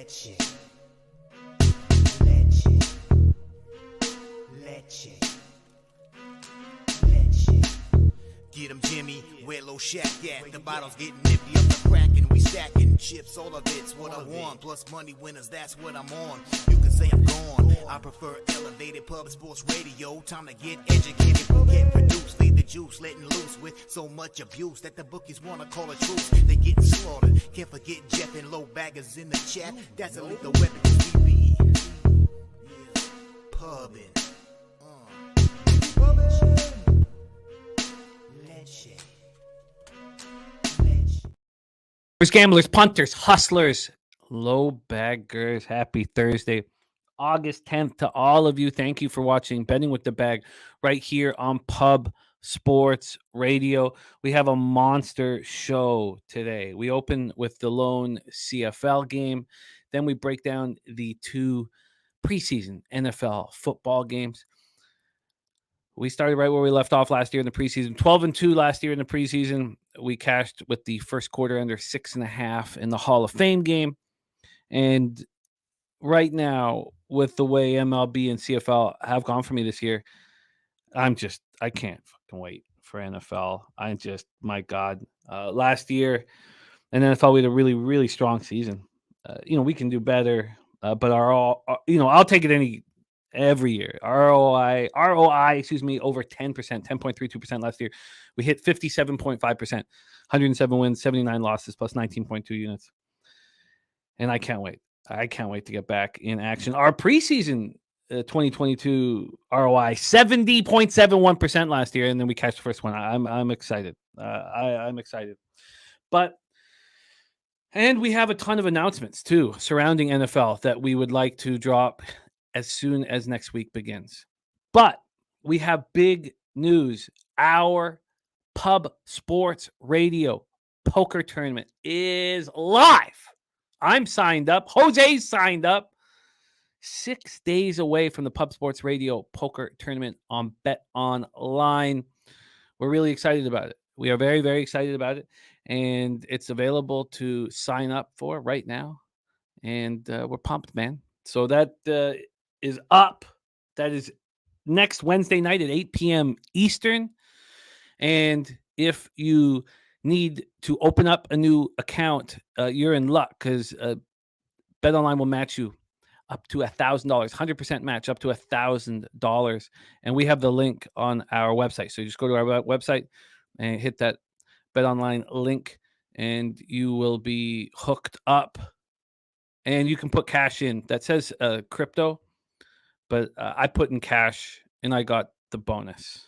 Leche. Get 'em, Jimmy, where low shack at? The bottle's getting empty up the crack and we stacking chips, all of it's what I want. Plus money winners, that's what I'm on. You can say I'm gone. I prefer elevated pub sports radio. Time to get educated, get produced. Leave the juice, letting loose with so much abuse that the bookies wanna call a truce. They getting slaughtered. Can't forget Jeff and low baggers in the chat. That's a lethal weapon 'cause we be pubbing. Gamblers, punters, hustlers, low baggers, happy Thursday, August 10th to all of you. Thank you for watching Betting with the Bag right here on Pub Sports Radio. We have a monster show today. We open with the lone CFL game. Then we break down the 2 preseason NFL football games. We started right where we left off last year in the preseason. 12-2 last year in the preseason. We cashed with the first quarter under 6.5 in the Hall of Fame game. And right now, with the way MLB and CFL have gone for me this year, I can't fucking wait for NFL. My God. Last year in NFL, we had a really, really strong season. We can do better, but I'll take it every year. ROI, over 10%, 10.32% last year. We hit 57.5%, 107 wins, 79 losses, plus 19.2 units. And I can't wait. I can't wait to get back in action. Our preseason 2022 ROI, 70.71% last year, and then we cashed the first one. I'm excited. I'm excited. And we have a ton of announcements, too, surrounding NFL that we would like to drop as soon as next week begins. But we have big news. Our Pub Sports Radio poker tournament is live. I'm signed up. Jose's signed up. 6 days away from the Pub Sports Radio poker tournament on Bet Online. We're really excited about it. We are very, very excited about it. And it's available to sign up for right now. And we're pumped, man. So that is up. That is next Wednesday night at 8 p.m. Eastern. And if you need to open up a new account, you're in luck because BetOnline will match you up to $1,000, 100% match up to $1,000. And we have the link on our website. So you just go to our website and hit that BetOnline link, and you will be hooked up. And you can put cash in. That says crypto, but I put in cash, and I got the bonus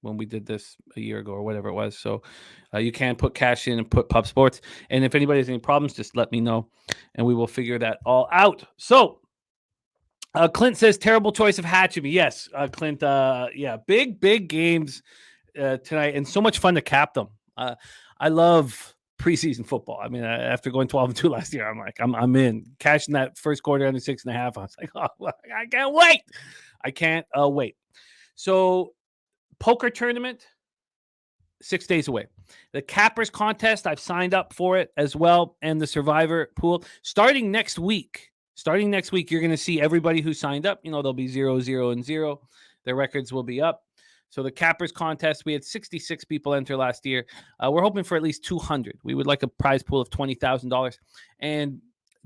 when we did this a year ago or whatever it was. So you can put cash in and put Pub Sports. And if anybody has any problems, just let me know, and we will figure that all out. So Clint says, terrible choice of Hatchemy. Yes, Clint, big games tonight, and so much fun to cap them. I love preseason football. I mean, after going 12-2 last year, I'm like, I'm in. Cashing that first quarter under 6.5. I was like, oh, I can't wait. I can't wait. So, poker tournament, 6 days away. The Cappers contest, I've signed up for it as well, and the Survivor pool starting next week. You're going to see everybody who signed up. There'll be 0, 0, and 0. Their records will be up. So the Cappers contest, we had 66 people enter last year. We're hoping for at least 200. We would like a prize pool of $20,000. And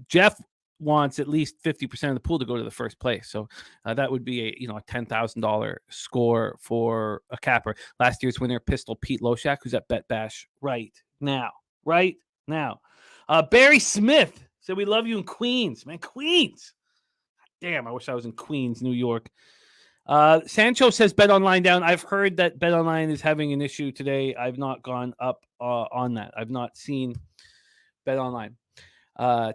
Jeff wants at least 50% of the pool to go to the first place. So that would be a $10,000 score for a capper. Last year's winner, Pistol Pete Loshak, who's at Bet Bash right now. Barry Smith said, we love you in Queens. Man, Queens. Damn, I wish I was in Queens, New York. Sancho says Bet Online down. I've heard that Bet Online is having an issue today. I've not gone up on that. I've not seen Bet Online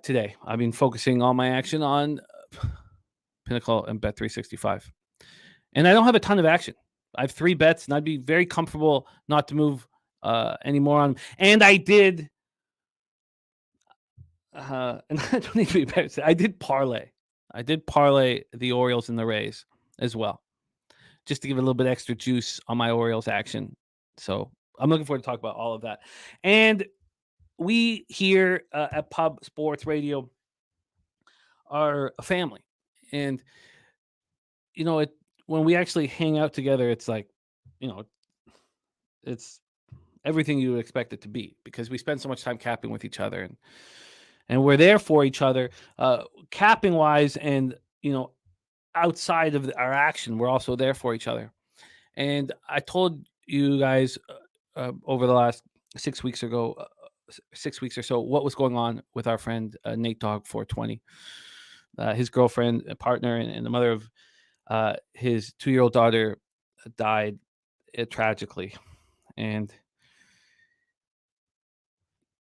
today. I've been focusing all my action on Pinnacle and Bet365. And I don't have a ton of action. I have 3 bets, and I'd be very comfortable not to move anymore on them. And I did, and I don't need to be embarrassed. I did parlay the Orioles and the Rays as well, just to give a little bit extra juice on my Orioles action. So I'm looking forward to talk about all of that. And we here at Pub Sports Radio are a family. And, when we actually hang out together, it's like, it's everything you would expect it to be, because we spend so much time capping with each other, and we're there for each other, capping wise, and, outside of our action, we're also there for each other. And I told you guys over the last 6 weeks ago, 6 weeks or so, what was going on with our friend Nate Dogg 420. His girlfriend, partner, and the mother of his 2-year-old daughter died tragically. And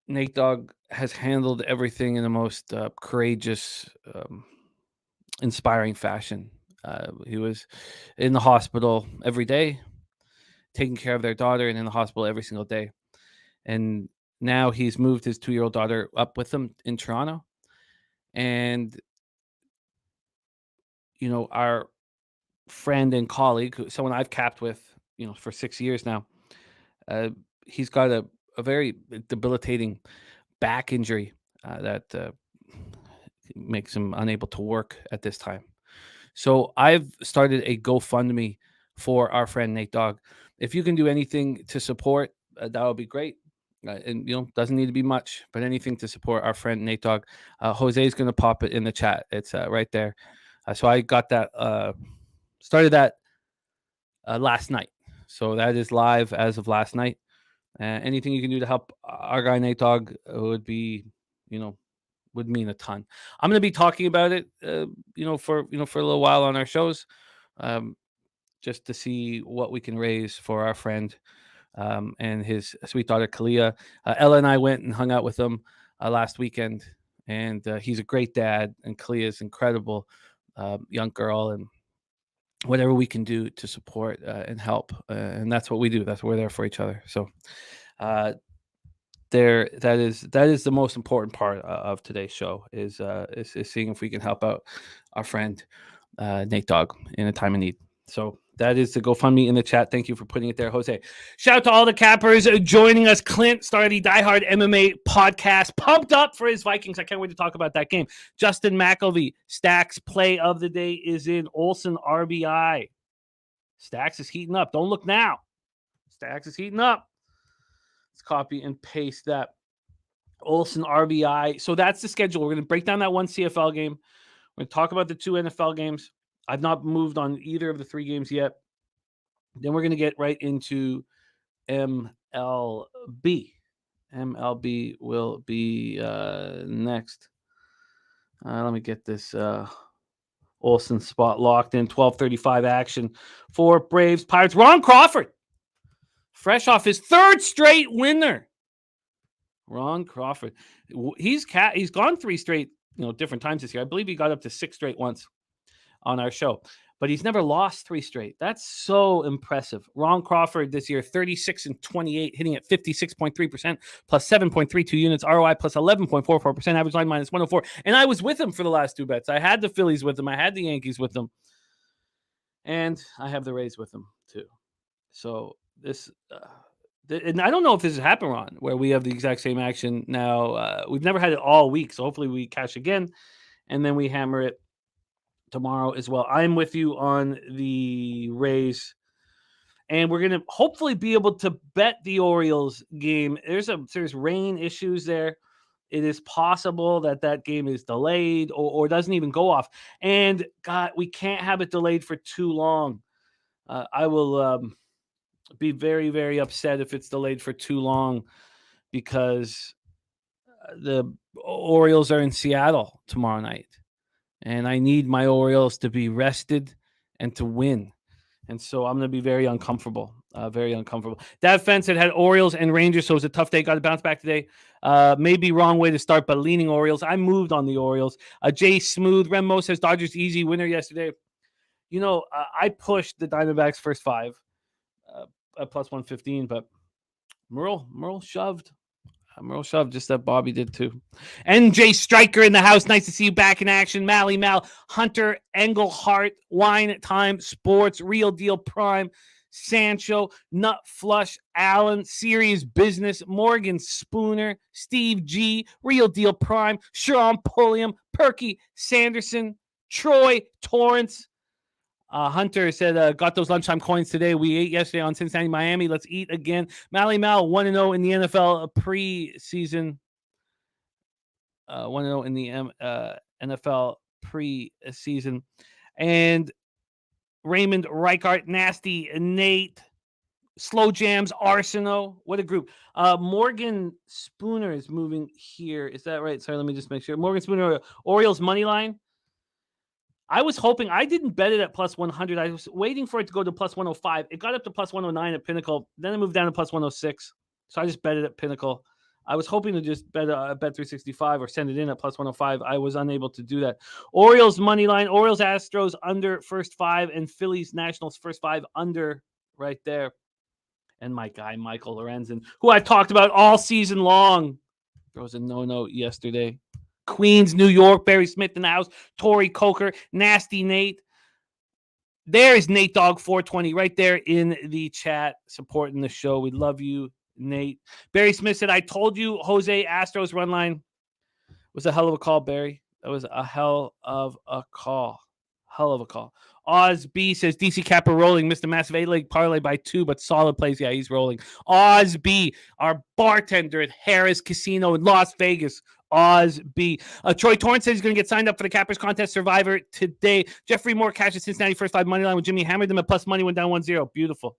Nate Dogg has handled everything in the most courageous, inspiring fashion. He was in the hospital every day, taking care of their daughter, and in the hospital every single day. And now he's moved his 2-year-old daughter up with him in Toronto. And, our friend and colleague, someone I've capped with, for 6 years now, he's got a very debilitating back injury that makes him unable to work at this time. So I've started a GoFundMe for our friend Nate Dogg. If you can do anything to support, that would be great. And doesn't need to be much, but anything to support our friend Nate Dogg. Jose is going to pop it in the chat. It's right there. So I got that, started that last night. So that is live as of last night. Anything you can do to help our guy Nate Dogg would be, would mean a ton. I'm going to be talking about it, for a little while on our shows, just to see what we can raise for our friend and his sweet daughter Kalia. Ella and I went and hung out with him last weekend, and he's a great dad, and Kalia is incredible young girl, and whatever we can do to support and help, and that's what we do. That's what we're there for each other. So that is the most important part of today's show, is seeing if we can help out our friend Nate Dogg in a time of need. So that is the GoFundMe in the chat. Thank you for putting it there, Jose. Shout out to all the cappers joining us. Clint started the Die Hard MMA podcast, pumped up for his Vikings. I can't wait to talk about that game. Justin McElvey, Stacks play of the day is in Olsen RBI. Stacks is heating up. Don't look now. Stacks is heating up. Let's copy and paste that. Olsen RBI. So that's the schedule. We're going to break down that one CFL game. We're going to talk about the 2 NFL games. I've not moved on either of the 3 games yet. Then we're going to get right into MLB. MLB will be next. Let me get this Olsen spot locked in. 12:35 action for Braves Pirates. Ron Crawford, fresh off his 3rd straight winner. Ron Crawford. He's gone 3 straight, different times this year. I believe he got up to 6 straight once on our show, but he's never lost 3 straight. That's so impressive. Ron Crawford this year, 36-28, hitting at 56.3%, plus 7.32 units, ROI plus 11.44%, average line minus 104. And I was with him for the last 2 bets. I had the Phillies with him. I had the Yankees with him. And I have the Rays with him too. So this, and I don't know if this has happened, Ron, where we have the exact same action now. We've never had it all week. So hopefully we cash again, and then we hammer it tomorrow as well. I'm with you on the Rays, and we're going to hopefully be able to bet the Orioles game. There's rain issues there. It is possible that game is delayed or doesn't even go off. And God, we can't have it delayed for too long. I will be very, very upset if it's delayed for too long, because the Orioles are in Seattle tomorrow night. And I need my Orioles to be rested and to win. And so I'm going to be very uncomfortable. Very uncomfortable. That fence had Orioles and Rangers, so it was a tough day. Got to bounce back today. Maybe wrong way to start, but leaning Orioles. I moved on the Orioles. Jay Smooth. Remo says Dodgers easy winner yesterday. I pushed the Diamondbacks first 5 at plus 115, but Merle shoved. Merle shoved, just that Bobby did too. NJ Striker in the house. Nice to see you back in action. Mal, Hunter Engelhart, Wine Time Sports, Real Deal Prime, Sancho, Nut Flush, Allen, Serious Business, Morgan Spooner, Steve G, Real Deal Prime, Sean Pulliam, Perky Sanderson, Troy Torrance. Hunter said, got those lunchtime coins today. We ate yesterday on Cincinnati, Miami. Let's eat again. Mally Mal, 1-0 in the NFL preseason. 1-0 in the NFL preseason. And Raymond Reichart, Nasty Nate, Slow Jams, Arsenal. What a group. Morgan Spooner is moving here. Is that right? Sorry, let me just make sure. Morgan Spooner, Orioles money line. I was hoping, I didn't bet it at plus 100. I was waiting for it to go to plus 105. It got up to plus 109 at Pinnacle. Then it moved down to plus 106. So I just bet it at Pinnacle. I was hoping to just bet 365 or send it in at plus 105. I was unable to do that. Orioles money line, Orioles Astros under first 5, and Phillies Nationals first 5 under right there. And my guy, Michael Lorenzen, who I've talked about all season long, throws a no-no yesterday. Queens, New York, Barry Smith in the house, Tori Coker, Nasty Nate. There is Nate Dogg 420 right there in the chat supporting the show. We love you, Nate. Barry Smith said, I told you Jose Astros run line was a hell of a call, Barry. That was a hell of a call. Hell of a call. Oz B says, DC Capper rolling. Missed a massive 8-leg parlay by 2, but solid plays. Yeah, he's rolling. Oz B, our bartender at Harris Casino in Las Vegas. Oz B. Troy Torrance says he's going to get signed up for the Cappers Contest Survivor today. Jeffrey Moore cashed at Cincinnati first 5 money line with Jimmy. Hammered them at plus money, went down 1-0. Beautiful.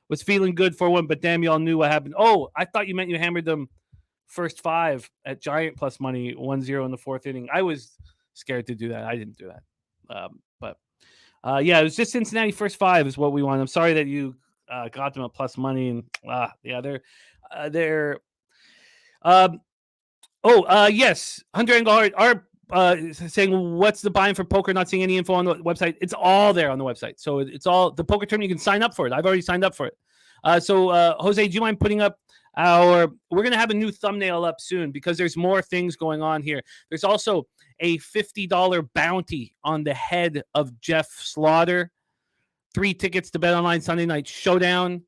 Was feeling good for one, but damn, y'all knew what happened. Oh, I thought you meant you hammered them first 5 at Giant plus money, 1-0 in the 4th inning. I was scared to do that. I didn't do that. Yeah, it was just Cincinnati first 5 is what we want. I'm sorry that you got them at plus money. And yeah, they're yes, Hunter Engelhardt are saying, what's the buy-in for poker? Not seeing any info on the website. It's all there on the website. So it's all the poker tournament. You can sign up for it. I've already signed up for it. Jose, do you mind putting up we're going to have a new thumbnail up soon because there's more things going on here. There's also a $50 bounty on the head of Jeff Slaughter. 3 tickets to Bet Online Sunday Night Showdown.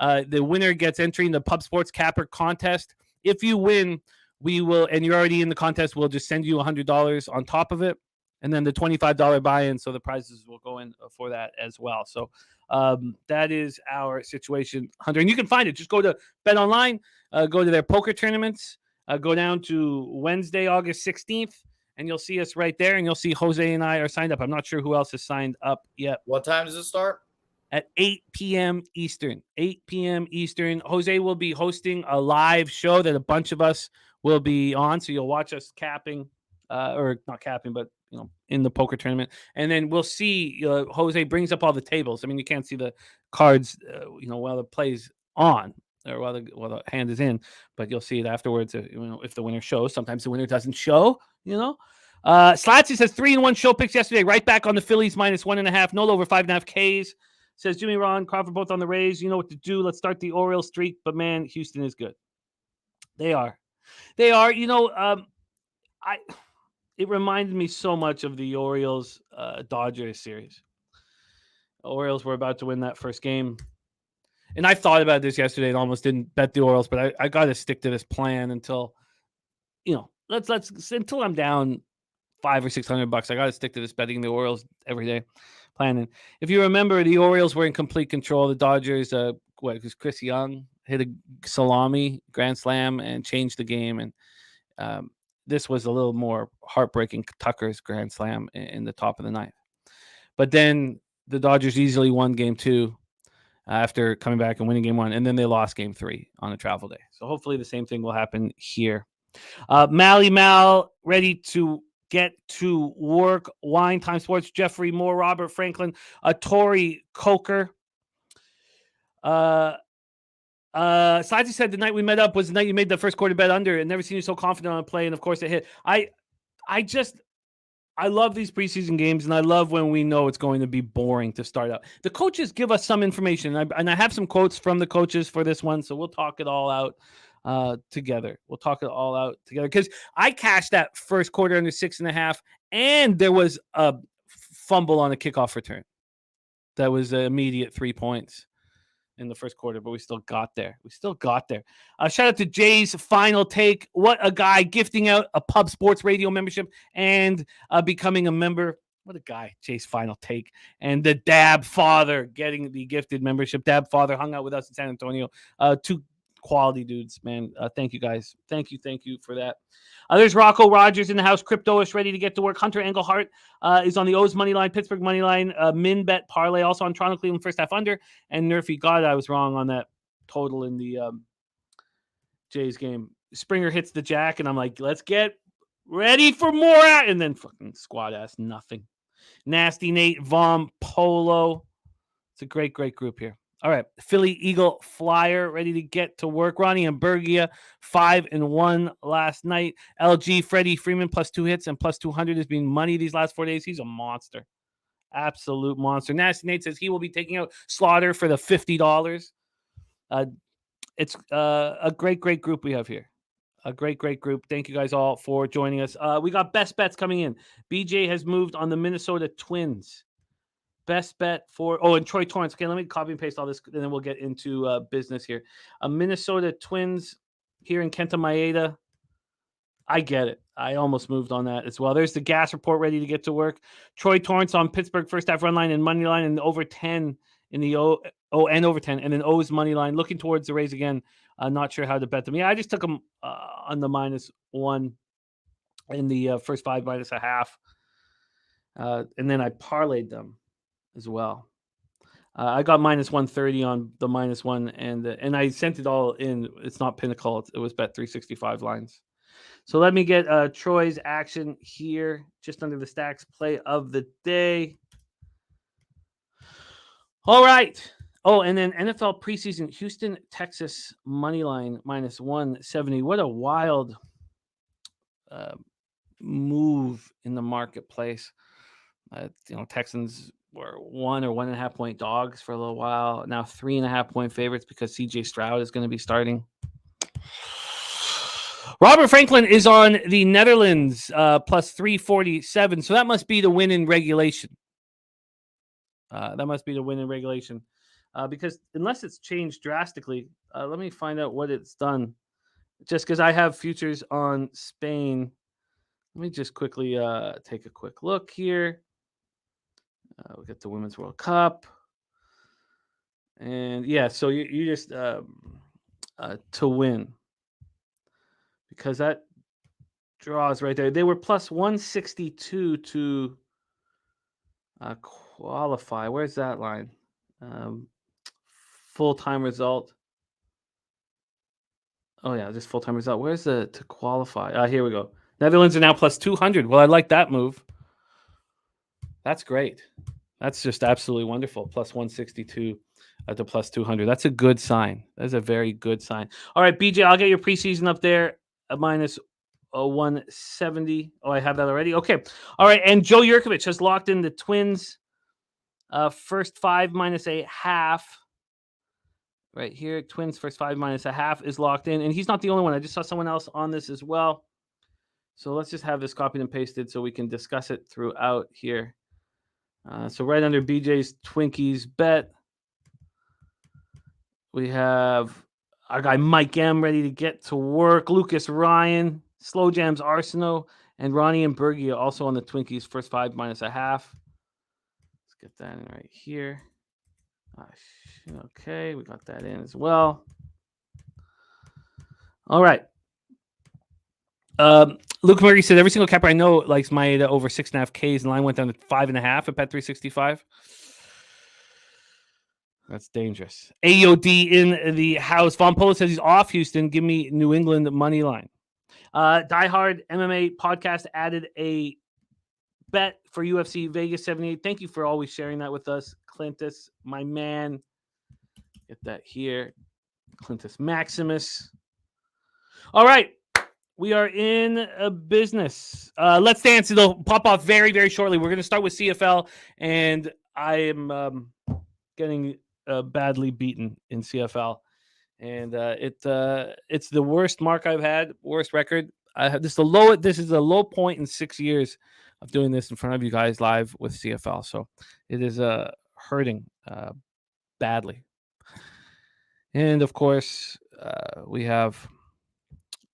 The winner gets entry in the Pub Sports Capper contest. If you win, we will, and you're already in the contest, we'll just send you $100 on top of it. And then the $25 buy-in, so the prizes will go in for that as well. So that is our situation, Hunter. And you can find it. Just go to Bet Online, go to their poker tournaments, go down to Wednesday, August 16th, and you'll see us right there. And you'll see Jose and I are signed up. I'm not sure who else is signed up yet. What time does it start? At 8 p.m. Eastern. 8 p.m. Eastern. Jose will be hosting a live show that a bunch of us will be on. So you'll watch us capping, or not capping, but in the poker tournament. And then we'll see Jose brings up all the tables. I mean, you can't see the cards, while the play's on or while the hand is in, but you'll see it afterwards. If the winner shows. Sometimes the winner doesn't show. Slatsy says 3-1 show picks yesterday. Right back on the Phillies minus 1.5. No over 5.5 Ks. Says Jimmy, Ron, Crawford both on the Rays. You know what to do. Let's start the Orioles streak. But man, Houston is good. They are. It reminded me so much of the Orioles Dodgers series. The Orioles were about to win that first game. And I thought about this yesterday and almost didn't bet the Orioles, but I got to stick to this plan until, until I'm down $500 or $600. I got to stick to this betting the Orioles every day planning. If you remember, the Orioles were in complete control. The Dodgers, it was Chris Young hit a salami grand slam and changed the game. And this was a little more heartbreaking. Tucker's grand slam in the top of the ninth. But then the Dodgers easily won game 2 after coming back and winning game 1. And then they lost game 3 on a travel day. So hopefully the same thing will happen here. Mally Mal ready to get to work. Wine Time Sports, Jeffrey Moore, Robert Franklin, Tori Coker. Saji said the night we met up was the night you made the first quarter bet under and never seen you so confident on a play. And of course it hit. I love these preseason games, and I love when we know it's going to be boring to start out. The coaches give us some information, and I have some quotes from the coaches for this one, so we'll talk it all out together. Because I cashed that first quarter under 6.5, and there was a fumble on a kickoff return. That was an immediate 3 points. in the first quarter, but we still got there. Shout out to Jay's Final Take. What a guy, gifting out a Pub Sports Radio membership and becoming a member. What a guy, Jay's Final Take. And the Dab Father getting the gifted membership. Dab Father hung out with us in San Antonio. Two quality dudes, man. Thank you, guys. Thank you for that. There's Rocco Rogers in the house. Crypto-ish ready to get to work. Hunter Engelhart is on the O's money line, Pittsburgh money line, min bet parlay, also on Toronto Cleveland first half under, and Nerfy. God, I was wrong on that total in the Jays game. Springer hits the jack, and I'm like, let's get ready for more. And then fucking squad ass, nothing. Nasty Nate, Vom, Polo. It's a great group here. All right, Philly Eagle Flyer ready to get to work. Ronnie and Bergia 5-1 last night. LG Freddie Freeman plus 2 hits and plus 200 has been money these last 4 days. He's a monster, absolute monster. Nasty Nate says he will be taking out Slaughter for the $50. It's a great group we have here. A great group. Thank you guys all for joining us. We got best bets coming in. BJ has moved on the Minnesota Twins. Best bet for and Troy Torrance. Okay, let me copy and paste all this, and then we'll get into business here. Minnesota Twins here in Kenta Maeda. I get it. I almost moved on that as well. There's the gas report ready to get to work. Troy Torrance on Pittsburgh first half run line and money line, and over 10 in the and over 10, and then O's money line. Looking towards the Rays again. Not sure how to bet them. Yeah, I just took them on the -1 in the first 5 minus a half, and then I parlayed them as well. I got -130 on the -1, and I sent it all in. It's not Pinnacle. It was Bet 365 lines. So let me get Troy's action here, just under the stacks play of the day. All right. Oh, and then NFL preseason, Houston, Texas money line -170. What a wild move in the marketplace. Texans were 1 or 1.5 point dogs for a little while. Now 3.5 point favorites because CJ Stroud is going to be starting. Robert Franklin is on the Netherlands plus 347. So that must be the win in regulation. Because unless it's changed drastically, let me find out what it's done. Just because I have futures on Spain. Let me just quickly take a quick look here. We'll get the Women's World Cup. And yeah, so you just to win. Because that draws right there. They were plus 162 to qualify. Where's that line? Full-time result. Oh, yeah, just full-time result. Where's the to qualify? Here we go. Netherlands are now plus 200. Well, I like that move. That's great. That's just absolutely wonderful. Plus 162 to plus 200. That's a good sign. That's a very good sign. All right, BJ, I'll get your preseason up there at -170. Oh, I have that already. Okay. All right, and Joe Yurkovich has locked in the Twins first 5 minus a half. Right here, Twins first 5 minus a half is locked in, and he's not the only one. I just saw someone else on this as well. So let's just have this copied and pasted so we can discuss it throughout here. So right under BJ's Twinkies bet, we have our guy Mike M ready to get to work. Lucas Ryan, Slow Jams Arsenault, and Ronnie and Bergia also on the Twinkies first 5 minus a half. Let's get that in right here. Okay, we got that in as well. All right. Luke Murray said every single capper I know likes Maeda over 6.5 Ks, and line went down to 5.5 at Bet 365. That's dangerous. AOD in the house. Von Polo says he's off Houston. Give me New England money line. Die Hard MMA podcast added a bet for UFC Vegas 78. Thank you for always sharing that with us, Clintus, my man. Get that here. Clintus Maximus. All right. We are in a business. Let's Dance. It'll pop off very, very shortly. We're going to start with CFL, and I am getting badly beaten in CFL, and it's the worst mark I've had, worst record. This is the low point in 6 years of doing this in front of you guys live with CFL. So it is hurting badly. And of course, we have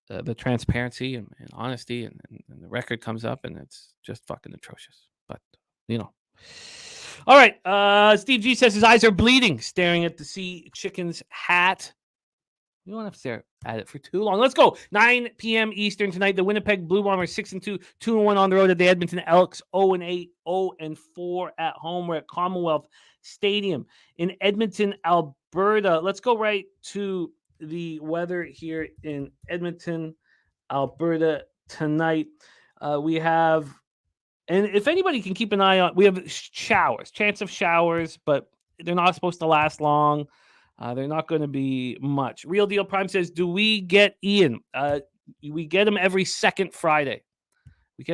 the transparency and honesty, and the record comes up, and it's just fucking atrocious. But, you know. All right. Steve G says his eyes are bleeding, staring at the Sea Chickens hat. You don't have to stare at it for too long. Let's go. 9 p.m. Eastern tonight. The Winnipeg Blue Bombers 6-2, 2-1 on the road at the Edmonton Elks, 0-8, 0-4 at home. We're at Commonwealth Stadium in Edmonton, Alberta. Let's go right to the weather here in Edmonton, Alberta tonight. We have, and if anybody can keep an eye on, we have showers, chance of showers, but they're not supposed to last long. They're not going to be much. Real Deal Prime says, do we get Ian? We get him every second Friday. Here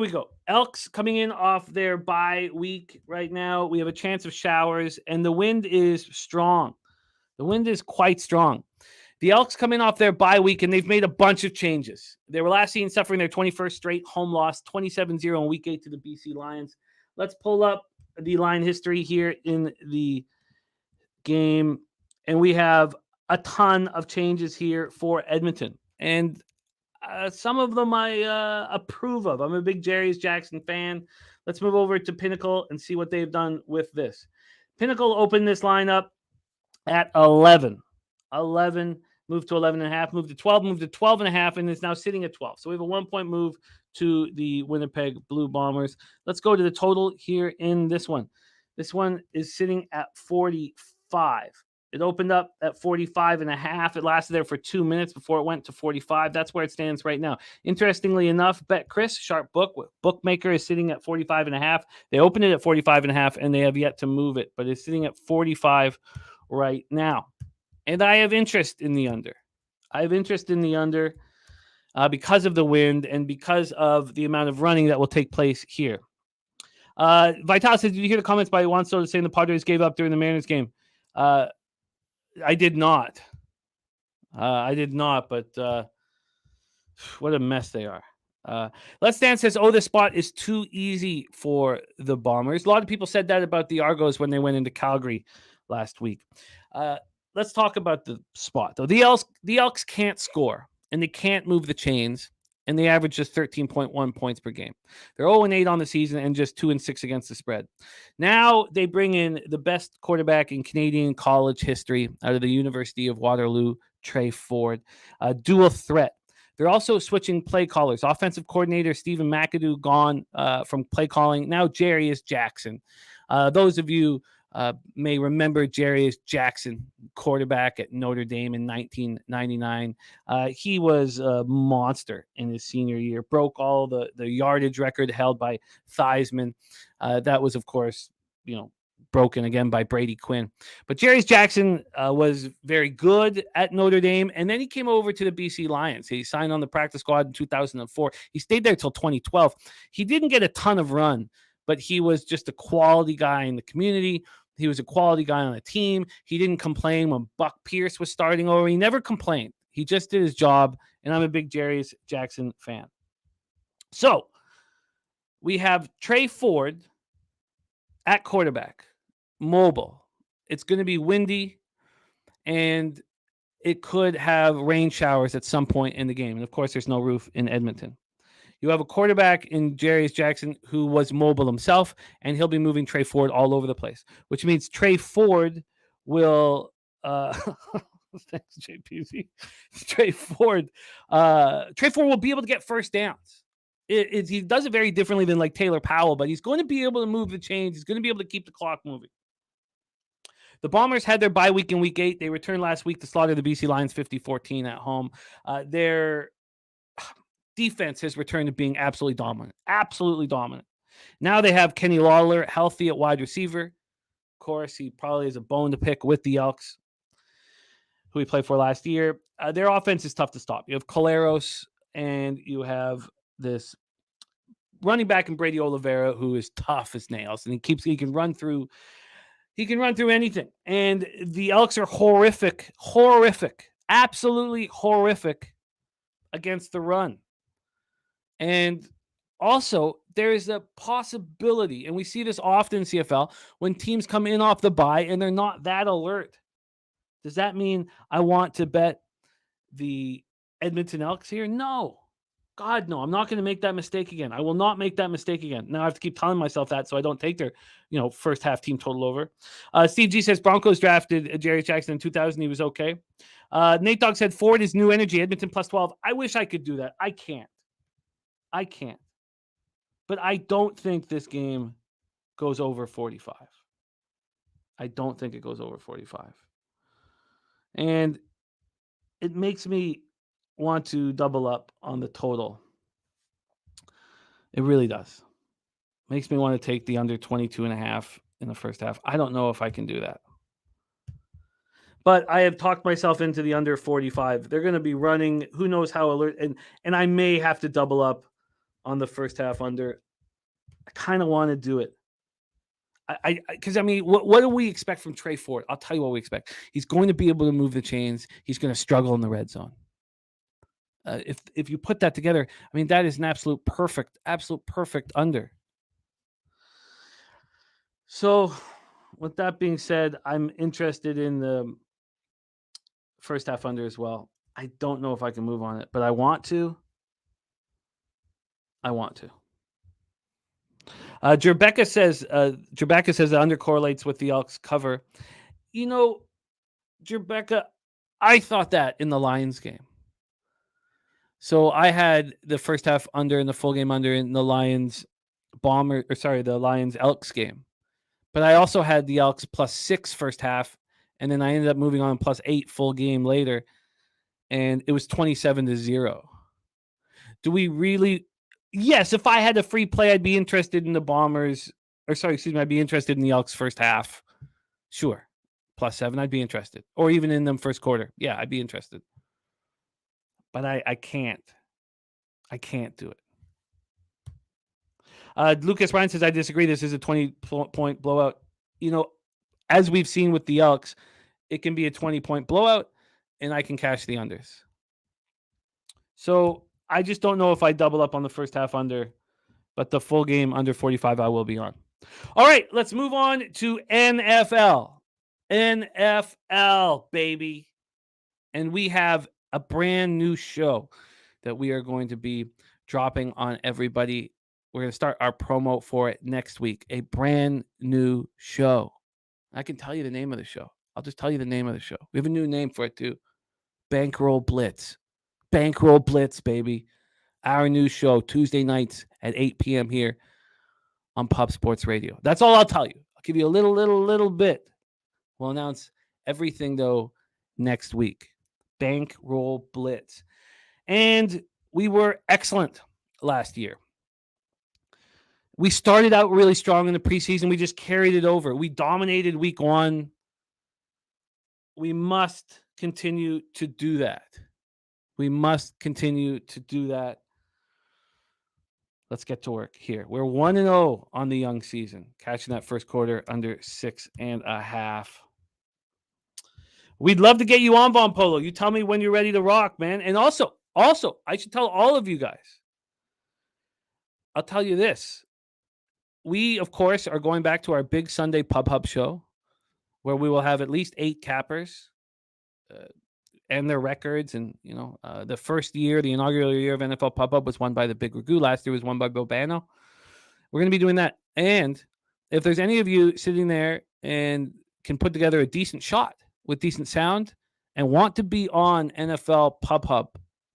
we go. Elks coming in off their bye week right now. We have a chance of showers, and the wind is strong. The wind is quite strong. The Elks come in off their bye week, and they've made a bunch of changes. They were last seen suffering their 21st straight home loss, 27-0 in Week 8 to the BC Lions. Let's pull up the line history here in the game, and we have a ton of changes here for Edmonton, and some of them I approve of. I'm a big Jerry's Jackson fan. Let's move over to Pinnacle and see what they've done with this. Pinnacle opened this lineup at 11, moved to 11.5, moved to 12, moved to 12.5, and is now sitting at 12. So we have a 1-point move to the Winnipeg Blue Bombers. Let's go to the total here in this one. This one is sitting at 45. It opened up at 45.5. It lasted there for 2 minutes before it went to 45. That's where it stands right now. Interestingly enough, Bet Chris, Sharp Bookmaker, is sitting at 45.5. They opened it at 45.5, and they have yet to move it, but it's sitting at 45 right now. And I have interest in the under. Because of the wind and because of the amount of running that will take place here. Vital says, did you hear the comments by Juan Soto saying the Padres gave up during the Mariners game? I did not. But what a mess they are. Let's Dance says, this spot is too easy for the Bombers. A lot of people said that about the Argos when they went into Calgary last week. Let's talk about the spot, though. The Elks can't score, and they can't move the chains, and they average just 13.1 points per game. They're 0-8 on the season and just 2-6 against the spread. Now they bring in the best quarterback in Canadian college history out of the University of Waterloo, Trey Ford, dual threat. They're also switching play callers. Offensive coordinator Stephen McAdoo gone from play calling. Now Jerry is Jackson. Those of you may remember Jerry Jackson, quarterback at Notre Dame in 1999. He was a monster in his senior year, broke all the yardage record held by Theismann. That was, of course, broken again by Brady Quinn. But Jerry Jackson was very good at Notre Dame, and then he came over to the BC Lions. He signed on the practice squad in 2004. He stayed there till 2012. He didn't get a ton of run, but he was just a quality guy in the community. He was a quality guy on the team. He didn't complain when Buck Pierce was starting over. He never complained. He just did his job, and I'm a big Jerry Jackson fan. So we have Trey Ford at quarterback, mobile. It's going to be windy, and it could have rain showers at some point in the game. And, of course, there's no roof in Edmonton. You have a quarterback in Jerry Jackson who was mobile himself, and he'll be moving Trey Ford all over the place, which means Trey Ford will thanks, JPZ. Trey Ford will be able to get first downs. He does it very differently than like Taylor Powell, but he's going to be able to move the chains. He's going to be able to keep the clock moving. The Bombers had their bye week in Week 8. They returned last week to slaughter the BC Lions 50-14 at home. Their defense has returned to being absolutely dominant. Now they have Kenny Lawler healthy at wide receiver. Of course, he probably has a bone to pick with the Elks, who he played for last year. Their offense is tough to stop. You have Coleros, and you have this running back in Brady Oliveira, who is tough as nails, and he can run through anything. And the Elks are horrific, absolutely horrific against the run. And also, there is a possibility, and we see this often in CFL, when teams come in off the bye and they're not that alert. Does that mean I want to bet the Edmonton Elks here? No. God, no. I'm not going to make that mistake again. I will not make that mistake again. Now I have to keep telling myself that so I don't take their, first half team total over. Steve G says Broncos drafted Jerry Jackson in 2000. He was okay. Nate Dogg said Ford is new energy. Edmonton plus 12. I wish I could do that. I can't. But I don't think this game goes over 45. I don't think it goes over 45. And it makes me want to double up on the total. It really does. Makes me want to take the under 22.5 in the first half. I don't know if I can do that. But I have talked myself into the under 45. They're going to be running. Who knows how alert. And I may have to double up on the first half under. I kind of want to do it. Because what do we expect from Trey Ford? I'll tell you what we expect. He's going to be able to move the chains. He's going to struggle in the red zone. If you put that together, that is an absolute perfect under. So, with that being said, I'm interested in the first half under as well. I don't know if I can move on it, but I want to. Trebecca says the under correlates with the Elks cover. Trebecca, I thought that in the Lions game. So I had the first half under and the full game under in the Lions Elks game. But I also had the Elks +6 first half, and then I ended up moving on +8 full game later, and it was 27-0. Do we really? Yes, if I had a free play, I'd be interested in the Bombers. I'd be interested in the Elks first half. Sure. +7, I'd be interested. Or even in them first quarter. Yeah, I'd be interested. But I can't. I can't do it. Lucas Ryan says, I disagree. This is a 20-point blowout. As we've seen with the Elks, it can be a 20-point blowout, and I can cash the unders. So I just don't know if I double up on the first half under, but the full game under 45 I will be on. All right, let's move on to NFL. NFL, baby. And we have a brand new show that we are going to be dropping on everybody. We're going to start our promo for it next week. A brand new show. I can tell you the name of the show. I'll just tell you the name of the show. We have a new name for it too. Bankroll Blitz. Bankroll Blitz, baby. Our new show, Tuesday nights at 8 p.m. here on Pub Sports Radio. That's all I'll tell you. I'll give you a little bit. We'll announce everything, though, next week. Bankroll Blitz. And we were excellent last year. We started out really strong in the preseason. We just carried it over. We dominated week 1. We must continue to do that. Let's get to work here. We're 1-0 on the young season, catching that first quarter under 6.5. We'd love to get you on, Von Polo. You tell me when you're ready to rock, man. And also, I should tell all of you guys. I'll tell you this. We, of course, are going back to our big Sunday Pub Hub show, where we will have at least 8 cappers and their records. And, the first year, the inaugural year of NFL Pub Hub was won by the Big Ragu. Last year was won by Bobano. We're going to be doing that. And if there's any of you sitting there and can put together a decent shot with decent sound and want to be on NFL Pub Hub,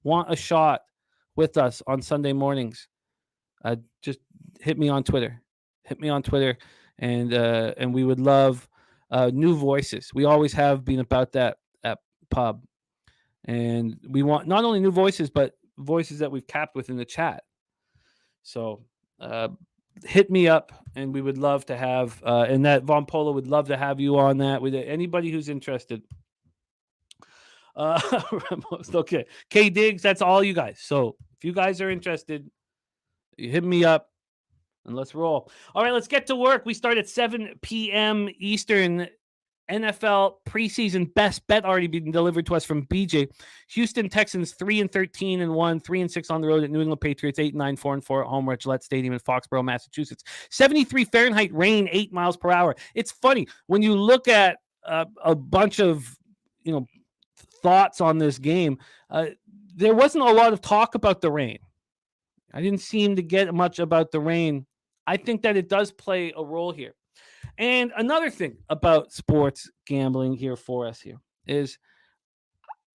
want a shot with us on Sunday mornings, just hit me on Twitter. And we would love new voices. We always have been about that at Pub. And we want not only new voices, but voices that we've capped with in the chat. So hit me up, and we would love to have, and that Von Polo would love to have you on that with anybody who's interested. Okay. K Diggs, that's all you guys. So if you guys are interested, you hit me up and let's roll. All right, let's get to work. We start at 7 p.m. Eastern NFL preseason best bet already been delivered to us from BJ. Houston Texans 3-13-1, 3-6 on the road at New England Patriots, 8-9, 4-4 at home at Gillette Stadium in Foxboro, Massachusetts. 73 Fahrenheit rain, 8 miles per hour. It's funny when you look at a bunch of thoughts on this game. There wasn't a lot of talk about the rain. I didn't seem to get much about the rain. I think that it does play a role here. And another thing about sports gambling here for us here is,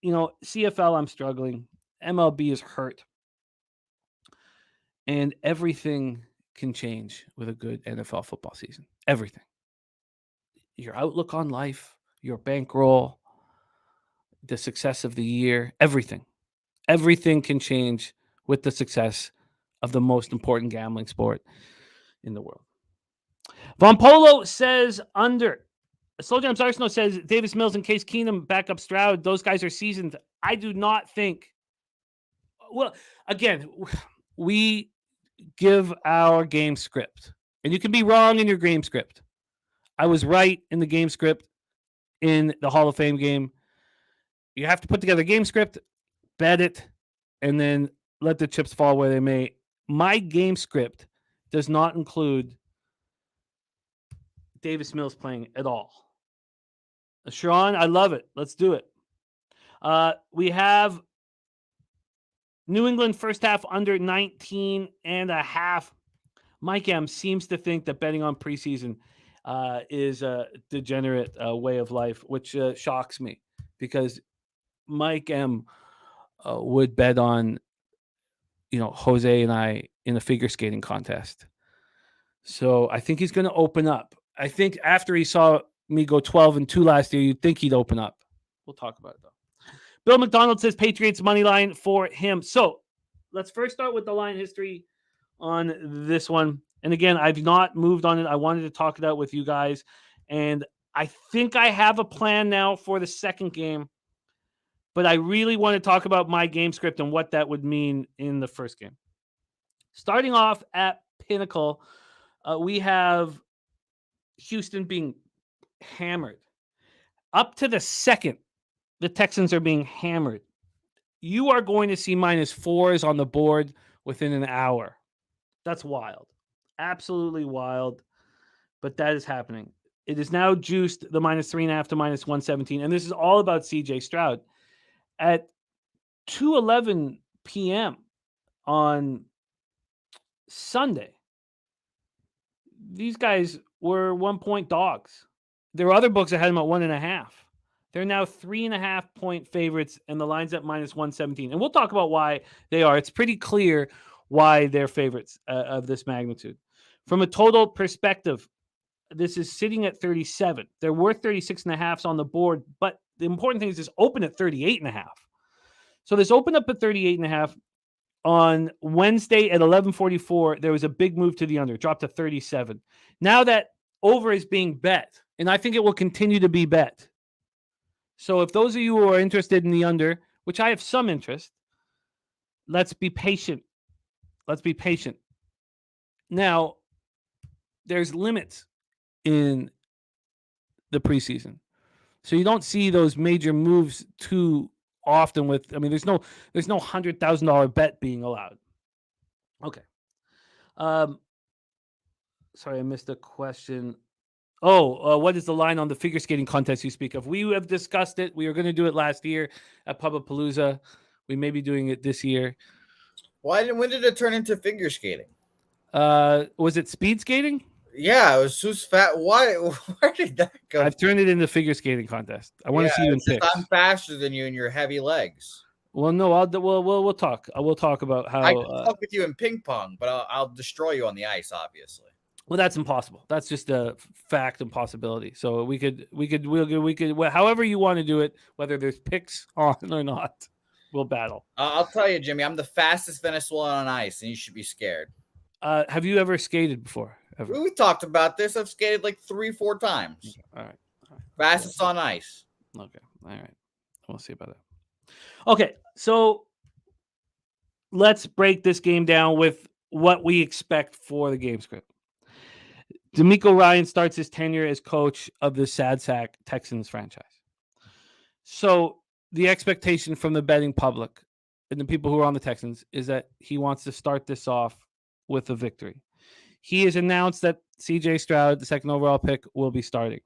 CFL, I'm struggling. MLB is hurt. And everything can change with a good NFL football season. Everything. Your outlook on life, your bankroll, the success of the year, everything. Everything can change with the success of the most important gambling sport in the world. Von Polo says under. Slow Jams Arsenal says Davis Mills and Case Keenum back up Stroud. Those guys are seasoned. I do not think. Well, again, we give our game script, and you can be wrong in your game script. I was right in the game script in the Hall of Fame game. You have to put together a game script, bet it, and then let the chips fall where they may. My game script does not include Davis Mills playing at all. Sharon, I love it. Let's do it. We have New England first half under 19.5. Mike M seems to think that betting on preseason is a degenerate way of life, which shocks me because Mike M would bet on, Jose and I in a figure skating contest. So I think he's going to open up. I think after he saw me go 12-2 last year, you'd think he'd open up. We'll talk about it, though. Bill McDonald says Patriots money line for him. So let's first start with the line history on this one. And again, I've not moved on it. I wanted to talk it out with you guys. And I think I have a plan now for the second game. But I really want to talk about my game script and what that would mean in the first game. Starting off at Pinnacle, we have Houston being hammered. Up to the second, the Texans are being hammered. You are going to see -4s on the board within an hour. That's wild. Absolutely wild. But that is happening. It is now juiced the -3.5 to -117. And this is all about CJ Stroud. At 2:11 p.m. on Sunday, these guys were 1-point dogs. There were other books that had them at 1.5. They're now 3.5-point favorites, and the line's at -117. And we'll talk about why they are. It's pretty clear why they're favorites of this magnitude. From a total perspective, this is sitting at 37. There were 36.5s on the board, but the important thing is this open at 38.5. So this opened up at 38.5. On Wednesday at 11:44, there was a big move to the under, dropped to 37. Now that over is being bet, and I think it will continue to be bet. So if those of you who are interested in the under, which I have some interest, let's be patient. Let's be patient. Now, there's limits in the preseason. So you don't see those major moves too often there's no $100,000 bet being allowed. Okay. Sorry, I missed a question. What is the line on the figure skating contest you speak of? We have discussed it. We were going to do it last year at Pubapalooza. We may be doing it this year. When did it turn into figure skating? Was it speed skating? Yeah, it was who's fat. Where did that go? I've turned it into figure skating contest. I want to see you in pics. I'm faster than you and your heavy legs. Well, no, we'll talk. We'll talk about how I can talk with you in ping pong, but I'll destroy you on the ice, obviously. Well, that's impossible. That's just a fact and possibility. So we could, however you want to do it, whether there's picks on or not, we'll battle. I'll tell you, Jimmy, I'm the fastest Venezuelan on ice, and you should be scared. Have you ever skated before? Ever? We talked about this. I've skated like 3-4 times. Okay. All right. Fastest on ice. Okay. All right. We'll see about that. Okay. So let's break this game down with what we expect for the game script. DeMeco Ryan starts his tenure as coach of the Sad Sack Texans franchise. So the expectation from the betting public and the people who are on the Texans is that he wants to start this off with a victory. He has announced that CJ Stroud, the second overall pick, will be starting.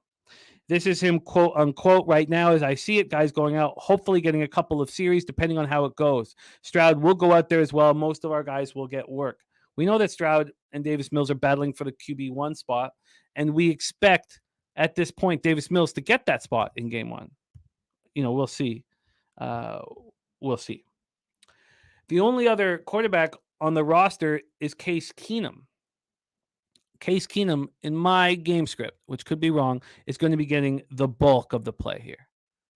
This is him, quote unquote, right now as I see it, guys going out, hopefully getting a couple of series depending on how it goes. Stroud will go out there as well. Most of our guys will get work. We know that Stroud and Davis Mills are battling for the QB1 spot, and we expect at this point Davis Mills to get that spot in game one. We'll see. We'll see. The only other quarterback on the roster is Case Keenum. Case Keenum, in my game script, which could be wrong, is going to be getting the bulk of the play here.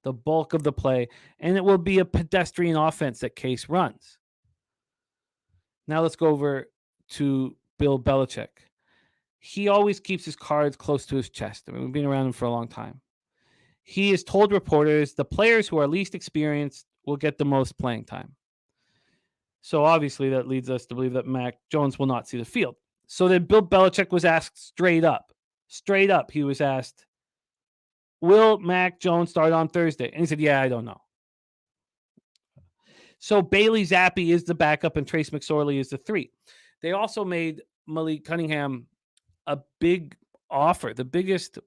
The bulk of the play, and it will be a pedestrian offense that Case runs. Now let's go over to Bill Belichick. He always keeps his cards close to his chest. I mean, we've been around him for a long time. He has told reporters the players who are least experienced will get the most playing time. So obviously that leads us to believe that Mac Jones will not see the field. So then Bill Belichick was asked straight up, he was asked, will Mac Jones start on Thursday? And he said, yeah, I don't know. So Bailey Zappi is the backup and Trace McSorley is the 3. They also made Malik Cunningham a big offer, the biggest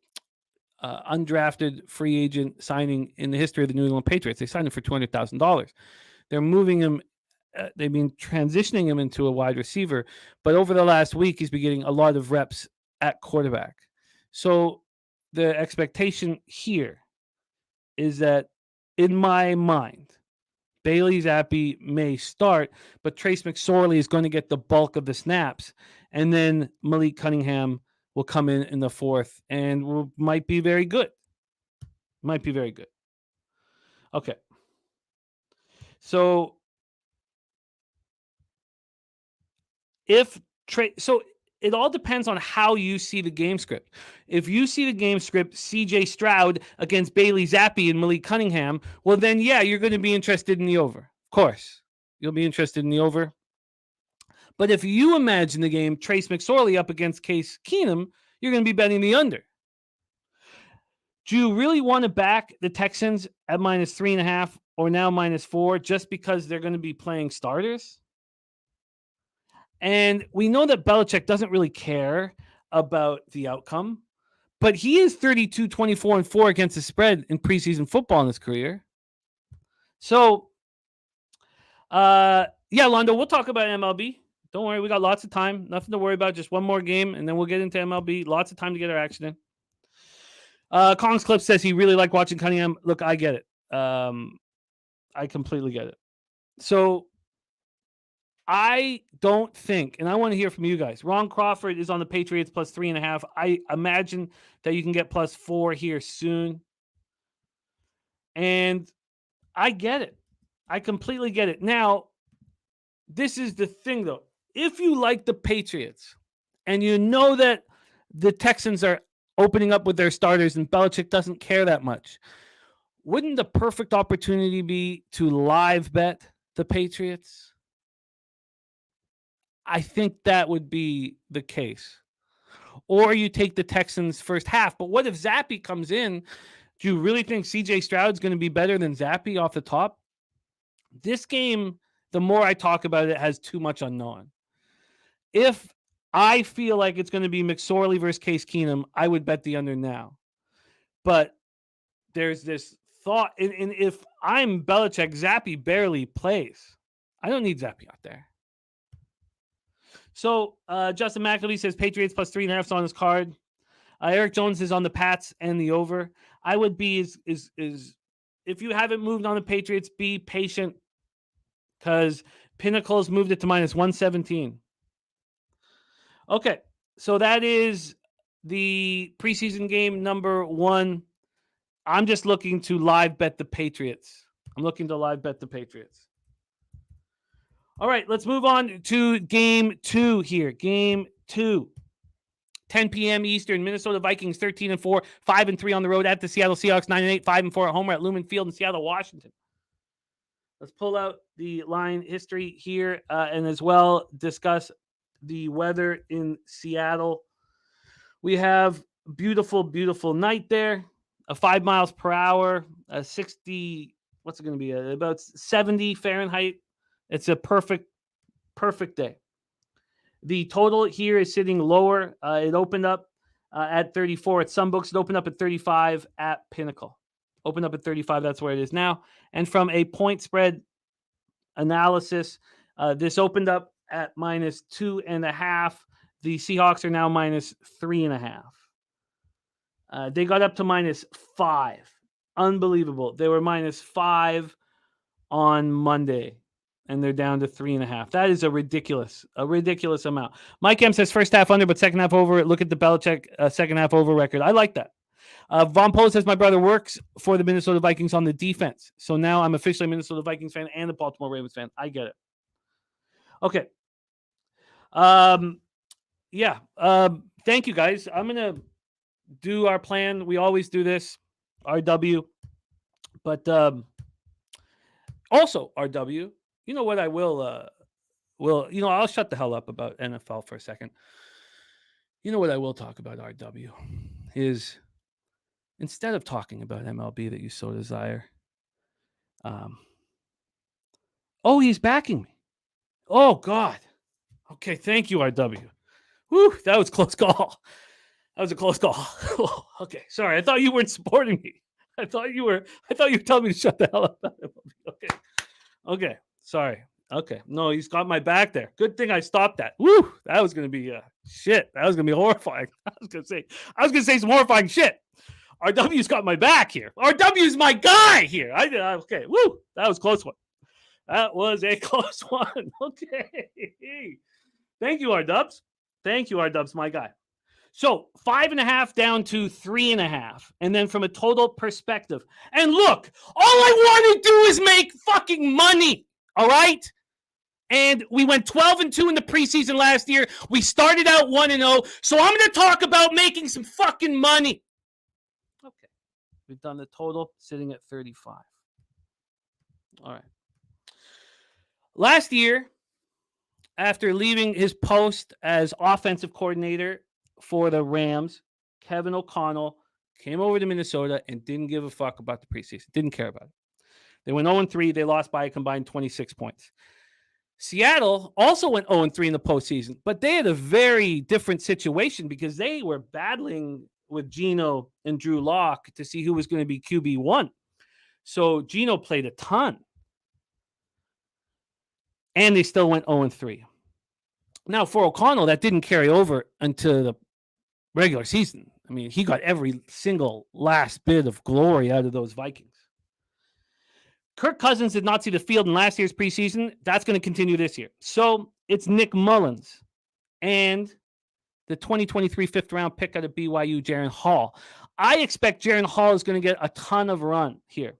undrafted free agent signing in the history of the New England Patriots. They signed him for $200,000. They're moving him. They've been transitioning him into a wide receiver, but over the last week, he's been getting a lot of reps at quarterback. So the expectation here is that, in my mind, Bailey Zappi may start, but Trace McSorley is going to get the bulk of the snaps, and then Malik Cunningham will come in the 4th and might be very good. Might be very good. Okay. So it all depends on how you see the game script. If you see the game script, CJ Stroud against Bailey Zappi and Malik Cunningham, well then, yeah, you're going to be interested in the over. Of course, you'll be interested in the over. But if you imagine the game, Trace McSorley up against Case Keenum, you're going to be betting the under. Do you really want to back the Texans at -3.5 or now -4 just because they're going to be playing starters? And we know that Belichick doesn't really care about the outcome, but he is 32-24-4 against the spread in preseason football in his career. So, Londo, we'll talk about MLB. Don't worry, we got lots of time. Nothing to worry about. Just one more game, and then we'll get into MLB. Lots of time to get our action in. Kong's Clip says he really liked watching Cunningham. Look, I get it. I completely get it. So I don't think, and I want to hear from you guys. Ron Crawford is on the Patriots +3.5. I imagine that you can get +4 here soon. And I get it. I completely get it. Now, this is the thing, though. If you like the Patriots and you know that the Texans are opening up with their starters and Belichick doesn't care that much, wouldn't the perfect opportunity be to live bet the Patriots? I think that would be the case. Or you take the Texans first half. But what if Zappi comes in? Do you really think CJ Stroud's going to be better than Zappi off the top? This game, the more I talk about it, has too much unknown. If I feel like it's going to be McSorley versus Case Keenum, I would bet the under now. But there's this thought, and if I'm Belichick, Zappi barely plays. I don't need Zappi out there. So Justin McAfee says Patriots +3.5 on his card. Eric Jones is on the Pats and the over. I would be is if you haven't moved on the Patriots, be patient because Pinnacle's moved it to -117. Okay, so that is the preseason game number 1. I'm just looking to live bet the Patriots. All right, let's move on to game 2 here. Game 2. 10 p.m. Eastern, Minnesota Vikings 13-4, 5-3 on the road at the Seattle Seahawks, 9-8, 5-4 at home at Lumen Field in Seattle, Washington. Let's pull out the line history here and as well discuss the weather in Seattle. We have beautiful, beautiful night there. 5 miles per hour, 60. What's it going to be? About 70 Fahrenheit. It's a perfect day. The total here is sitting lower. It opened up at 34 at some books. It opened up at 35 at Pinnacle. Opened up at 35. That's where it is now. And from a point spread analysis, this opened up at -2.5. The Seahawks are now -3.5. They got up to -5. Unbelievable. They were -5 on Monday, and they're down to 3.5. That is a ridiculous amount. Mike M says first half under, but second half over. Look at the Belichick second half over record. I like that. Von Polo says my brother works for the Minnesota Vikings on the defense, so now I'm officially a Minnesota Vikings fan and a Baltimore Ravens fan. I get it. Okay. Yeah. Thank you guys. I'm gonna do our plan. We always do this, RW, but also RW. You know what? I will. I'll shut the hell up about NFL for a second. You know what I will talk about, RW, is instead of talking about MLB that you so desire. He's backing me. Oh God. Okay, thank you, RW. Whew, that was a close call. Oh, okay, sorry. I thought you weren't supporting me. I thought you were telling me to shut the hell up. Okay. Sorry. Okay. No, he's got my back there. Good thing I stopped that. Woo! That was gonna be shit. That was gonna be horrifying. I was gonna say some horrifying shit. RW's got my back here. RW's my guy here. Okay. Woo! That was a close one. That was a close one. Okay. Thank you, R-Dubs. My guy. So 5.5 down to 3.5. And then from a total perspective. And look, all I want to do is make fucking money. All right? And we went 12-2 in the preseason last year. We started out 1-0. So I'm going to talk about making some fucking money. Okay. We've done the total sitting at 35. All right. Last year, after leaving his post as offensive coordinator for the Rams, Kevin O'Connell came over to Minnesota and didn't give a fuck about the preseason. Didn't care about it. They went 0-3. They lost by a combined 26 points. Seattle also went 0-3 in the postseason, but they had a very different situation because they were battling with Geno and Drew Lock to see who was going to be QB1. So Geno played a ton. And they still went 0-3. Now, for O'Connell, that didn't carry over into the regular season. I mean, he got every single last bit of glory out of those Vikings. Kirk Cousins did not see the field in last year's preseason. That's going to continue this year. So it's Nick Mullins and the 2023 fifth-round pick out of BYU, Jaren Hall. I expect Jaren Hall is going to get a ton of run here.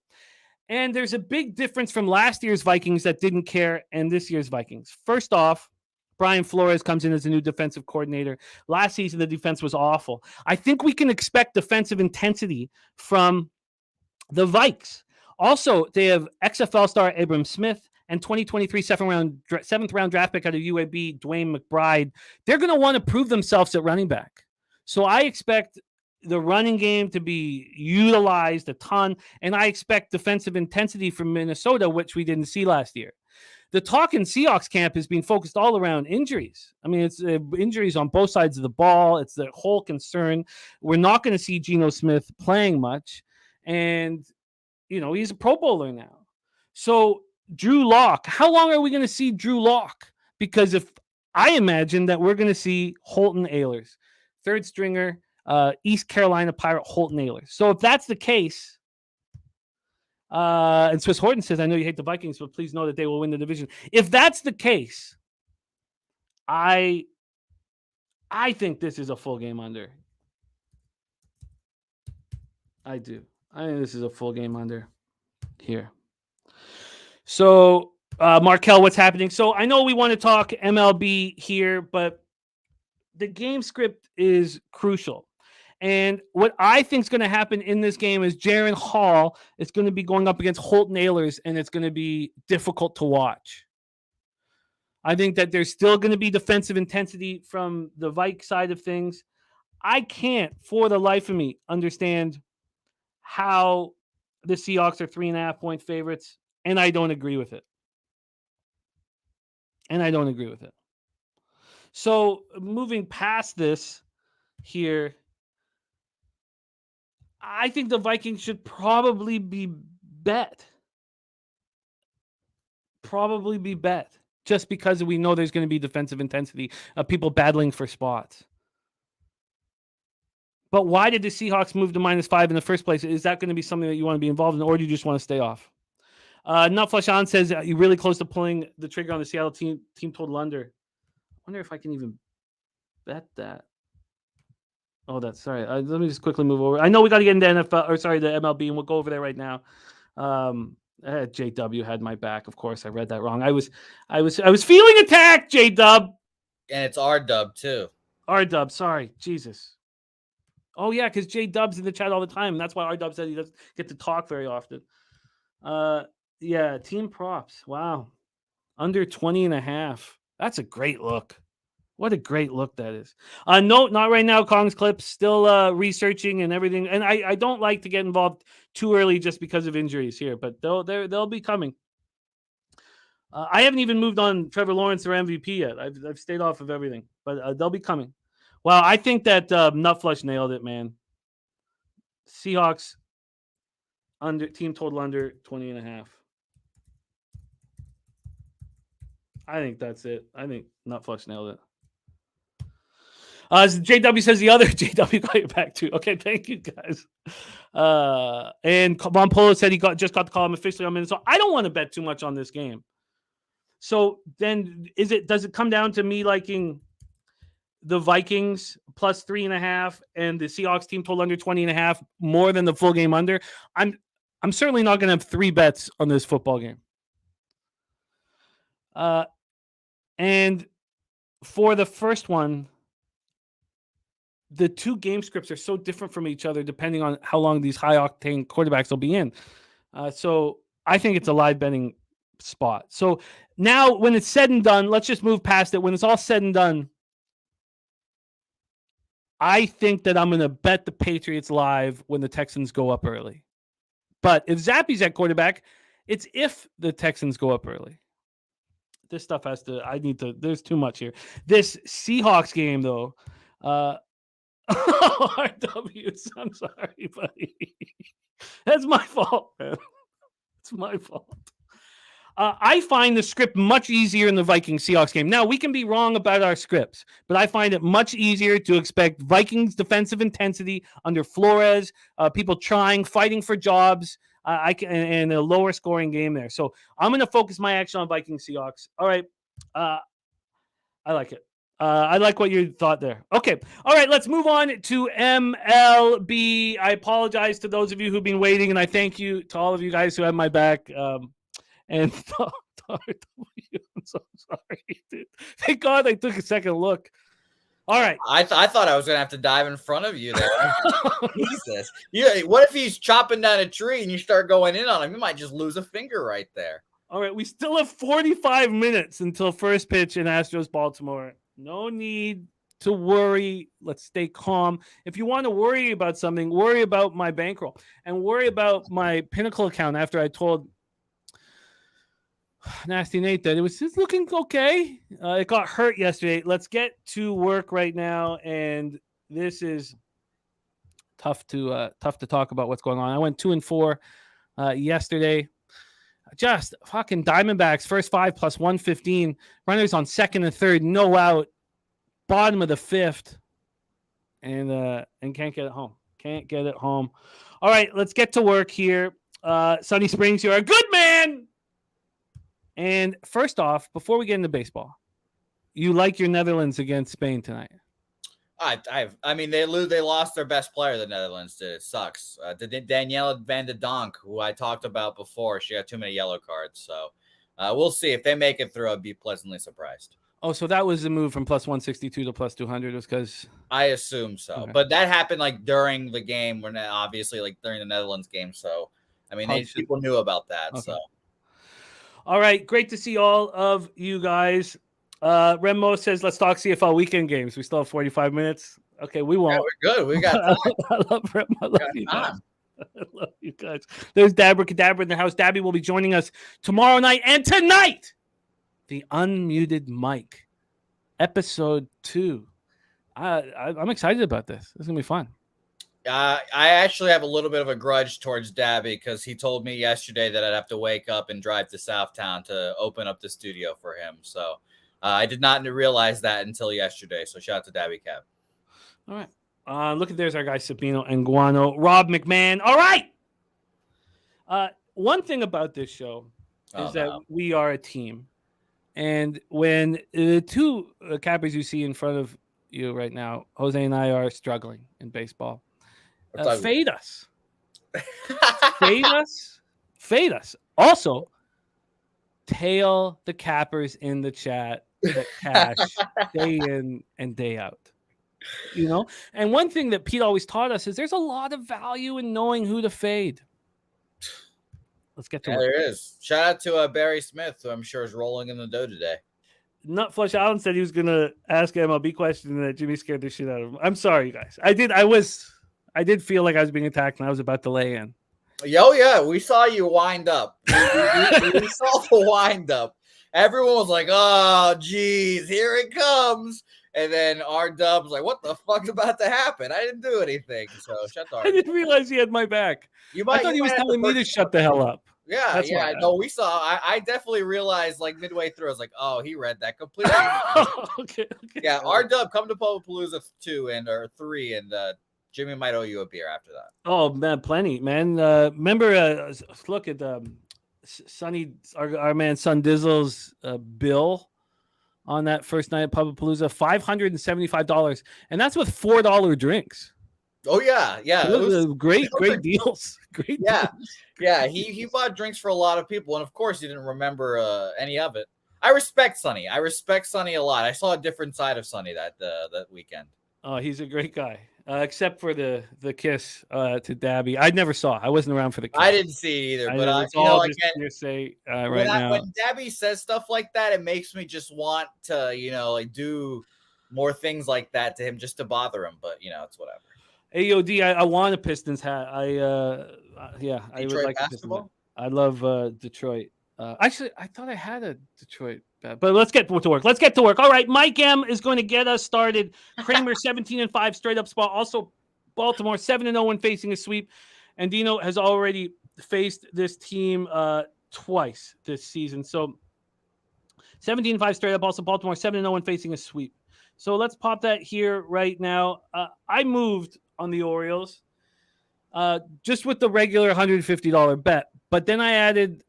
And there's a big difference from last year's Vikings that didn't care and this year's Vikings. First off, Brian Flores comes in as a new defensive coordinator. Last season, the defense was awful. I think we can expect defensive intensity from the Vikes. Also, they have XFL star Abram Smith and 2023 seventh-round draft pick out of UAB, Dwayne McBride. They're going to want to prove themselves at running back. So I expect the running game to be utilized a ton, and I expect defensive intensity from Minnesota, which we didn't see last year. The talk in Seahawks camp has been focused all around injuries. I mean, it's injuries on both sides of the ball. It's the whole concern. We're not going to see Geno Smith playing much, and, he's a Pro Bowler now. So Drew Lock, how long are we going to see Drew Lock? Because if I imagine that we're going to see Holton Ahlers, third stringer, East Carolina Pirate Holton Ahlers. So if that's the case, and Swiss Horton says, I know you hate the Vikings, but please know that they will win the division. If that's the case, I think this is a full game under. I do. I think this is a full game under here. So, Markel, what's happening? So I know we want to talk MLB here, but the game script is crucial. And what I think is going to happen in this game is Jaren Hall is going to be going up against Holton Ahlers, and it's going to be difficult to watch. I think that there's still going to be defensive intensity from the Vike side of things. I can't, for the life of me, understand how the Seahawks are 3.5-point favorites, and I don't agree with it. So moving past this here, I think the Vikings should probably be bet. Just because we know there's going to be defensive intensity of people battling for spots. But why did the Seahawks move to -5 in the first place? Is that going to be something that you want to be involved in, or do you just want to stay off? Nutflush on says you're really close to pulling the trigger on the Seattle team total under. I wonder if I can even bet that. Oh, that's sorry. Let me just quickly move over. I know we got to get into the MLB, and we'll go over there right now. JW had my back. Of course, I read that wrong. I was feeling attacked, JW. And it's R-Dub too. R-Dub, sorry, Jesus. Oh yeah, because JW's in the chat all the time. And that's why R-Dub said he doesn't get to talk very often. Yeah, team props. Wow, under 20.5. That's a great look. What a great look that is. No, not right now. Kong's Clips still researching and everything. And I don't like to get involved too early just because of injuries here, but they'll be coming. I haven't even moved on Trevor Lawrence or MVP yet. I've stayed off of everything, but they'll be coming. Wow, I think that Nutflush nailed it, man. Seahawks team total under 20.5. I think that's it. I think Nutflush nailed it. JW says the other JW got your back too. Okay, thank you guys. And Von Polo said he just got the call. I'm officially on Minnesota. I don't want to bet too much on this game. So then does it come down to me liking the Vikings plus 3.5 and the Seahawks team total under 20.5 more than the full game under? I'm certainly not going to have 3 bets on this football game. And for the first one, the 2 game scripts are so different from each other depending on how long these high-octane quarterbacks will be in. So I think it's a live betting spot. So now when it's said and done, let's just move past it. When it's all said and done, I think that I'm going to bet the Patriots live when the Texans go up early. But if Zappy's at quarterback, it's if the Texans go up early. This stuff there's too much here. This Seahawks game, though, RWs, I'm sorry, buddy. That's my fault, man. It's my fault. I find the script much easier in the Vikings-Seahawks game. Now, we can be wrong about our scripts, but I find it much easier to expect Vikings defensive intensity under Flores, people fighting for jobs, and a lower scoring game there. So I'm going to focus my action on Vikings-Seahawks. All right. I like it. I like what you thought there. Okay. All right. Let's move on to MLB. I apologize to those of you who've been waiting, and I thank you to all of you guys who have my back. And I'm so sorry, dude. Thank God I took a second look. All right. I thought I was going to have to dive in front of you there. Jesus. What if he's chopping down a tree and you start going in on him? You might just lose a finger right there. All right. We still have 45 minutes until first pitch in Astros Baltimore. No need to worry. Let's stay calm. If you want to worry about something, worry about my bankroll and worry about my Pinnacle account after I told Nasty Nate that it was just looking okay. It got hurt yesterday. Let's get to work right now. And this is tough to talk about what's going on. I went 2-4 yesterday. Just fucking Diamondbacks, first 5 plus 115. Runners on second and third, no out. Bottom of the 5th. And can't get it home. Can't get it home. All right, let's get to work here. Sunny Springs, you're a good man. And first off, before we get into baseball, you like your Netherlands against Spain tonight? I mean, they lost their best player. The Netherlands did. It sucks. Danielle Van de Donk, who I talked about before, she got too many yellow cards. So we'll see if they make it through. I'd be pleasantly surprised. Oh, so that was the move from plus 162 to plus 200 was because I assume so. Okay. But that happened like during the game, when obviously like during the Netherlands game. So I mean, people knew about that. Okay. So. All right, great to see all of you guys. Remo says, let's talk CFL weekend games. We still have 45 minutes. Okay, we won't. Yeah, we're good. We got time. I love you guys. I love you guys. There's Dabra Cadabra in the house. Dabby will be joining us tomorrow night and tonight. The Unmuted Mic, episode 2. I'm excited about this. This is gonna be fun. I actually have a little bit of a grudge towards Dabby because he told me yesterday that I'd have to wake up and drive to Southtown to open up the studio for him. So I did not realize that until yesterday. So shout out to Dabby Cap. All right. Look at there's our guy Sabino and Guano, Rob McMahon. All right. One thing about this show is that we are a team. And when the two cappers you see in front of you right now, Jose and I are struggling in baseball. Fade us. Fade us. Also, tail the cappers in the chat that cash day in and day out. You know, and one thing that Pete always taught us is there's a lot of value in knowing who to fade. Let's get to it. There is. Shout out to Barry Smith, who I'm sure is rolling in the dough today. Nutflush Allen said he was going to ask an MLB question and that Jimmy scared the shit out of him. I'm sorry, you guys. I did feel like I was being attacked and I was about to lay in. Yeah. We saw you wind up. We saw the wind up. Everyone was like, oh, geez, here it comes. And then R-Dub was like, what the fuck's about to happen? I didn't do anything. So shut the I didn't realize he had my back. I thought he was telling me to shut the hell up. Yeah. No, we saw. I definitely realized like midway through, I was like, oh, he read that completely. Okay. Yeah, R-Dub, come to Palooza 2 or 3, and Jimmy might owe you a beer after that. Oh, man, plenty, man. Remember, look at Sonny, our man Son Dizzle's bill on that first night at Palooza, $575, and that's with $4 drinks. Oh yeah. Great deals. Great. Yeah, deals. Yeah. He bought drinks for a lot of people, and of course, he didn't remember any of it. I respect Sonny. a lot. I saw a different side of Sonny that weekend. Oh, he's a great guy. Except for the kiss to Dabby. I never saw. I wasn't around for the kiss. I didn't see it either. But it's all just hearsay right now. When Dabby says stuff like that, it makes me just want to, do more things like that to him just to bother him. But it's whatever. AOD, I want a Pistons hat. I would like a Pistons hat. I love Detroit. Actually, I thought I had a Detroit bet, but let's get to work. All right, Mike M is going to get us started. Kramer 17-5 straight up spot. Also, Baltimore 7-0 when facing a sweep. And Dino has already faced this team twice this season. So 17-5 straight up. Also, Baltimore 7-0 when facing a sweep. So let's pop that here right now. I moved on the Orioles just with the regular $150 bet, but then I added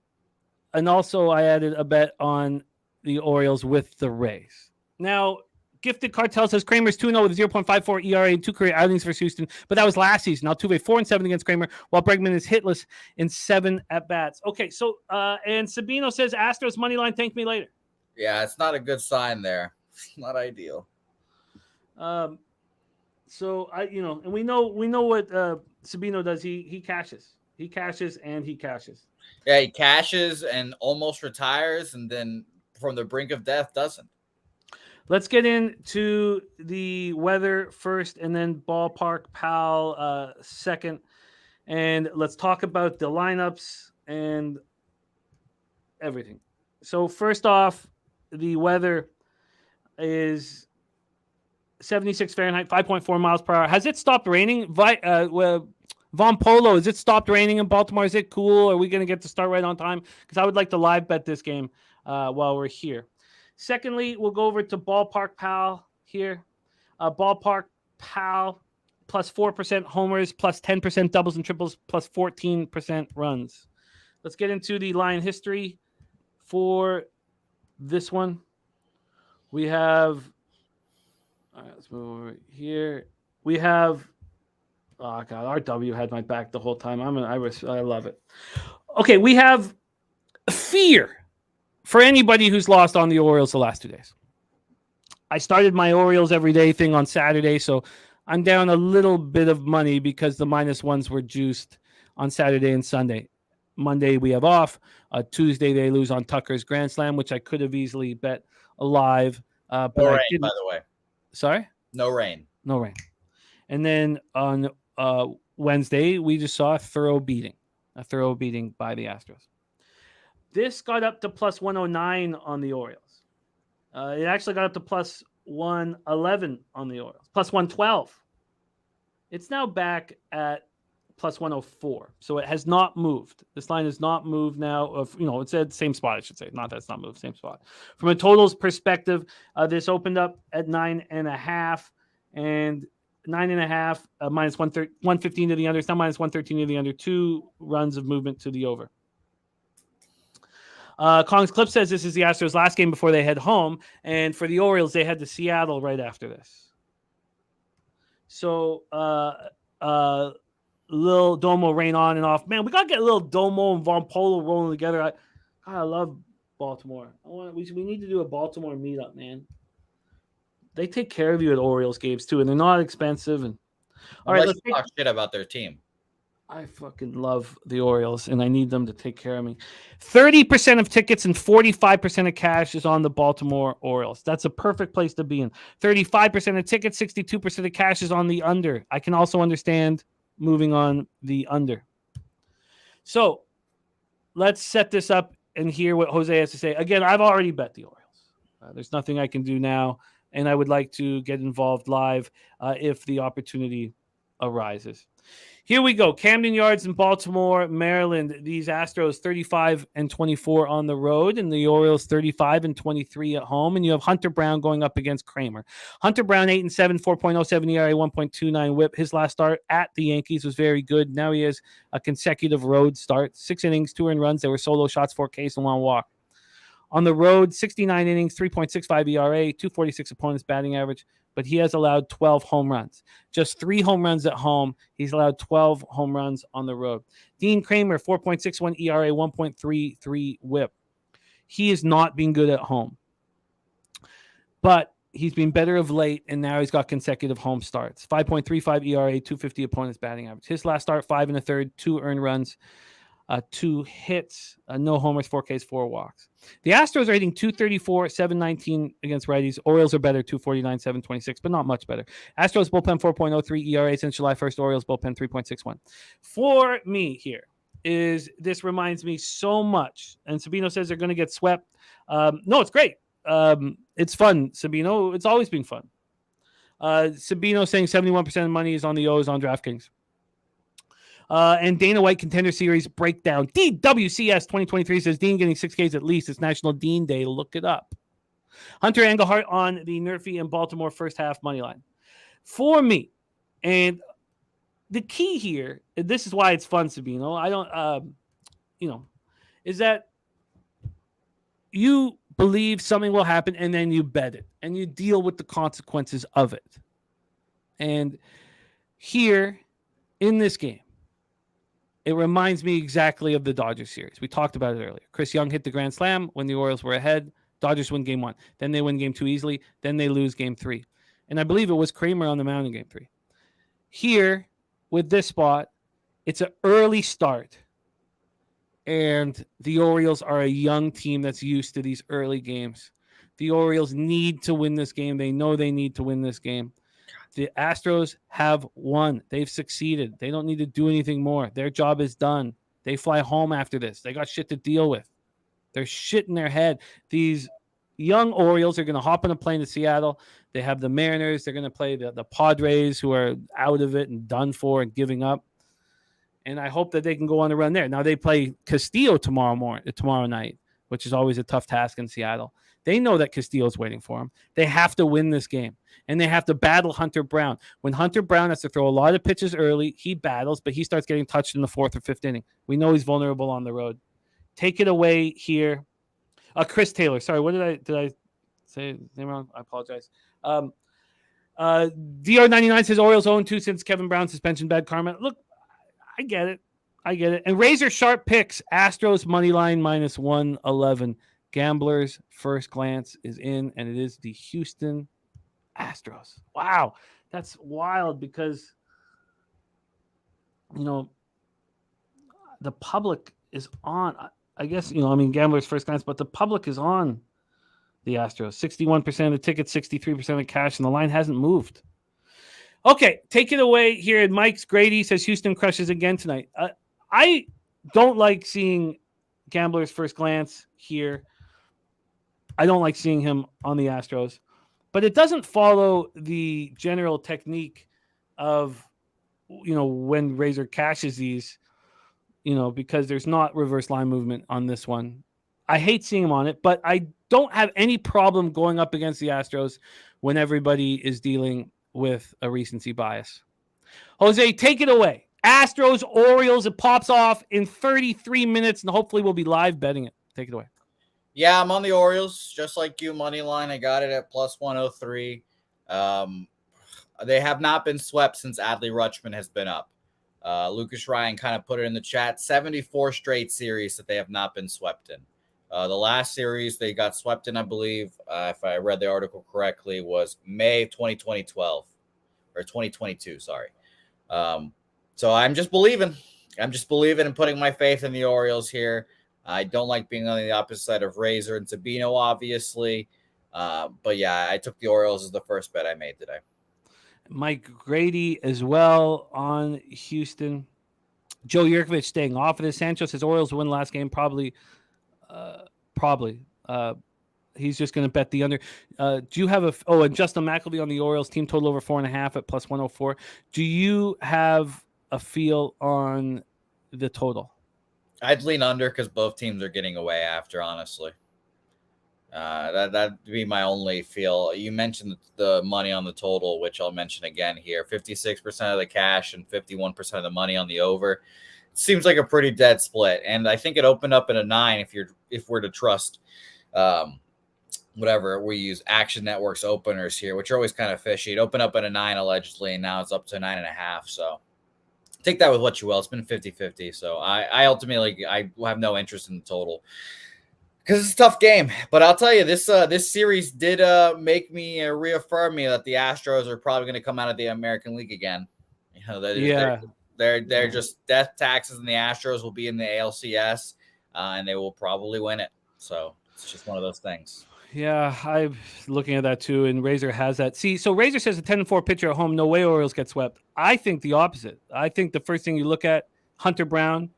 a bet on the Orioles with the Rays. Now, Gifted Cartel says Kramer's 2-0 with 0.54 ERA and 2 career outings for Houston, but that was last season. Altuve 4-7 against Kramer, while Bregman is hitless in 7 at-bats. Okay, so, and Sabino says Astros money line, thank me later. Yeah, it's not a good sign there. It's not ideal. So, and we know what Sabino does. He cashes. He cashes and he cashes. Yeah, he cashes and almost retires, and then from the brink of death doesn't. Let's get into the weather first, and then Ballpark Pal second. And let's talk about the lineups and everything. So first off, the weather is 76 Fahrenheit, 5.4 miles per hour. Has it stopped raining? Von Polo, has it stopped raining in Baltimore? Is it cool? Are we going to get to start right on time? Because I would like to live bet this game while we're here. Secondly, we'll go over to Ballpark Pal here. Ballpark Pal plus 4% homers, plus 10% doubles and triples, plus 14% runs. Let's get into the line history for this one. We have, all right, let's move over here. We have, oh God, RW had my back the whole time. I love it. Okay, we have fear for anybody who's lost on the Orioles the last 2 days. I started my Orioles every day thing on Saturday, so I'm down a little bit of money because the -1s were juiced on Saturday and Sunday. Monday we have off. Tuesday they lose on Tucker's Grand Slam, which I could have easily bet alive. But no I rain, didn't. by the way. Sorry? No rain. No rain. And then on Wednesday, we just saw a thorough beating by the Astros. This got up to plus 109 on the Orioles. It actually got up to plus 111 on the Orioles, plus 112. It's now back at plus 104. So it has not moved. This line has not moved now. It's at the same spot, I should say. Not that it's not moved, same spot. From a totals perspective, this opened up at 9.5 and 9.5 minus 115 to the under. It's now minus 113 to the under. 2 runs of movement to the over. Kong's Clip says this is the Astros' last game before they head home. And for the Orioles, they head to Seattle right after this. So, Lil Domo rain on and off. Man, we got to get Lil Domo and Von Polo rolling together. I love Baltimore. We need to do a Baltimore meetup, man. They take care of you at Orioles games, too, and they're not expensive. And all right, let's talk shit about their team. I fucking love the Orioles, and I need them to take care of me. 30% of tickets and 45% of cash is on the Baltimore Orioles. That's a perfect place to be in. 35% of tickets, 62% of cash is on the under. I can also understand moving on the under. So let's set this up and hear what Jose has to say. Again, I've already bet the Orioles. There's nothing I can do now, and I would like to get involved live if the opportunity arises. Here we go. Camden Yards in Baltimore, Maryland. These Astros 35-24 on the road, and the Orioles 35-23 at home. And you have Hunter Brown going up against Kramer. Hunter Brown 8-7, 4.07 ERA, 1.29 WHIP. His last start at the Yankees was very good. Now he has a consecutive road start. 6 innings, 2 earned runs. There were solo shots, 4 Ks, and 1 walk. On the road, 69 innings, 3.65 ERA, 246 opponents batting average. But he has allowed 12 home runs. Just 3 home runs at home. He's allowed 12 home runs on the road. Dean Kramer, 4.61 ERA, 1.33 WHIP. He has not been good at home. But he's been better of late, and now he's got consecutive home starts. 5.35 ERA, 250 opponents batting average. His last start, 5 1/3, 2 earned runs, 2 hits, no homers, 4 Ks, 4 walks. The Astros are hitting 234, 719 against righties. Orioles are better, 249, 726, but not much better. Astros bullpen 4.03 ERA since July 1st. Orioles bullpen 3.61. For me here is this reminds me so much. And Sabino says they're going to get swept. No, it's great. It's fun, Sabino. It's always been fun. Sabino saying 71% of the money is on the O's on DraftKings. And Dana White Contender Series breakdown. DWCS 2023 says Dean getting 6 Ks at least. It's National Dean Day. Look it up. Hunter Engelhart on the Nerfy and Baltimore first half money line. For me, and the key here, and this is why it's fun, Sabino. I don't, is that you believe something will happen and then you bet it and you deal with the consequences of it. And here in this game, it reminds me exactly of the Dodgers series. We talked about it earlier. Chris Young hit the grand slam when the Orioles were ahead. Dodgers win game 1. Then they win game 2 easily. Then they lose game 3. And I believe it was Kramer on the mound in game 3. Here, with this spot, it's an early start. And the Orioles are a young team that's used to these early games. The Orioles need to win this game. They know they need to win this game. The Astros have won. They've succeeded. They don't need to do anything more. Their job is done. They fly home after this. They got shit to deal with. There's shit in their head. These young Orioles are going to hop on a plane to Seattle. They have the Mariners. They're going to play the Padres, who are out of it and done for and giving up. And I hope that they can go on a run there. Now they play Castillo tomorrow night, which is always a tough task in Seattle. They know that Castillo's waiting for them. They have to win this game, and they have to battle Hunter Brown. When Hunter Brown has to throw a lot of pitches early, he battles, but he starts getting touched in the 4th or 5th inning. We know he's vulnerable on the road. Take it away here. Chris Taylor. Sorry, what did I say his name wrong? I apologize. DR99 says Orioles 0-2 since Kevin Brown suspension, bad karma. Look, I get it. And razor sharp picks. Astros money line minus 111. Gamblers first glance is in, and it is the Houston Astros. Wow, that's wild because the public is on. I guess gamblers first glance, but the public is on the Astros. 61% of the tickets, 63% of cash, and the line hasn't moved. Okay, take it away here. And Mike's Grady says Houston crushes again tonight. I don't like seeing Gambler's First Glance here. I don't like seeing him on the Astros, but it doesn't follow the general technique of, when Razor cashes these, because there's not reverse line movement on this one. I hate seeing him on it, but I don't have any problem going up against the Astros when everybody is dealing with a recency bias. Jose, take it away. Astros, Orioles, it pops off in 33 minutes, and hopefully we'll be live betting it. Take it away. Yeah, I'm on the Orioles, just like you, money line. I got it at plus 103. They have not been swept since Adley Rutschman has been up. Lucas Ryan kind of put it in the chat, 74 straight series that they have not been swept in. The last series they got swept in, I believe, if I read the article correctly, was May of 2012 or 2022. Sorry. So I'm just believing. And putting my faith in the Orioles here. I don't like being on the opposite side of Razor and Sabino, obviously. But yeah, I took the Orioles as the first bet I made today. Mike Grady as well on Houston. Joe Yurkovich staying off of this. Sancho says Orioles win last game. Probably. He's just going to bet the under. Do you have and Justin McElvey on the Orioles team total over 4.5 at plus 104. Do you have a feel on the total? I'd lean under because both teams are getting away after, honestly. That'd be my only feel. You mentioned the money on the total, which I'll mention again here. 56% of the cash and 51% of the money on the over. Seems like a pretty dead split, and I think it opened up at a 9 if we're to trust whatever we use, Action Network's openers here, which are always kind of fishy. It opened up at a 9 allegedly, and now it's up to 9.5. So take that with what you will. It's been 50-50. So I ultimately I have no interest in the total because it's a tough game. But I'll tell you, this series did make me reaffirm me that the Astros are probably going to come out of the American League again. They're just death taxes, and the Astros will be in the ALCS, and they will probably win it. So it's just one of those things. Yeah, I'm looking at that too, and Razor has that. See, so Razor says a 10-4 pitcher at home, no way Orioles get swept. I think the opposite. I think the first thing you look at, Hunter Brown,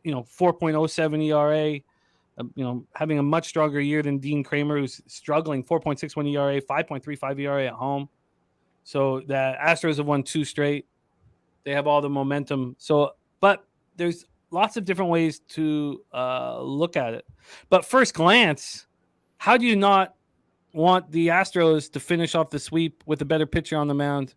4.07 ERA, having a much stronger year than Dean Kramer, who's struggling, 4.61 ERA, 5.35 ERA at home. So the Astros have won 2 straight. They have all the momentum. So, but there's lots of different ways to look at it. But first glance, how do you not want the Astros to finish off the sweep with a better pitcher on the mound?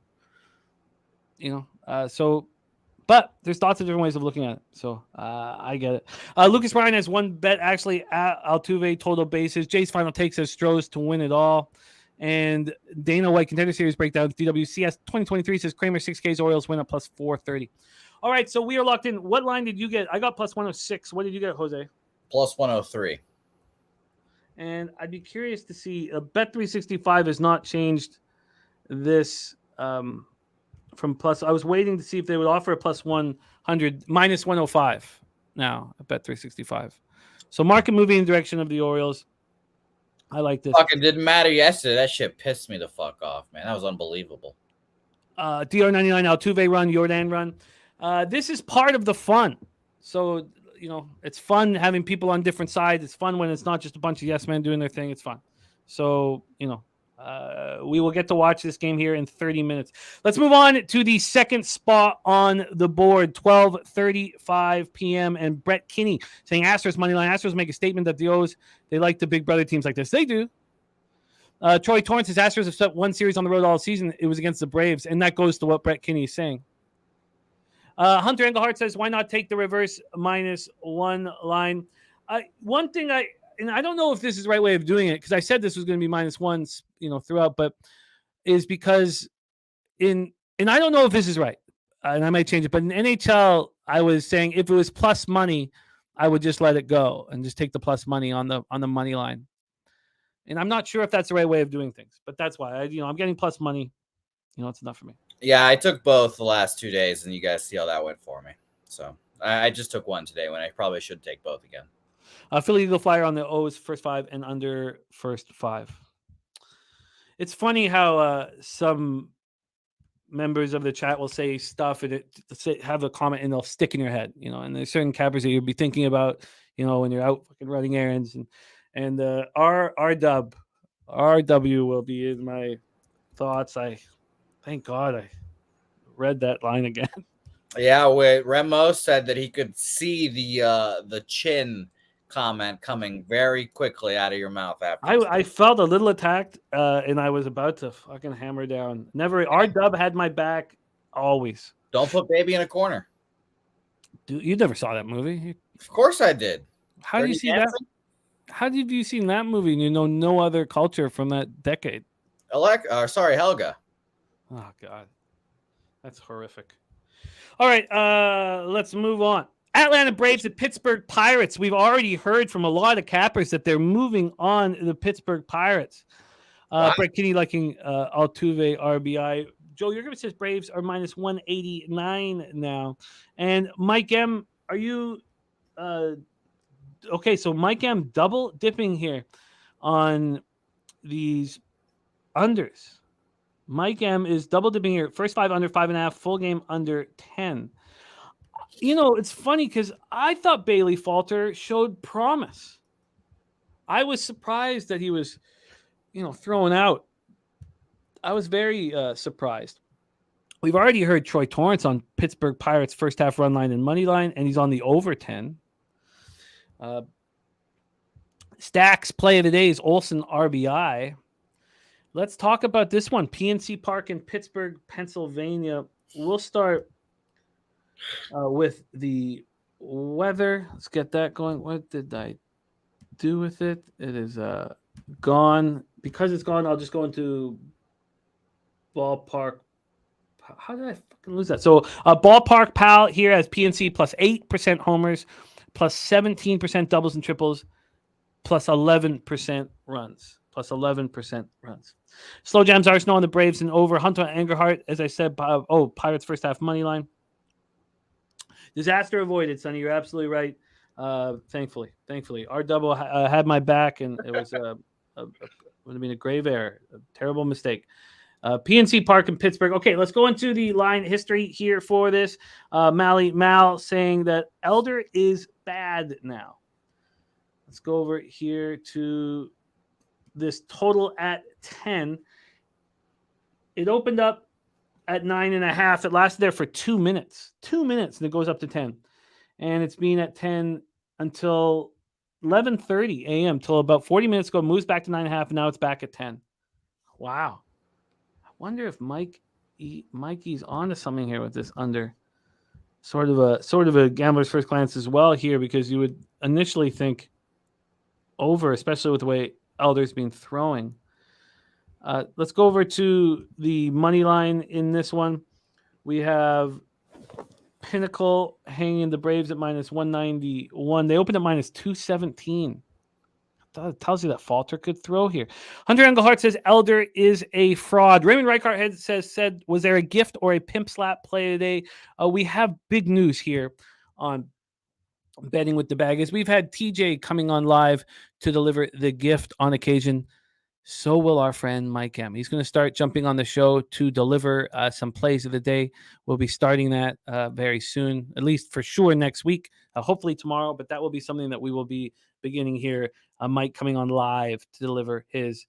But there's lots of different ways of looking at it. So I get it. Lucas Ryan has one bet actually at Altuve total bases. Jay's final take says Stros to win it all. And Dana White Contender Series breakdown, DWCS 2023 says Kramer 6Ks, Orioles win at plus 430. All right, so we are locked in. What line did you get? I got plus 106. What did you get, Jose? Plus 103. And I'd be curious to see, Bet 365 has not changed this from plus. I was waiting to see if they would offer a plus 100, minus 105 now at Bet 365. So market moving in the direction of the Orioles. I like this. Fucking didn't matter yesterday. That shit pissed me the fuck off, man. That was unbelievable. DR99 Altuve run, Jordan run. This is part of the fun. So, it's fun having people on different sides. It's fun when it's not just a bunch of yes men doing their thing. It's fun. So, we will get to watch this game here in 30 minutes. Let's move on to the second spot on the board, 12:35 p.m. And Brett Kinney saying Astros money line. Astros make a statement that the O's, they like the big brother teams like this. They do. Troy Torrance says Astros have swept one series on the road all season. It was against the Braves, and that goes to what Brett Kinney is saying. Hunter Engelhardt says, why not take the reverse -1 line? One thing and I don't know if this is the right way of doing it, because I said this was going to be -1s, throughout, but is because and I don't know if this is right, and I might change it, but in NHL, I was saying if it was plus money, I would just let it go and just take the plus money on the money line. And I'm not sure if that's the right way of doing things, but that's why I'm getting plus money. It's enough for me. Yeah, I took both the last 2 days, and you guys see how that went for me. So I just took one today when I probably should take both again. Philly Eagle Flyer on the O's first 5 and under first 5. It's funny how some members of the chat will say stuff and have a comment and they'll stick in your head, and there's certain cappers that you'll be thinking about, when you're out fucking running errands and RW will be in my thoughts. Thank God I read that line again. Yeah, Remo said that he could see the chin comment coming very quickly out of your mouth after. I felt a little attacked, and I was about to fucking hammer down. Never. RW had my back always. Don't put baby in a corner. Dude, you never saw that movie? Of course I did. How did you see that? How did you see that movie and you know no other culture from that decade? Helga. Oh, God. That's horrific. All right, let's move on. Atlanta Braves and Pittsburgh Pirates. We've already heard from a lot of cappers that they're moving on the Pittsburgh Pirates. Brett Kinney liking Altuve RBI. Joe, you're going to say Braves are minus 189 now. And Mike M, are you okay? So Mike M double dipping here on these unders. Mike M is double dipping here. First 5 under 5.5, full game under 10. It's funny because I thought Bailey Falter showed promise. I was surprised that he was, thrown out. I was very surprised. We've already heard Troy Torrance on Pittsburgh Pirates first half run line and money line, and he's on the over 10. Stacks play of the day is Olsen RBI. Let's talk about this one. PNC Park in Pittsburgh, Pennsylvania. We'll start with the weather. Let's get that going. What did I do with it? It is gone. Because it's gone, I'll just go into ballpark. How did I fucking lose that? So ballpark pal here has PNC plus 8% homers, plus 17% doubles and triples, plus 11% runs. Slow jams Arsenal on the Braves and over. Hunter Angerhart, as I said. Pirates first half money line. Disaster avoided, Sonny. You're absolutely right. Thankfully, our double had my back, and it was would have been a grave error, a terrible mistake. PNC Park in Pittsburgh. Okay, let's go into the line history here for this. Mal saying that Elder is bad now. Let's go over here to this total at 10. It opened up at 9.5. It lasted there for 2 minutes. 2 minutes, and it goes up to 10. And it's been at 10 until 11:30 a.m. till about 40 minutes ago. Moves back to 9.5, and now it's back at 10. Wow. I wonder if Mikey's onto something here with this under. Sort of a gambler's first glance as well here, because you would initially think over, especially with the way Elder's been throwing. Let's go over to the money line in this one. We have Pinnacle hanging the Braves at minus 191. They opened at minus 217. That tells you that Falter could throw here. Hunter Engelhardt says Elder is a fraud. Raymond Reichart said, was there a gift or a pimp slap play today? We have big news here on Betting with the Bag. As we've had TJ coming on live to deliver the gift on occasion. So will our friend Mike M. He's going to start jumping on the show to deliver some plays of the day. We'll be starting that very soon, at least for sure next week, hopefully tomorrow, but that will be something that we will be beginning here. Mike coming on live to deliver his.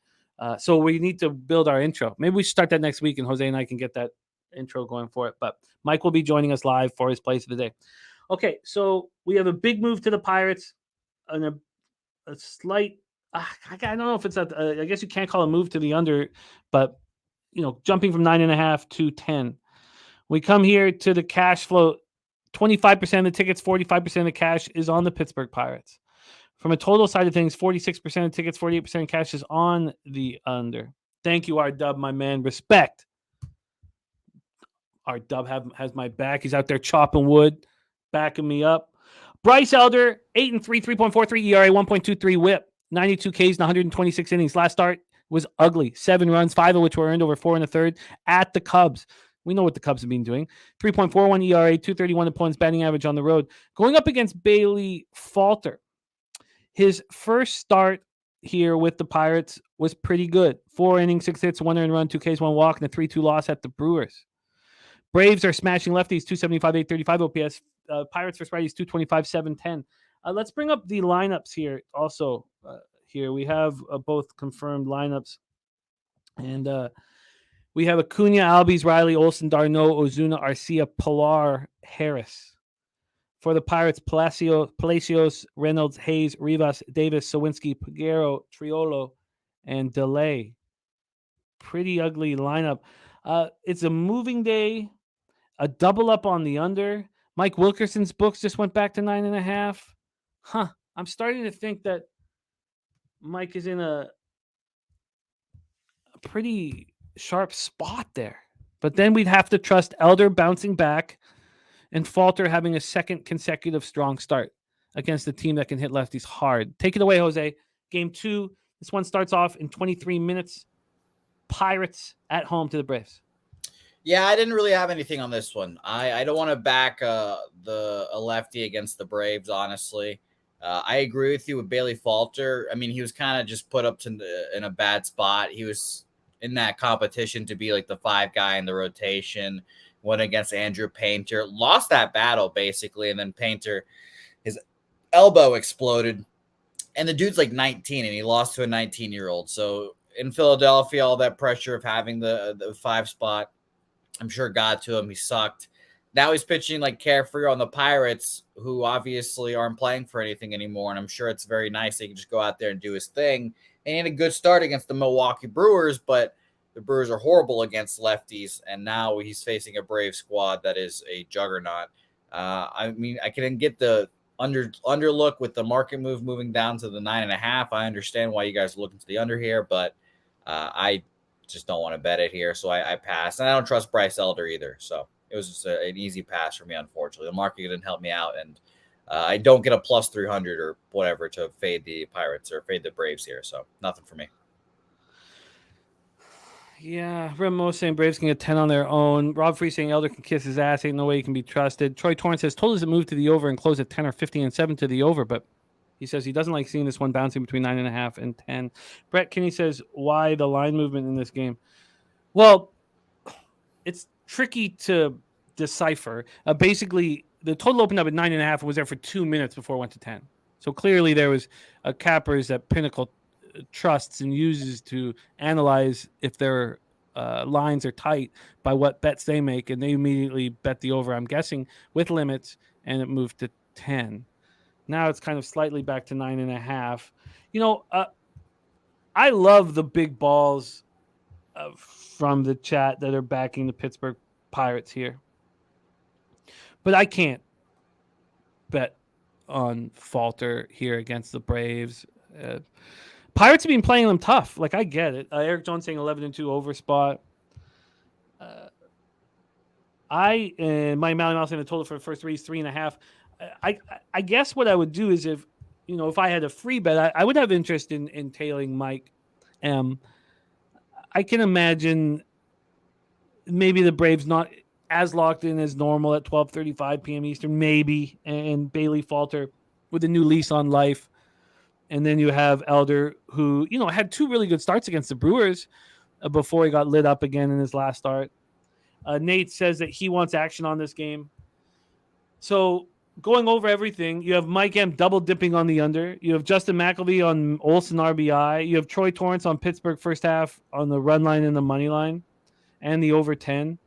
So we need to build our intro. Maybe we should start that next week and Jose and I can get that intro going for it. But Mike will be joining us live for his plays of the day. Okay, so we have a big move to the Pirates and a slight. I don't know if it's I guess you can't call a move to the under, but jumping from 9.5 to 10. We come here to the cash flow. 25% of the tickets, 45% of the cash is on the Pittsburgh Pirates. From a total side of things, 46% of tickets, 48% of cash is on the under. Thank you, R-Dub, my man. Respect. R-Dub has my back. He's out there chopping wood, backing me up. Bryce Elder, 8-3, 3.43 ERA, 1.23 WHIP. 92 Ks in 126 innings. Last start was ugly. 7 runs, 5 of which were earned over 4 1/3 at the Cubs. We know what the Cubs have been doing. 3.41 ERA, 231 opponents batting average on the road. Going up against Bailey Falter. His first start here with the Pirates was pretty good. 4 innings, 6 hits, 1 earned run, 2 Ks, 1 walk, and a 3-2 loss at the Brewers. Braves are smashing lefties, 275, 835 OPS. Pirates versus righties, 225, 710. Let's bring up the lineups here also. Here we have both confirmed lineups. And we have Acuna, Albies, Riley, Olsen, Darno, Ozuna, Arcia, Pilar, Harris. For the Pirates, Palacios, Reynolds, Hayes, Rivas, Davis, Sawinski, Peguero, Triolo, and Delay. Pretty ugly lineup. It's a moving day, a double up on the under. Mike Wilkerson's books just went back to 9.5. I'm starting to think that Mike is in a pretty sharp spot there. But then we'd have to trust Elder bouncing back and Falter having a second consecutive strong start against a team that can hit lefties hard. Take it away, Jose. Game 2. This one starts off in 23 minutes. Pirates at home to the Braves. Yeah, I didn't really have anything on this one. I don't want to back a lefty against the Braves, honestly. I agree with you with Bailey Falter. I mean, he was kind of just put up in a bad spot. He was in that competition to be like the 5 guy in the rotation. Went against Andrew Painter, lost that battle basically, and then Painter, his elbow exploded, and the dude's like 19, and he lost to a 19-year-old. So in Philadelphia, all that pressure of having the 5 spot, I'm sure got to him. He sucked. Now he's pitching like carefree on the Pirates, who obviously aren't playing for anything anymore, and I'm sure it's very nice he can just go out there and do his thing. And he had a good start against the Milwaukee Brewers, but the Brewers are horrible against lefties, and now he's facing a Brave squad that is a juggernaut. I mean, I can get the underlook with the market move moving down to the 9.5. I understand why you guys are looking to the under here, but I just don't want to bet it here, so I pass. And I don't trust Bryce Elder either, so it was just an easy pass for me, unfortunately. The market didn't help me out, and I don't get a plus 300 or whatever to fade the Pirates or fade the Braves here, so nothing for me. Yeah, Remo saying Braves can get 10 on their own. Rob Free saying Elder can kiss his ass. Ain't no way he can be trusted. Troy Torrance says told us to move to the over and close at 10 or 15 and 7 to the over, but he says he doesn't like seeing this one bouncing between 9.5 and 10. Brett Kinney says why the line movement in this game? Well, it's tricky to decipher. Basically, the total opened up at 9.5 and was there for 2 minutes before it went to 10. So clearly there was a cappers that Pinnacle trusts and uses to analyze if their lines are tight by what bets they make, and they immediately bet the over, I'm guessing, with limits, and it moved to 10. Now it's kind of slightly back to 9.5. You know, I love the big balls from the chat that are backing the Pittsburgh Pirates here, but I can't bet on Falter here against the Braves. Pirates have been playing them tough. Like, I get it. Eric Jones saying 11-2 over spot. My Mally Mouse saying the total for the first 3 is 3.5. I guess what I would do is if I had a free bet, I would have interest in tailing Mike M. I can imagine maybe the Braves not as locked in as normal at 12:35 p.m. Eastern, maybe, and Bailey Falter with a new lease on life. And then you have Elder, who, had 2 really good starts against the Brewers before he got lit up again in his last start. Nate says that he wants action on this game. So going over everything, you have Mike M double dipping on the under. You have Justin McElvey on Olsen RBI. You have Troy Torrance on Pittsburgh first half on the run line and the money line and the over 10.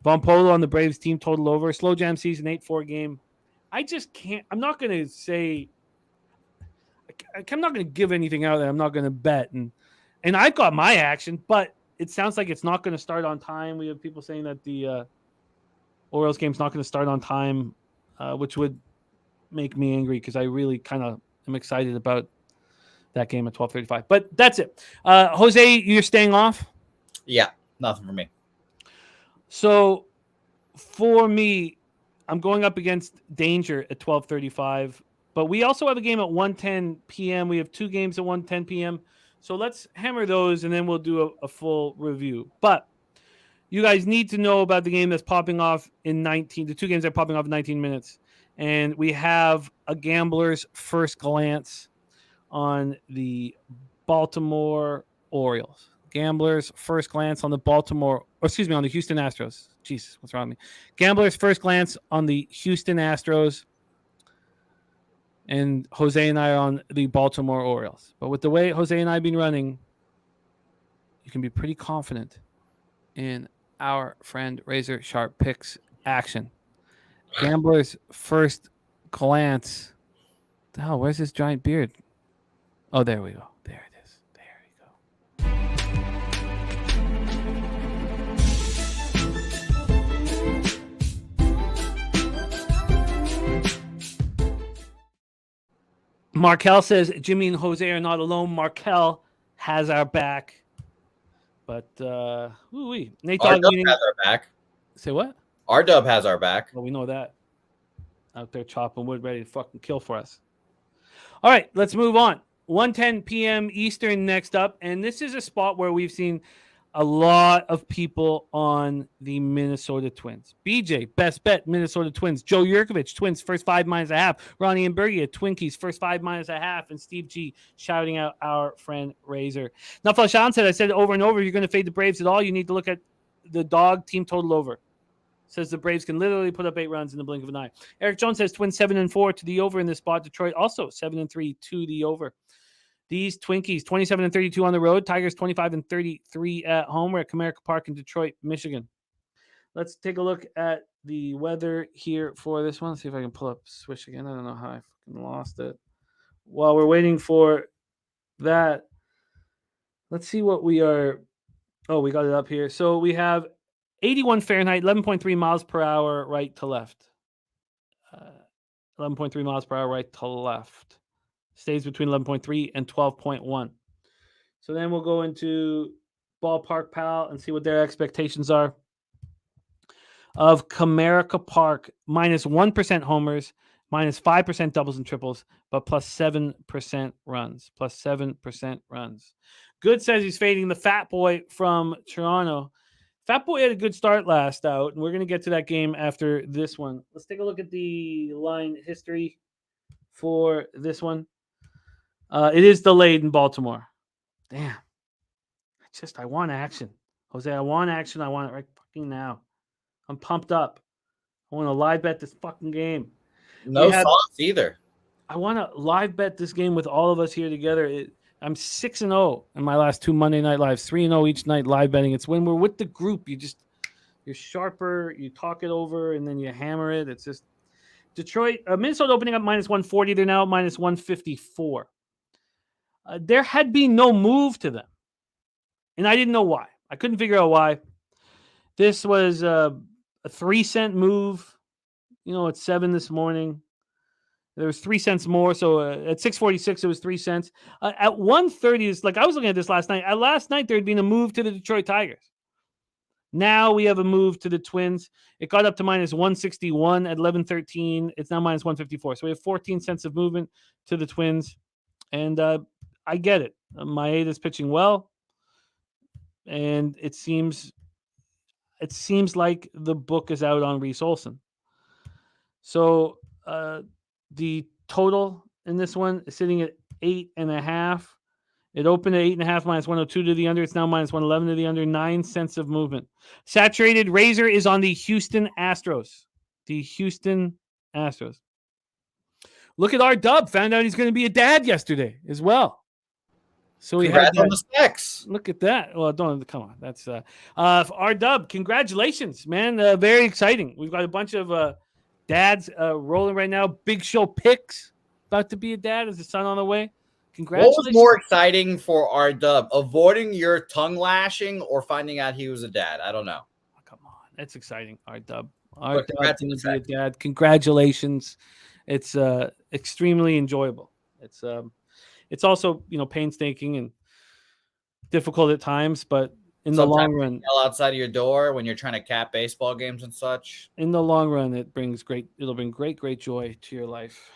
Von Polo on the Braves team total over. Slow jam season 8-4 game. I just can't. I'm not going to say. I'm not going to give anything out that I'm not going to bet. And I've got my action, but it sounds like it's not going to start on time. We have people saying that the Orioles game's not going to start on time, which would make me angry because I really kind of am excited about that game at 12:35. But that's it. Jose, you're staying off? Yeah, nothing for me. So for me, I'm going up against Danger at 12:35. But we also have a game at 1:10 p.m. We have 2 games at 1:10 p.m. So let's hammer those, and then we'll do a full review. But you guys need to know about the game that's popping off in the 2 games that are popping off in 19 minutes. And we have a gambler's first glance on the Baltimore Orioles. Gamblers first glance on the on the Houston Astros. Jesus, what's wrong with me? Gamblers first glance on the Houston Astros. And Jose and I are on the Baltimore Orioles. But with the way Jose and I have been running, you can be pretty confident in our friend Razor Sharp Picks action. Gamblers first glance. Oh, where's this giant beard? Oh, there we go. There it is. There you go. Markel says Jimmy and Jose are not alone. Markel has our back. But, Nate Our Dogg Dub has our back. Say what? Our Dub has our back. Well, we know that. Out there chopping wood, ready to fucking kill for us. All right, let's move on. 1:10 p.m. Eastern next up. And this is a spot where we've seen a lot of people on the Minnesota Twins. BJ, best bet, Minnesota Twins. Joe Yurkovich, Twins, first 5 -.5. Ronnie and Bergia, Twinkies, first 5 -.5. And Steve G shouting out our friend Razor. Now, Sean said, I said over and over, you're going to fade the Braves at all, you need to look at the Dogg team total over. Says the Braves can literally put up 8 runs in the blink of an eye. Eric Jones says Twins 7-4 to the over in this spot. Detroit also 7-3 to the over. These Twinkies 27-32 on the road. Tigers 25-33 at home. We're at Comerica Park in Detroit, Michigan. Let's take a look at the weather here for this one. Let's see if I can pull up Swish again. I don't know how I fucking lost it. While we're waiting for that, let's see what we are. Oh, we got it up here. So we have 81 Fahrenheit, 11.3 miles per hour, right to left. 11.3 miles per hour, right to left. Stays between 11.3 and 12.1. So then we'll go into Ballpark Pal and see what their expectations are. Of Comerica Park, minus 1% homers, minus 5% doubles and triples, but plus 7% runs. Plus 7% runs. Good says he's fading the Fat Boy from Toronto. Fat Boy had a good start last out, and we're going to get to that game after this one. Let's take a look at the line history for this one. It is delayed in Baltimore. Damn. I want action. Jose, I want action. I want it right fucking now. I'm pumped up. I want to live bet this fucking game. No sauce either. I want to live bet this game with all of us here together. I'm 6-0 in my last 2 Monday Night Lives, 3-0 each night live betting. It's when we're with the group, you're sharper, you talk it over, and then you hammer it. It's just Detroit, Minnesota opening up minus 140. They're now at minus 154. There had been no move to them, and I didn't know why. I couldn't figure out why. This was a 3-cent move. At 7 this morning. There was 3 cents more. So at 6:46, it was 3 cents. At 1:30, it's like I was looking at this last night. Last night, there had been a move to the Detroit Tigers. Now we have a move to the Twins. It got up to minus 161 at 11:13. It's now minus 154. So we have 14 cents of movement to the Twins. And I get it. Maeda's pitching well. And it seems like the book is out on Reese Olson. So the total in this one is sitting at 8.5. It opened at 8.5 minus 102 to the under. It's now minus 111 to the under. 9 cents of movement. Saturated Razor is on the Houston Astros. The Houston Astros. Look at our Dub. Found out he's going to be a dad yesterday as well. So we had on the specs. Look at that. Well, don't come on. That's our Dub. Congratulations, man. Very exciting. We've got a bunch of dads rolling right now. Big Show Picks about to be a dad. Is the son on the way? Congratulations. What was more exciting for our Dub? Avoiding your tongue lashing or finding out he was a dad? I don't know. Oh, come on. That's exciting. Our Dub. Our Dub going to be a dad. Congratulations. It's extremely enjoyable. It's also, painstaking and difficult at times, but in the long run, outside of your door when you're trying to cap baseball games and such. In the long run, it'll bring great joy to your life.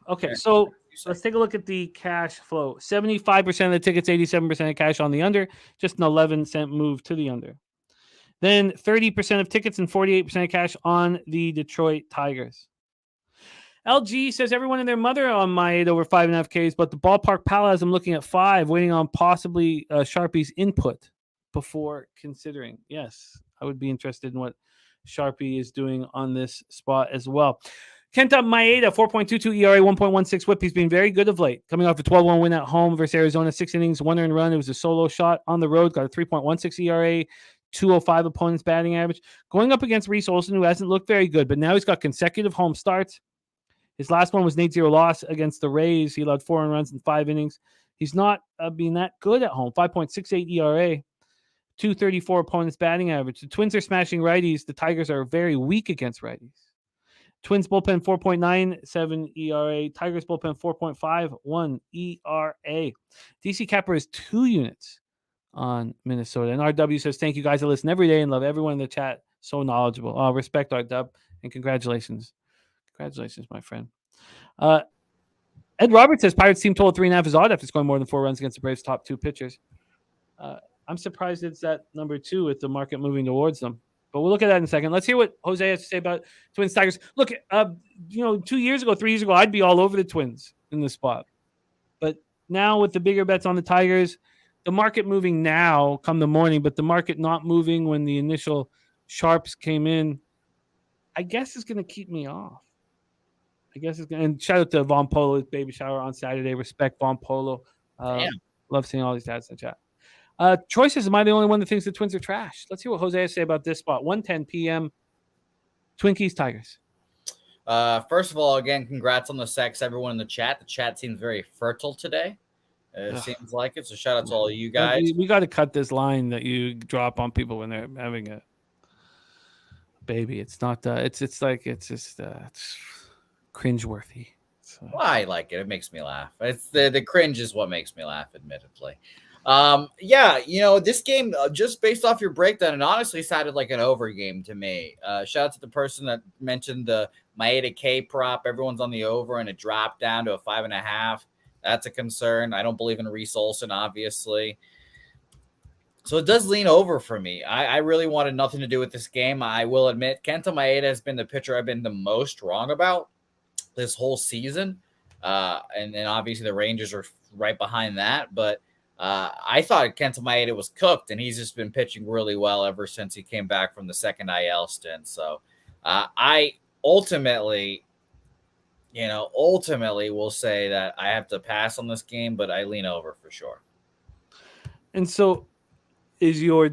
Okay, so let's take a look at the cash flow. 75% of the tickets, 87% of cash on the under, just an 11-cent move to the under. Then 30% of tickets and 48% of cash on the Detroit Tigers. LG says everyone and their mother on my 8 over 5.5 Ks, but the Ballpark Pal has them looking at 5, waiting on possibly Sharpie's input. before considering. Yes, I would be interested in what Sharpie is doing on this spot as well. Kenta Maeda, 4.22 ERA, 1.16 whip. He's been very good of late. Coming off a 12-1 win at home versus Arizona, 6 innings, 1 earned run. It was a solo shot on the road. Got a 3.16 ERA, 205 opponent's batting average. Going up against Reese Olson, who hasn't looked very good, but now he's got consecutive home starts. His last one was an 8-0 loss against the Rays. He allowed 4 earned runs in 5 innings. He's not been that good at home. 5.68 ERA, 234 opponent's batting average. The Twins are smashing righties. The Tigers are very weak against righties. Twins bullpen 4.97 ERA. Tigers bullpen 4.51 ERA. DC Capper is 2 units on Minnesota. And RW says, thank you guys. I listen every day and love everyone in the chat. So knowledgeable. Respect RW and congratulations. Congratulations, my friend. Ed Roberts says Pirates team total 3.5 is odd after scoring more than 4 runs against the Braves' top 2 pitchers. I'm surprised it's at number 2 with the market moving towards them. But we'll look at that in a second. Let's hear what Jose has to say about Twins Tigers. Look, 2 years ago, 3 years ago, I'd be all over the Twins in this spot. But now with the bigger bets on the Tigers, the market moving now come the morning, but the market not moving when the initial sharps came in, I guess is going to keep me off. And shout out to Von Polo's baby shower on Saturday. Respect Von Polo. Love seeing all these dads in the chat. Troy says, am I the only one that thinks the Twins are trash? Let's hear what Jose has to say about this spot. 1:10 p.m. Twinkies Tigers. First of all, again, congrats on the sex, everyone in the chat. The chat seems very fertile today. It seems like it. So shout out to all of you guys. We got to cut this line that you drop on people when they're having a baby. It's not. It's cringeworthy. So. Well, I like it. It makes me laugh. It's the cringe is what makes me laugh, admittedly. This game, just based off your breakdown, it honestly sounded like an over game to me. Shout out to the person that mentioned the Maeda K prop. Everyone's on the over, and it dropped down to a 5.5. That's a concern. I don't believe in Reese Olson, obviously. So it does lean over for me. I really wanted nothing to do with this game. I will admit, Kenta Maeda has been the pitcher I've been the most wrong about this whole season. And obviously the Rangers are right behind that. But I thought Kenta Maeda was cooked, and he's just been pitching really well ever since he came back from the second IL stint. So I ultimately will say that I have to pass on this game, but I lean over for sure. And so is your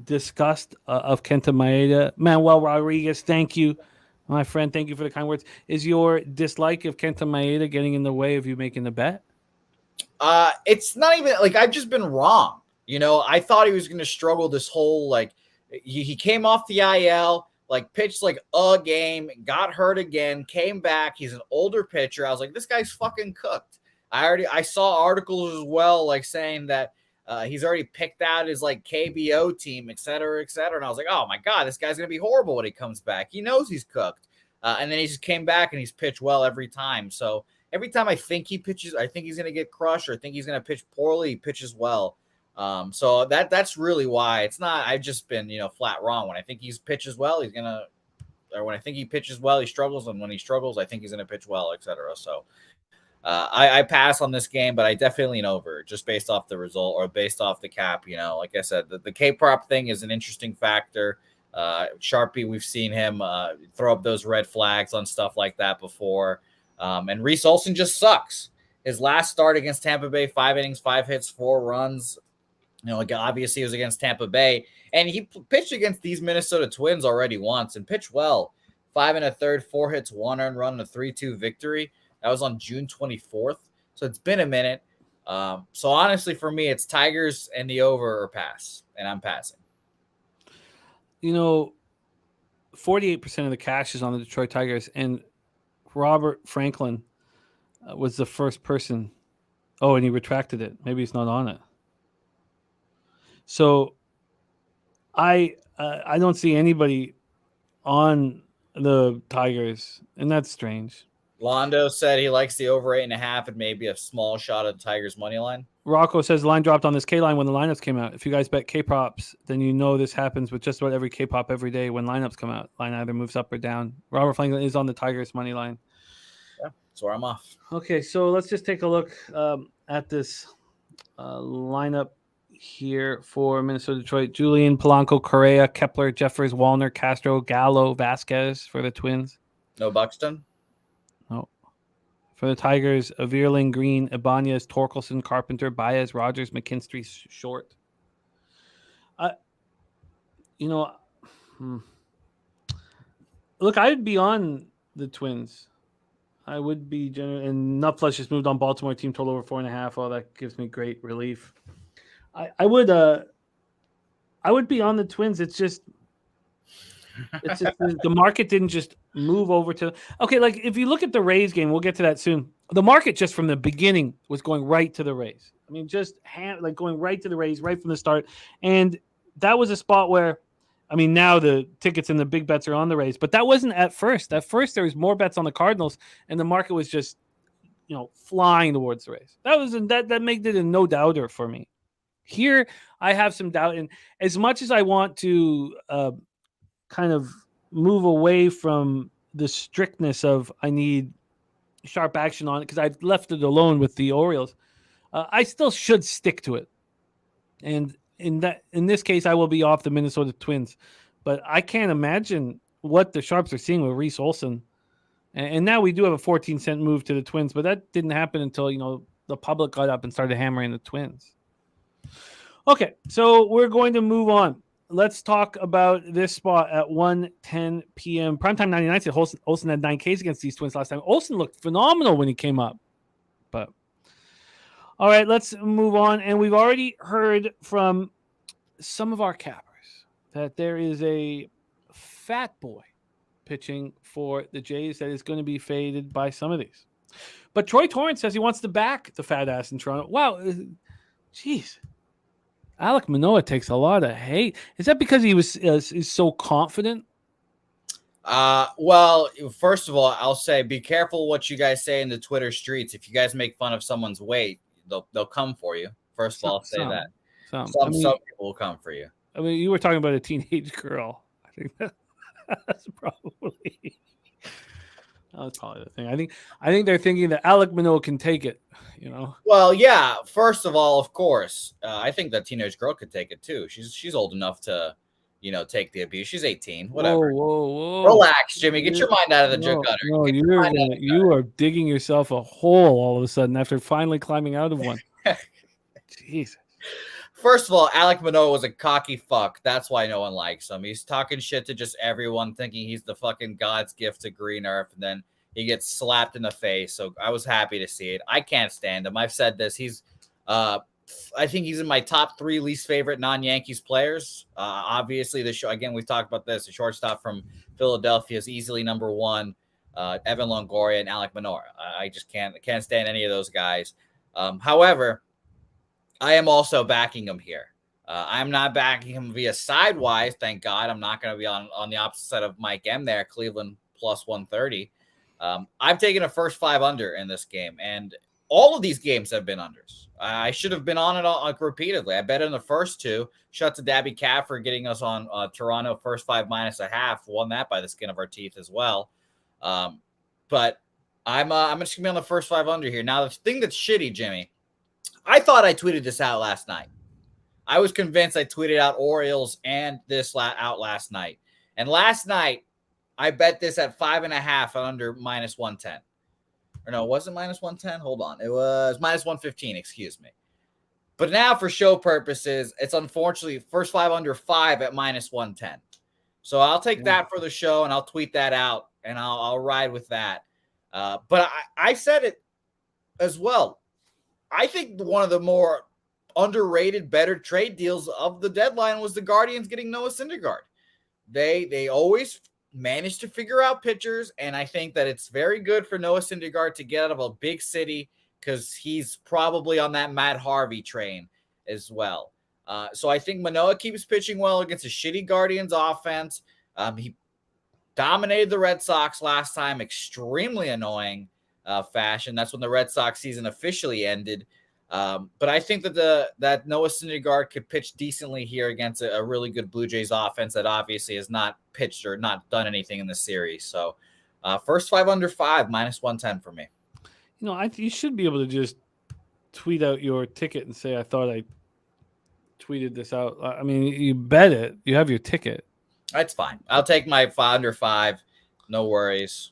disgust of Kenta Maeda, Manuel Rodriguez, thank you, my friend. Thank you for the kind words. Is your dislike of Kenta Maeda getting in the way of you making the bet? It's not even like I've just been wrong. I thought he was going to struggle this whole, he came off the IL, pitched a game, got hurt again, came back. He's an older pitcher. I was like, this guy's fucking cooked. I saw articles as well, saying that he's already picked out his KBO team, et cetera, et cetera. And I was like, oh my God, this guy's going to be horrible when he comes back. He knows he's cooked. And then he just came back and he's pitched well every time. So every time I think he pitches, I think he's going to get crushed, or I think he's going to pitch poorly, he pitches well. So that's really why. It's not, I've just been, flat wrong. When I think he pitches well, when I think he pitches well, he struggles. And when he struggles, I think he's going to pitch well, et cetera. So I pass on this game, but I definitely lean over just based off the result or based off the cap. Like I said, the K prop thing is an interesting factor. Sharpie, we've seen him throw up those red flags on stuff like that before. And Reese Olson just sucks. His last start against Tampa Bay, 5 innings, 5 hits, 4 runs. Obviously it was against Tampa Bay, and he pitched against these Minnesota Twins already once and pitched well. 5 1/3, 4 hits, 1 earned run, a 3-2 victory. That was on June 24th. So it's been a minute. So honestly, for me, it's Tigers and the over or pass, and I'm passing. 48% of the cash is on the Detroit Tigers, and Robert Franklin was the first person. Oh, and he retracted it. Maybe he's not on it. So I don't see anybody on the Tigers, and that's strange. Londo said he likes the over 8.5 and maybe a small shot of the Tigers money line. Rocco says the line dropped on this K line when the lineups came out. If you guys bet K props, then this happens with just about every K pop every day when lineups come out. Line either moves up or down. Robert Franklin is on the Tigers money line. Yeah, that's where I'm off. Okay, so let's just take a look at this lineup here for Minnesota, Detroit. Julian, Polanco, Correa, Kepler, Jeffers, Wallner, Castro, Gallo, Vasquez for the Twins. No Buxton? No. For the Tigers, Avirling, Green, Ibanez, Torkelson, Carpenter, Baez, Rogers, McKinstry, Short. Look, I'd be on the Twins. I would be and Nutflesh just moved on Baltimore, team total over 4.5. Oh, that gives me great relief. I would be on the Twins. It's just the market didn't just move over to. Okay, like if you look at the Rays game, we'll get to that soon. The market just from the beginning was going right to the Rays. I mean, just going right to the Rays right from the start, and that was a spot where, I mean, now the tickets and the big bets are on the Rays, but that wasn't at first. At first, there was more bets on the Cardinals, and the market was just, flying towards the Rays. That made it a no doubter for me. Here, I have some doubt, and as much as I want to kind of move away from the strictness of I need sharp action on it because I've left it alone with the Orioles, I still should stick to it. And in this case, I will be off the Minnesota Twins, but I can't imagine what the Sharps are seeing with Reese Olson. And now we do have a 14-cent move to the Twins, but that didn't happen until the public got up and started hammering the Twins. Okay, so we're going to move on. Let's talk about this spot at 1:10 p.m. Primetime 99 said Olsen had 9 Ks against these Twins last time. Olsen looked phenomenal when he came up. But all right, let's move on. And we've already heard from some of our cappers that there is a fat boy pitching for the Jays that is going to be faded by some of these. But Troy Torrance says he wants to back the fat ass in Toronto. Wow. Jeez. Alek Manoah takes a lot of hate. Is that because he was is so confident? Well, first of all, I'll say be careful what you guys say in the Twitter streets. If you guys make fun of someone's weight, they'll come for you. First of all, I'll say that. Some people will come for you. I mean, you were talking about a teenage girl. I think that's probably that's probably the thing. I think they're thinking that Alek Manoah can take it. Well, yeah. First of all, of course, I think that teenage girl could take it too. She's old enough to, take the abuse. She's 18. Whatever. Whoa. Relax, Jimmy. Get your mind out of the gutter. No, you are digging yourself a hole all of a sudden after finally climbing out of one. Jeez. First of all, Alek Manoah was a cocky fuck. That's why no one likes him. He's talking shit to just everyone, thinking he's the fucking God's gift to green earth, and then he gets slapped in the face. So I was happy to see it. I can't stand him. I've said this. He's, I think he's in my top 3 least favorite non-Yankees players. Obviously, again, we've talked about this. The shortstop from Philadelphia is easily number 1. Evan Longoria and Alek Manoah. I just can't stand any of those guys. However, I am also backing him here. I'm not backing him via sidewise. Thank God. I'm not going to be on the opposite side of Mike M there. Cleveland plus 130. I've taken a first 5 under in this game, and all of these games have been unders. I should have been on it all, repeatedly. I bet in the first 2. Shout to Dabby Cat for getting us on Toronto first 5 -0.5. Won that by the skin of our teeth as well. But I'm just gonna be on the first 5 under here. Now the thing that's shitty, Jimmy, I thought I tweeted this out last night. I was convinced I tweeted out Orioles and this out last night. And last night, I bet this at 5.5 under -110. Or no, was it -110? Hold on. It was -115, excuse me. But now for show purposes, it's unfortunately first 5 under 5 at -110. So I'll take that for the show, and I'll tweet that out, and I'll ride with that. But I said it as well. I think one of the more underrated, better trade deals of the deadline was the Guardians getting Noah Syndergaard. They always managed to figure out pitchers, and I think that it's very good for Noah Syndergaard to get out of a big city because he's probably on that Matt Harvey train as well. So I think Manoah keeps pitching well against a shitty Guardians offense. He dominated the Red Sox last time, extremely annoying fashion. That's when the Red Sox season officially ended. But I think that Noah Syndergaard could pitch decently here against a really good Blue Jays offense that obviously has not pitched or not done anything in the series. So first 5 under 5, -110 for me. You should be able to just tweet out your ticket and say, I thought I tweeted this out. I mean, you bet it. You have your ticket. That's fine. I'll take my under 5. No worries.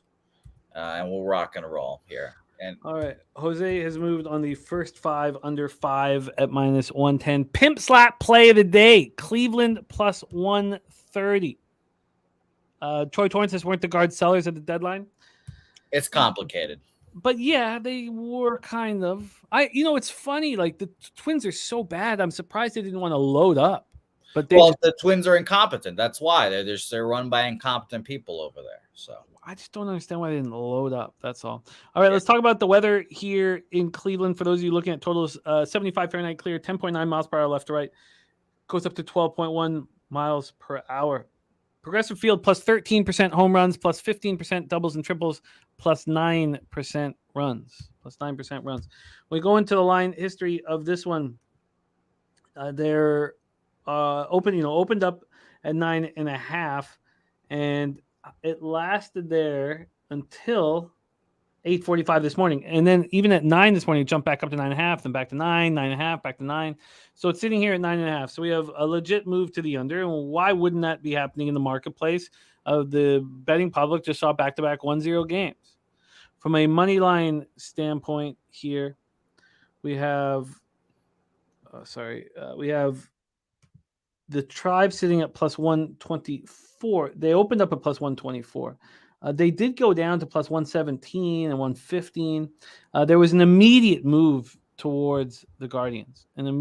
And we'll rock and roll here. And all right. Jose has moved on the first 5 under 5 at -110. Pimp slap play of the day. Cleveland plus 130. Troy Torrance says weren't the guard sellers at the deadline. it's complicated. But yeah, they were kind of. It's funny. Like the Twins are so bad. I'm surprised they didn't want to load up. But the Twins are incompetent. That's why they're run by incompetent people over there. So I just don't understand why they didn't load up. That's all. All right, let's talk about the weather here in Cleveland. For those of you looking at totals, 75 Fahrenheit clear, 10.9 miles per hour left to right, goes up to 12.1 miles per hour. Progressive Field plus 13% home runs, plus 15% doubles and triples, plus 9% runs. Plus 9% runs. We go into the line history of this one. They're opened up at 9.5, and it lasted there until 8:45 this morning. And then even at 9 this morning, it jumped back up to 9.5, then back to 9, 9.5, back to 9. So it's sitting here at 9.5. So we have a legit move to the under. And why wouldn't that be happening in the marketplace? The betting public just saw back-to-back 1-0 games. From a money line standpoint here, we have we have the Tribe sitting at plus 124. They opened up at plus 124. They did go down to plus 117 and 115. There was an immediate move towards the Guardians. Real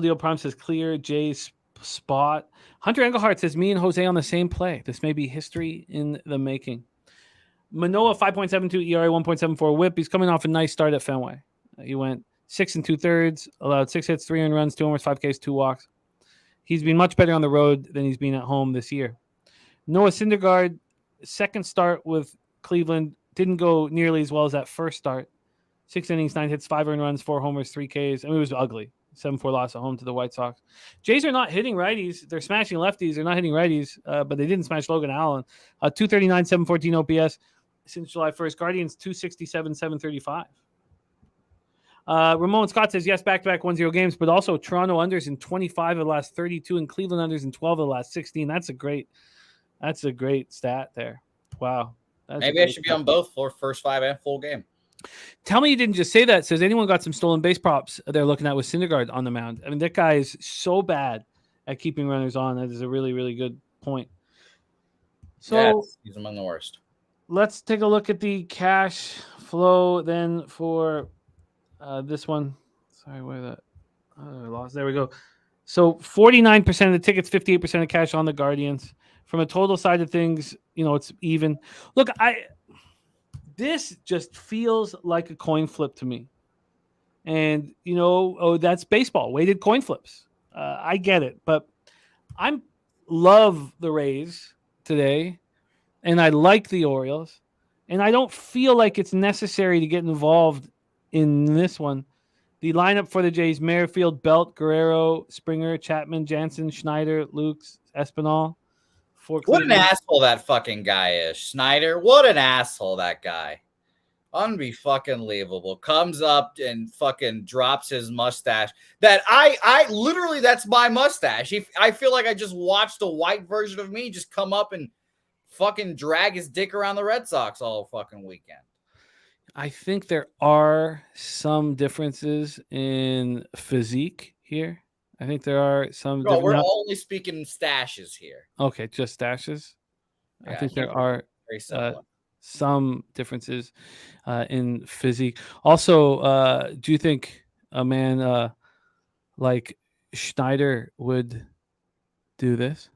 Deal Prime says clear. Jay's spot. Hunter Engelhardt says me and Jose on the same play. This may be history in the making. Manoah 5.72 ERA, 1.74 WHIP. He's coming off a nice start at Fenway. He went 6 2/3, allowed 6 hits, 3 earned runs, 2 homers, 5 Ks, 2 walks. He's been much better on the road than he's been at home this year. Noah Syndergaard, second start with Cleveland, didn't go nearly as well as that first start. 6 innings, 9 hits, 5 earned runs, 4 homers, 3 Ks. I mean, it was ugly. 7-4 loss at home to the White Sox. Jays are not hitting righties. They're smashing lefties. They're not hitting righties, but they didn't smash Logan Allen. 239, 714 OPS since July 1st. Guardians, 267, 735. Ramon Scott says, yes, back-to-back 1-0 games, but also Toronto unders in 25 of the last 32 and Cleveland unders in 12 of the last 16. That's a great stat there. Wow. Maybe I should be on both for first 5 and full game. Tell me you didn't just say that. Says anyone got some stolen base props they're looking at with Syndergaard on the mound? I mean, that guy is so bad at keeping runners on. That is a really, really good point. So yeah, he's among the worst. Let's take a look at the cash flow then for this one. Sorry, where that? I lost. There we go. So 49% of the tickets, 58% of cash on the Guardians. From a total side of things, it's even. Look, this just feels like a coin flip to me. And, that's baseball, weighted coin flips. I get it, but I love the Rays today, and I like the Orioles, and I don't feel like it's necessary to get involved in this one. The lineup for the Jays: Merrifield, Belt, Guerrero, Springer, Chapman, Jansen, Schneider, Lukes, Espinal. What an asshole that fucking guy is, Schneider. What an asshole that guy. Unbelievable. Comes up and fucking drops his mustache. That I literally, that's my mustache. I feel like I just watched a white version of me just come up and fucking drag his dick around the Red Sox all fucking weekend. I think there are some differences in physique here. I think there are some. No, we're only speaking stashes here. Okay, just stashes. Yeah, I think there are very some differences in physique. Also, do you think a man like Schneider would do this?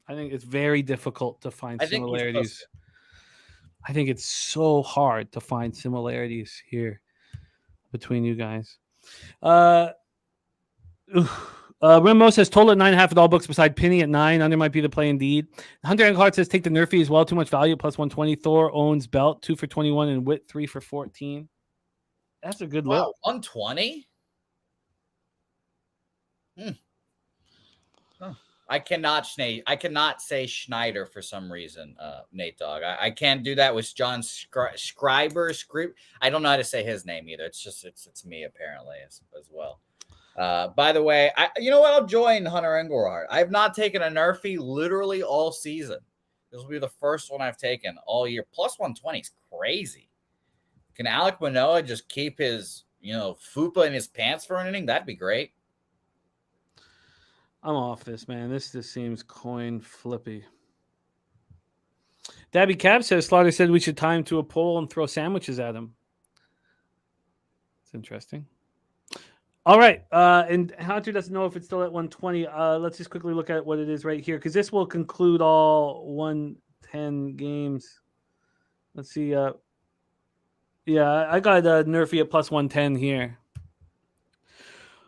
I think it's very difficult to find similarities. I think it's so hard to find similarities here between you guys. Remo says total at 9.5 at all books beside Penny at 9. Under might be the play indeed. Hunter Engelhardt says take the Nerfy as well. Too much value plus 120. Thor owns Belt 2 for 21 and Witt 3 for 14. That's a good look. 120. I cannot say Schneider for some reason, Nate Dogg. I can't do that with John Schreiber. I don't know how to say his name either. It's me apparently as well. By the way, you know what? I'll join Hunter Engelhardt. I have not taken a Nerfy literally all season. This will be the first one I've taken all year. Plus 120 is crazy. Can Alek Manoah just keep his, fupa in his pants for an inning? That'd be great. I'm off this, man. This just seems coin flippy. Dabby Cab says Slaughter said we should tie him to a pole and throw sandwiches at him. It's interesting. All right. And Hunter doesn't know if it's still at 120. Let's just quickly look at what it is right here, because this will conclude all 110 games. Let's see. Yeah, I got Nerfy at plus 110 here.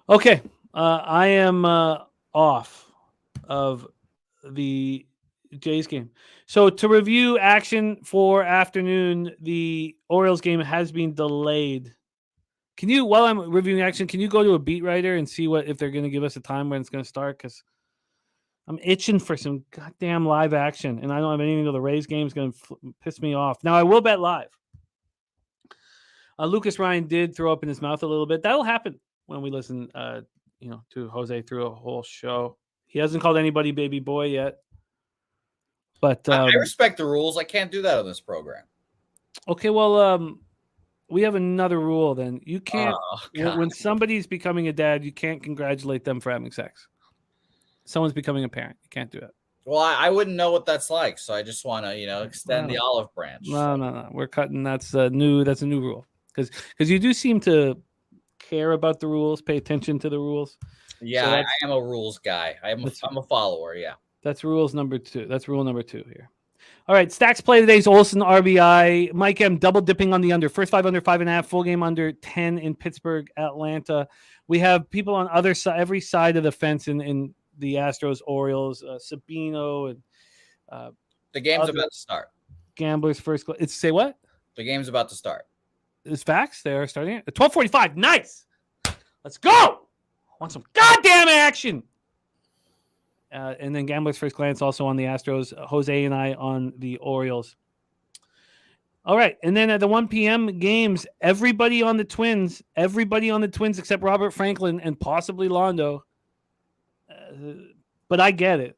Okay. I am off of the Jays game. So to review action for afternoon, the Orioles game has been delayed. Can you, while I'm reviewing action, can you go to a beat writer and see if they're going to give us a time when it's going to start? Because I'm itching for some goddamn live action, and I don't have anything till the Rays game is going to piss me off. Now, I will bet live. Lucas Ryan did throw up in his mouth a little bit. That'll happen when we listen to Jose through a whole show. He hasn't called anybody baby boy yet. But I respect the rules. I can't do that on this program. Okay, well, we have another rule then. You can't, when somebody's becoming a dad, you can't congratulate them for having sex. Someone's becoming a parent. You can't do it. Well, I wouldn't know what that's like, so I just want to, extend the olive branch. No. We're cutting. That's a new rule. Because you do seem to care about the rules, pay attention to the rules. Yeah, so I am a rules guy. I'm a follower, yeah. That's rules number 2. That's rule number 2 here. All right, stacks play today's Olsen RBI. Mike M double dipping on the under. First 5 under 5.5. Full game under 10 in Pittsburgh, Atlanta. We have people on every side of the fence in the Astros, Orioles, Sabino, and the game's about to start. Gamblers first. It's say what? The game's about to start. It's facts. They are starting at 12:45. Nice. Let's go. I want some goddamn action. And then Gambler's First Glance also on the Astros. Jose and I on the Orioles. All right. And then at the 1 p.m. games, everybody on the Twins except Robert Franklin and possibly Londo. But I get it.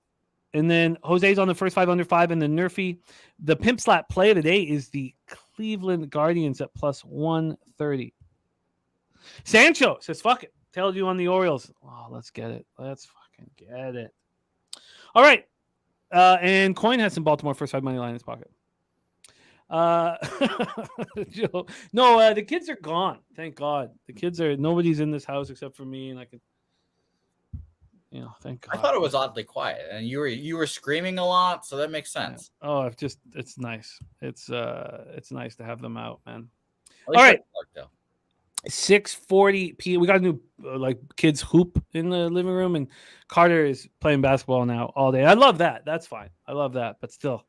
And then Jose's on the first 5 under 5 and the Nerfy. The pimp slap play of the day is the Cleveland Guardians at plus 130. Sancho says, fuck it. Tailed you on the Orioles. Oh, let's get it. Let's fucking get it. All right. And Coin has some Baltimore first 5 money line in his pocket. No, the kids are gone. Thank God. Nobody's in this house except for me, and I could, thank God. I thought it was oddly quiet, and you were screaming a lot, so that makes sense. Yeah. Oh, it's nice. It's nice to have them out, man. All right. 6:40 p.m. We got a new kids hoop in the living room, and Carter is playing basketball now all day. I love that. That's fine. I love that, but still,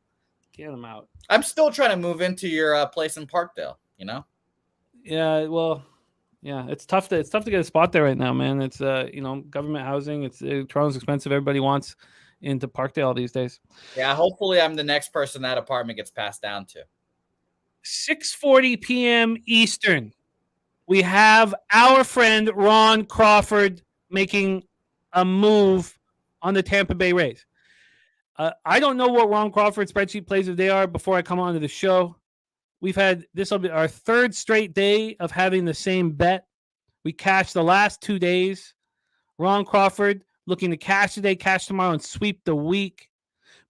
get him out. I'm still trying to move into your place in Parkdale. Yeah. Well, yeah. It's tough to get a spot there right now, man. It's government housing. It's Toronto's expensive. Everybody wants into Parkdale these days. Yeah. Hopefully, I'm the next person that apartment gets passed down to. 6:40 p.m. Eastern. We have our friend Ron Crawford making a move on the Tampa Bay Rays. I don't know what Ron Crawford's spreadsheet plays of they are before I come onto the show. This will be our 3rd straight day of having the same bet. We cashed the last 2 days. Ron Crawford looking to cash today, cash tomorrow, and sweep the week.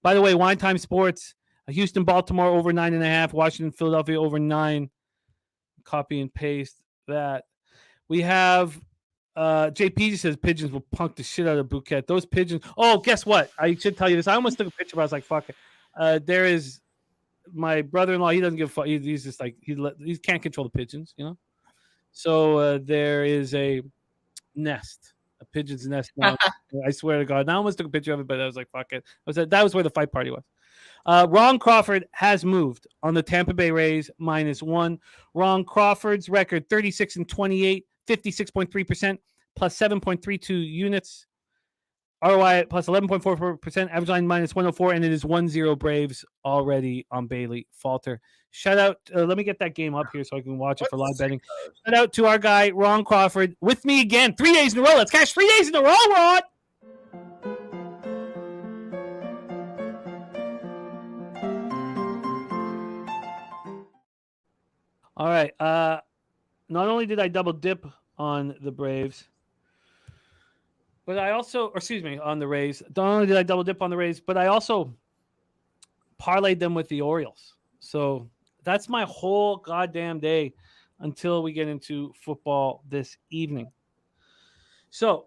By the way, Wine Time Sports, Houston, Baltimore over 9.5, Washington, Philadelphia over 9. Copy and paste that. We have JP says pigeons will punk the shit out of Bouquett. Those pigeons. Oh, guess what? I should tell you this. I almost took a picture, but I was like, fuck it. There is my brother-in-law. He doesn't give a fuck. He's just like, he can't control the pigeons, So there is a pigeon's nest. Now. I swear to God. And I almost took a picture of it, but I was like, fuck it. That was where the fight party was. Ron Crawford has moved on the Tampa Bay Rays -1. Ron Crawford's record 36-28, 56.3%, plus 7.32 units. ROI plus 11.44%, average line minus 104, and it is 1-0 Braves already on Bailey Falter. Shout out. Let me get that game up here so I can watch it for live betting. Shout out to our guy, Ron Crawford, with me again. 3 days in a row. Let's cash 3 days in a row, Ron. All right. Not only did I double dip on the Braves, but I also, on the Rays. Not only did I double dip on the Rays, but I also parlayed them with the Orioles. So that's my whole goddamn day until we get into football this evening. So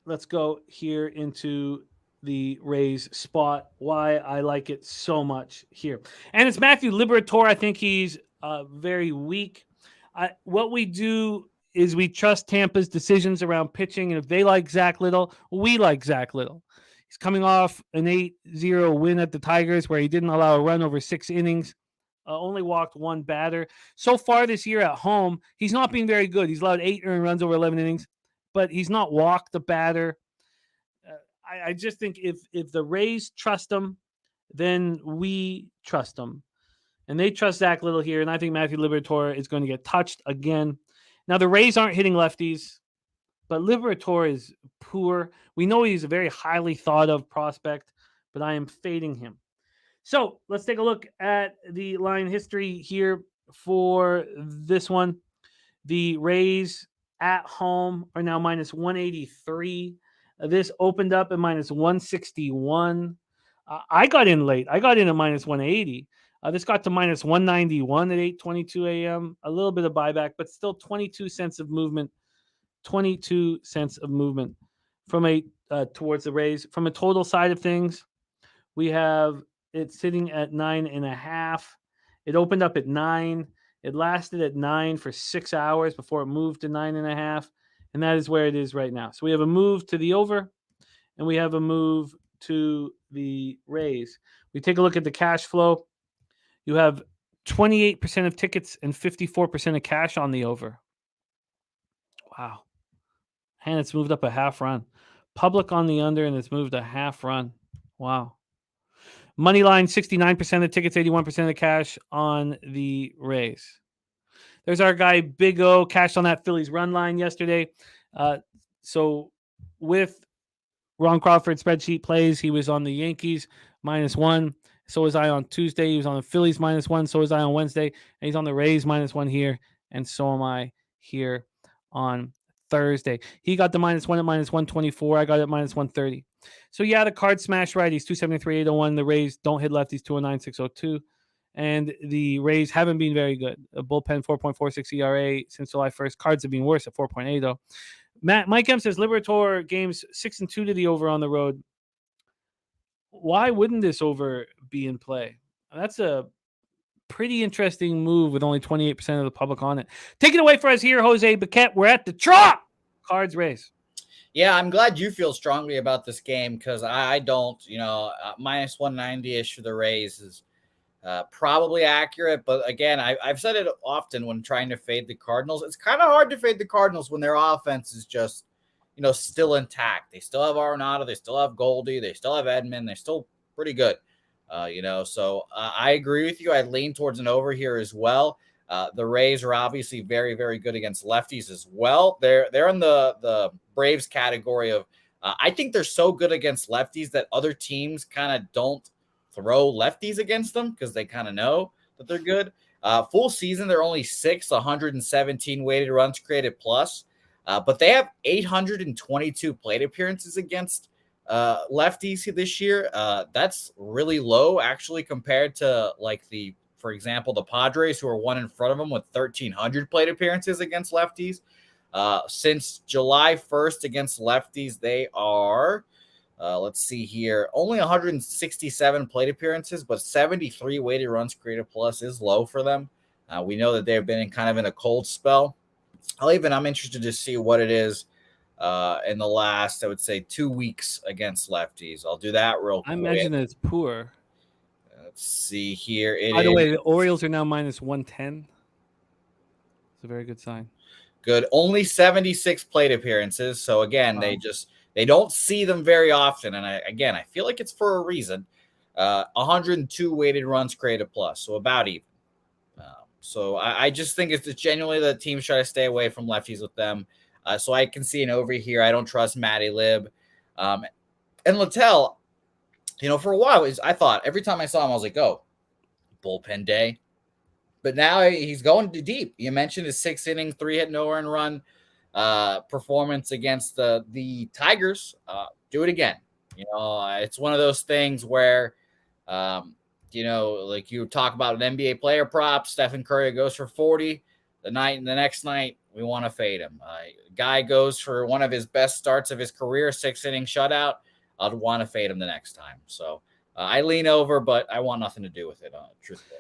let's go here into the Rays spot, why I like it so much here. And it's Matthew Liberatore. I think he's very weak. What we do is we trust Tampa's decisions around pitching, and if they like Zach Little, we like Zach Little. He's coming off an 8-0 win at the Tigers where he didn't allow a run over 6 innings, only walked 1 batter. So far this year at home, he's not being very good. He's allowed 8 earned runs over 11 innings, but he's not walked the batter. I just think if the Rays trust him, then we trust him. And they trust Zach Little here, and I think Matthew Liberatore is going to get touched again. Now, the Rays aren't hitting lefties, but Liberatore is poor. We know he's a very highly thought of prospect, but I am fading him. So let's take a look at the line history here for this one. The Rays at home are now minus 183. This opened up at minus 161. I got in late. I got in at minus 180. This got to minus 191 at 8:22 a.m. A little bit of buyback, but still 22 cents of movement. 22 cents of movement from towards the Rays. From a total side of things, we have it sitting at 9.5. It opened up at 9. It lasted at 9 for 6 hours before it moved to 9.5. And that is where it is right now. So we have a move to the over, and we have a move to the Rays. We take a look at the cash flow. You have 28% of tickets and 54% of cash on the over. Wow. And it's moved up a half run. Public on the under, and it's moved a half run. Wow. Money line, 69% of tickets, 81% of cash on the Rays. There's our guy, Big O, cashed on that Phillies run line yesterday. So with Ron Crawford spreadsheet plays, he was on the Yankees -1. So was I on Tuesday. He was on the Phillies -1. So was I on Wednesday. And he's on the Rays -1 here. And so am I here on Thursday. He got the -1 at -124. I got it at -130. So yeah, the card smash right. He's 273, 801. The Rays don't hit lefties, 209, 602. And the Rays haven't been very good. A bullpen 4.46 ERA since July 1st. Cards have been worse at 4.8 though. Mike M says Liberatore games 6-2 to the over on the road. Why wouldn't this over be in play? That's a pretty interesting move with only 28% of the public on it. Take it away for us here, Jose Bouquett. We're at the Trop. Cards Rays. Yeah, I'm glad you feel strongly about this game because I don't. Minus 190-ish for the Rays is probably accurate. But again, I've said it often when trying to fade the Cardinals. It's kind of hard to fade the Cardinals when their offense is just, still intact. They still have Arenado. They still have Goldie. They still have Edman. They're still pretty good. So I agree with you. I lean towards an over here as well. The Rays are obviously very, very good against lefties as well. They're in the Braves category of I think they're so good against lefties that other teams kind of don't throw lefties against them because they kind of know that they're good. Full season, they're only 117 weighted runs created plus, but they have 822 plate appearances against lefties this year. That's really low actually compared to for example, the Padres, who are one in front of them with 1,300 plate appearances against lefties. Since July 1st against lefties, they are, let's see here, only 167 plate appearances, but 73 weighted runs created plus is low for them. We know that they've been in a cold spell. I'm interested to see what it is in the last, I would say, 2 weeks against lefties. I'll do that real quick. I imagine it's poor. Let's see here. By the way, the Orioles are now -110. It's a very good sign. good. Only 76 plate appearances. So again, they don't see them very often. And I feel like it's for a reason. 102 weighted runs created plus, so about even. So I just think it's genuinely the teams try to stay away from lefties with them. So I can see an over here. I don't trust Matty Lib. And Littell, for a while, I thought every time I saw him, I was like, oh, bullpen day. But now he's going deep. You mentioned his 6-inning, 3-hit, no-earned run performance against the Tigers. Do it again. It's one of those things where, like you talk about an NBA player prop, Stephen Curry goes for 40 the next night, we want to fade him. Guy goes for one of his best starts of his career, 6-inning shutout. I'd want to fade him the next time. So I lean over, but I want nothing to do with it, truthfully.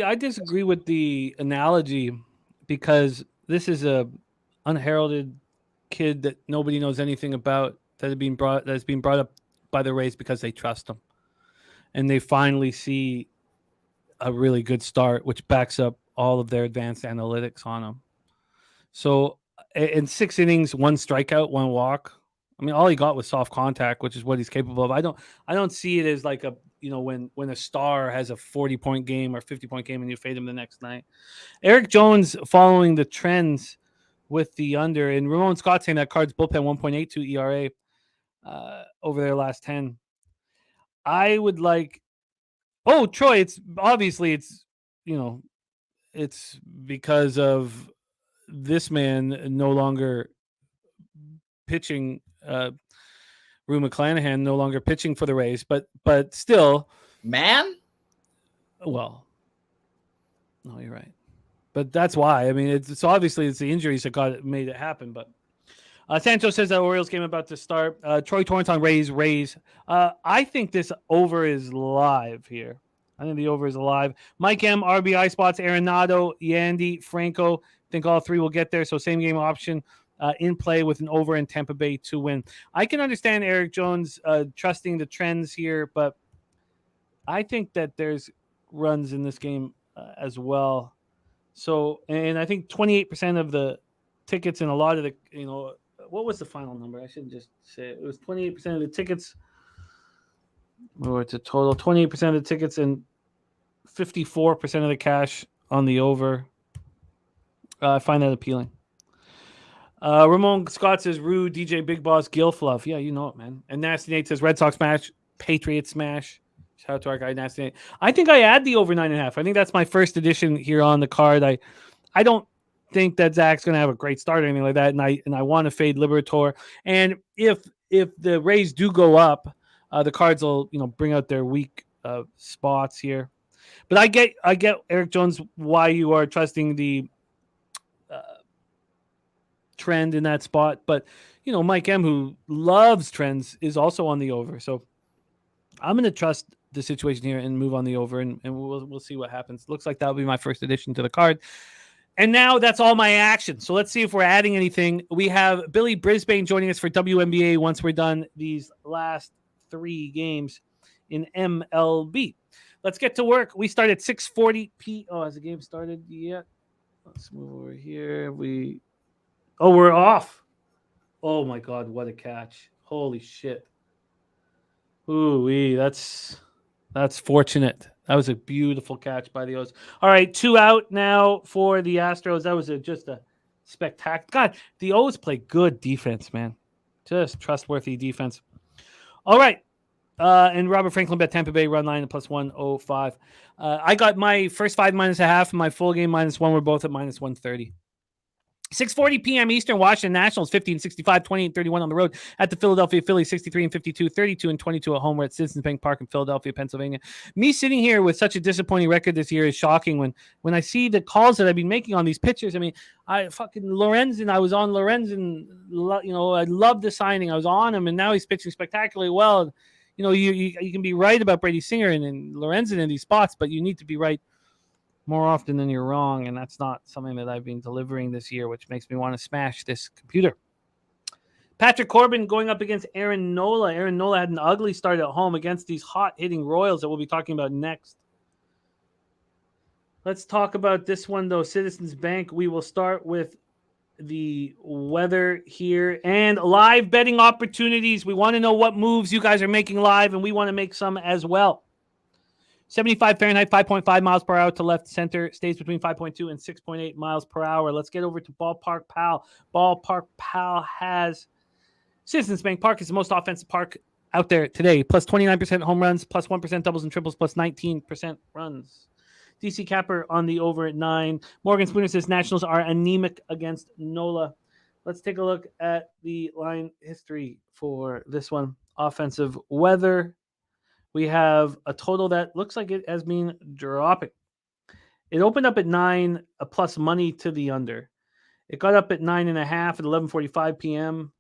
I disagree with the analogy because this is a unheralded kid that nobody knows anything about that's being brought up by the Rays because they trust him. And they finally see a really good start, which backs up all of their advanced analytics on him. So in 6 innings, 1 strikeout, 1 walk. I mean, all he got was soft contact, which is what he's capable of. I don't see it as like a, when a star has a 40-point game or 50-point game and you fade him the next night. Eric Jones following the trends with the under, and Ramon Scott saying that Cards bullpen 1.82 ERA over their last 10. I would like, Troy, it's because of this man no longer pitching, Rue McClanahan no longer pitching for the Rays, but still. Man? Well, no, you're right. But that's why. I mean, it's obviously the injuries that made it happen, but Sancho says that Orioles game about to start. Troy Torrance on Rays. I think this over is live here. I think the over is alive. Mike M, RBI spots, Arenado, Yandy, Franco. I think all three will get there. So same game option in play with an over in Tampa Bay to win. I can understand Eric Jones trusting the trends here, but I think that there's runs in this game as well. So, and I think 28% of the tickets and a lot of the, what was the final number? I shouldn't just say it. It was 28% of the tickets. Or it's a total 28% of the tickets and 54% of the cash on the over. I find that appealing. Ramon Scott says Rue, DJ Big Boss, Gil Fluff. Yeah, you know it, man. And Nasty Nate says Red Sox smash, Patriots smash. Shout out to our guy Nasty Nate. I think I add the over 9.5. I think that's my first edition here on the card. I don't think that Zach's going to have a great start or anything like that, and I want to fade Liberator. And if the Rays do go up, the Cards will bring out their weak spots here. But I get Eric Jones why you are trusting the trend in that spot. But Mike M, who loves trends, is also on the over. So I'm going to trust the situation here and move on the over, and we'll see what happens. Looks like that'll be my first addition to the card. And now that's all my action. So let's see if we're adding anything. We have Billy Brisbane joining us for WNBA once we're done these last 3 games in MLB. Let's get to work. We start at 6:40 p. Oh, has the game started yet? Let's move over here. We're off. Oh my God, what a catch. Holy shit. Ooh-wee, that's fortunate. That was a beautiful catch by the O's. All right, 2 out now for the Astros. That was just a spectacular. God, the O's play good defense, man. Just trustworthy defense. All right. And Robert Franklin bet Tampa Bay run line at plus 105. I got my first 5 -0.5, my full game -1. We're both at -130. 6:40 p.m. Eastern, Washington Nationals 15-65, 28-31 on the road at the Philadelphia Phillies, 63-52, 32-22 at home. We're at Citizens Bank Park in Philadelphia, Pennsylvania. Me sitting here with such a disappointing record this year is shocking when I see the calls that I've been making on these pitchers. I mean, I was on Lorenzen, I love the signing. I was on him, and now he's pitching spectacularly well. You can be right about Brady Singer and Lorenzen in these spots, but you need to be right more often than you're wrong, and that's not something that I've been delivering this year, which makes me want to smash this computer. Patrick Corbin going up against Aaron Nola. Aaron Nola had an ugly start at home against these hot-hitting Royals that we'll be talking about next. Let's talk about this one, though. Citizens Bank. We will start with the weather here and live betting opportunities. We want to know what moves you guys are making live, and we want to make some as well. 75 Fahrenheit, 5.5 miles per hour to left center, stays between 5.2 and 6.8 miles per hour. Let's get over to Ballpark Pal. Ballpark Pal has Citizens Bank Park is the most offensive park out there today. Plus 29% home runs, plus 1% doubles and triples, plus 19% runs. DC Capper on the over at 9. Morgan Spooner says Nationals are anemic against NOLA. Let's take a look at the line history for this one. Offensive weather. We have a total that looks like it has been dropping. It opened up at 9, a plus money to the under. It got up at 9.5 at 11:45 p.m.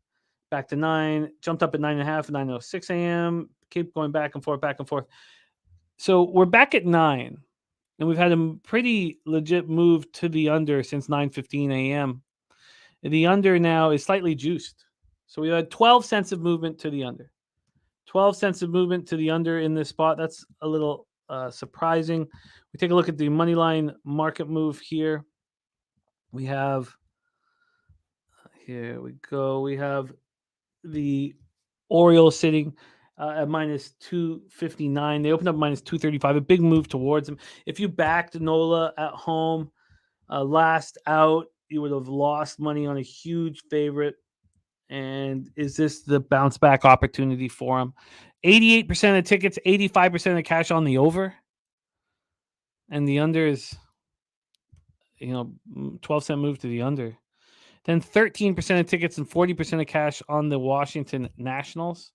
Back to 9, jumped up at 9.5 at 9:06 a.m. Keep going back and forth, back and forth. So we're back at 9, and we've had a pretty legit move to the under since 9:15 a.m. The under now is slightly juiced. So we had 12 cents of movement to the under. 12 cents of movement to the under in this spot. That's a little surprising. We take a look at the money line market move here. We have, here we go. We have the Orioles sitting at minus 259. They opened up minus 235, a big move towards them. If you backed NOLA at home last out, you would have lost money on a huge favorite. And is this the bounce back opportunity for him? 88% of tickets, 85% of the cash on the over. And the under is, 12-cent move to the under. Then 13% of tickets and 40% of cash on the Washington Nationals.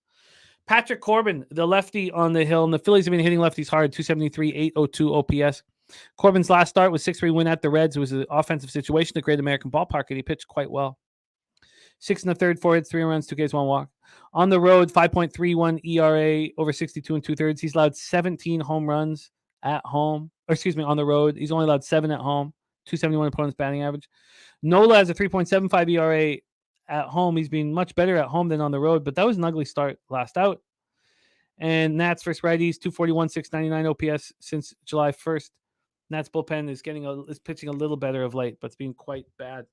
Patrick Corbin, the lefty on the hill, and the Phillies have been hitting lefties hard, 273, 802 OPS. Corbin's last start was 6-3 win at the Reds. It was an offensive situation, the Great American Ballpark, and he pitched quite well. 6 in the third, 4 hits, 3 runs, 2 Ks, 1 walk. On the road, 5.31 ERA over 62 2/3. He's allowed 17 home runs at home. On the road. He's only allowed 7 at home. 271 opponent's batting average. NOLA has a 3.75 ERA at home. He's been much better at home than on the road, but that was an ugly start last out. And Nats versus righties, 241, 699 OPS since July 1st. Nats bullpen is pitching a little better of late, but it's been quite bad.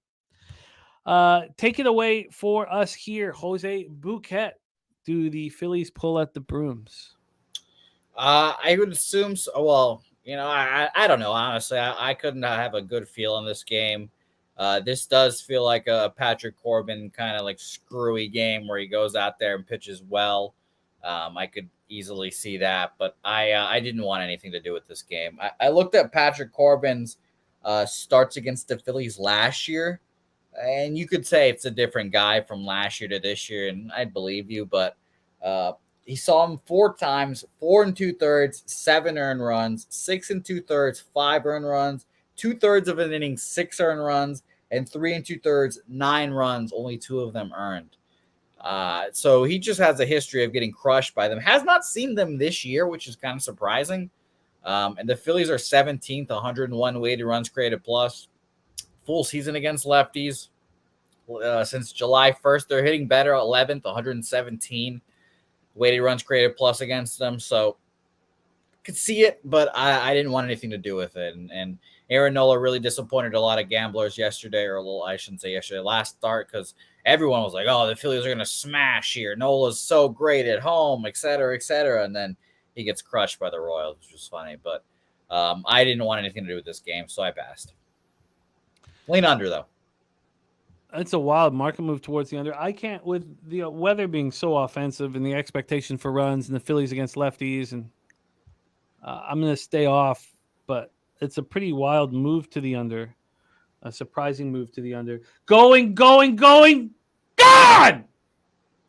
Take it away for us here, Jose Bouquett. Do the Phillies pull at the brooms? I would assume so. Well, I don't know. Honestly, I couldn't have a good feel on this game. This does feel like a Patrick Corbin kind of like screwy game where he goes out there and pitches well. I could easily see that, but I didn't want anything to do with this game. I looked at Patrick Corbin's starts against the Phillies last year, and you could say it's a different guy from last year to this year, and I'd believe you, but he saw him 4 times, 4 2/3, 7 earned runs, 6 2/3, 5 earned runs, 2/3 of an inning, 6 earned runs, and 3 2/3, 9 runs, only 2 of them earned. So he just has a history of getting crushed by them. Has not seen them this year, which is kind of surprising. And the Phillies are 17th, 101 weighted runs created plus. Full season against lefties. Since July 1st, they're hitting better, 11th, 117 weighted runs created plus against them. So could see it, but I didn't want anything to do with it. And Aaron Nola really disappointed a lot of gamblers yesterday, I shouldn't say yesterday, last start, because everyone was like, oh, the Phillies are going to smash here. Nola's so great at home, et cetera, et cetera. And then he gets crushed by the Royals, which was funny. But I didn't want anything to do with this game, so I passed. Lean under, though. It's a wild market move towards the under. I can't, with the weather being so offensive and the expectation for runs and the Phillies against lefties, and I'm going to stay off, but it's a pretty wild move to the under, a surprising move to the under. Going, gone!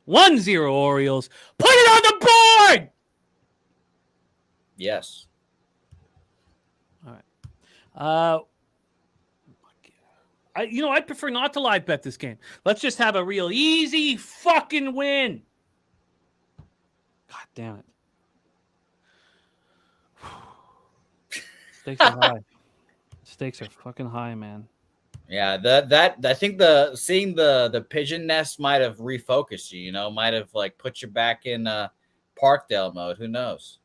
1-0 Orioles. Put it on the board! Yes. All right. I prefer not to live bet this game. Let's just have a real easy fucking win. God damn it. Stakes are high. Stakes are fucking high, man. Yeah, that I think seeing the pigeon nest might have refocused you, might have like put you back in Parkdale mode. Who knows?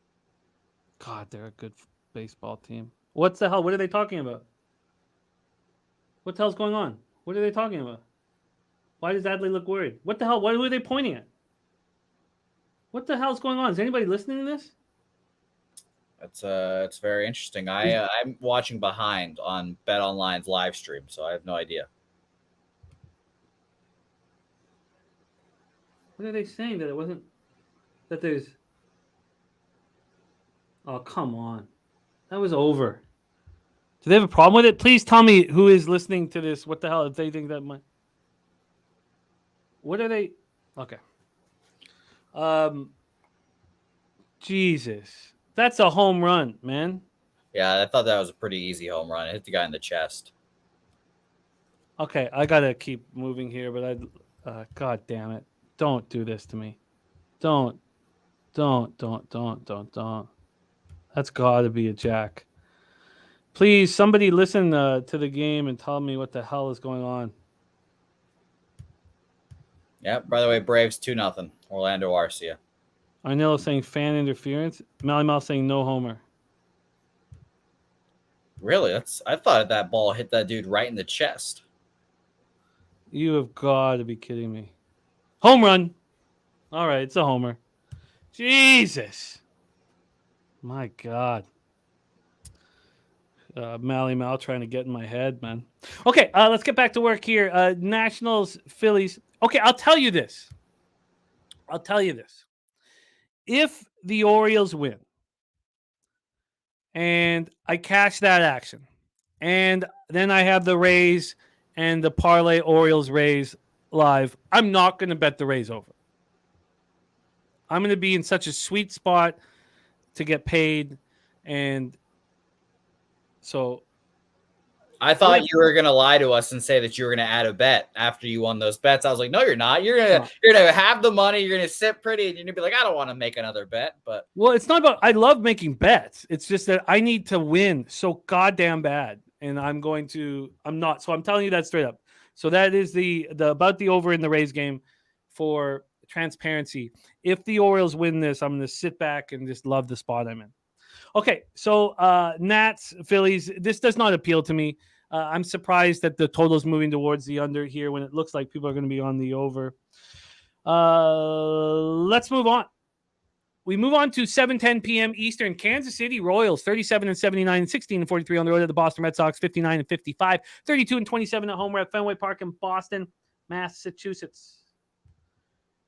God, they're a good baseball team. What the hell? What are they talking about? What the hell's going on? What are they talking about? Why does Adley look worried? What the hell? What were they pointing at? What the hell's going on? Is anybody listening to this? It's very interesting. I'm watching behind on Bet Online's live stream, so I have no idea. What are they saying that it wasn't that there's? Oh, come on, that was over. Do they have a problem with it? Please tell me who is listening to this. What the hell if they think that might? What are they? Okay. Jesus, that's a home run, man. Yeah, I thought that was a pretty easy home run. It hit the guy in the chest. Okay, I gotta keep moving here, but God damn it! Don't do this to me. Don't. That's gotta be a jack. Please, somebody listen to the game and tell me what the hell is going on. Yeah, by the way, Braves 2-0. Orlando Arcia. Arnillo saying fan interference. Mal saying no homer. Really? I thought that ball hit that dude right in the chest. You have got to be kidding me. Home run. All right, it's a homer. Jesus. My God. Mal trying to get in my head, man. Okay, let's get back to work here. Nationals, Phillies. Okay, I'll tell you this. If the Orioles win and I cash that action and then I have the Rays and the parlay Orioles-Rays live, I'm not going to bet the Rays over. I'm going to be in such a sweet spot to get paid. And so I thought you were gonna lie to us and say that you were gonna add a bet after you won those bets. I was like, no, you're not. You're gonna have the money. You're gonna sit pretty, and you're gonna be like, I don't want to make another bet. But well, it's not about. I love making bets. It's just that I need to win so goddamn bad, and I'm not. So I'm telling you that straight up. So that is the about the over in the Rays game for transparency. If the Orioles win this, I'm gonna sit back and just love the spot I'm in. Okay, so Nats, Phillies, this does not appeal to me. I'm surprised that the total is moving towards the under here when it looks like people are going to be on the over. Let's move on. We move on to 7:10 p.m. Eastern. Kansas City Royals, 37-79, 16-43 on the road at the Boston Red Sox, 59-55, 32-27 at home. We're at Fenway Park in Boston, Massachusetts.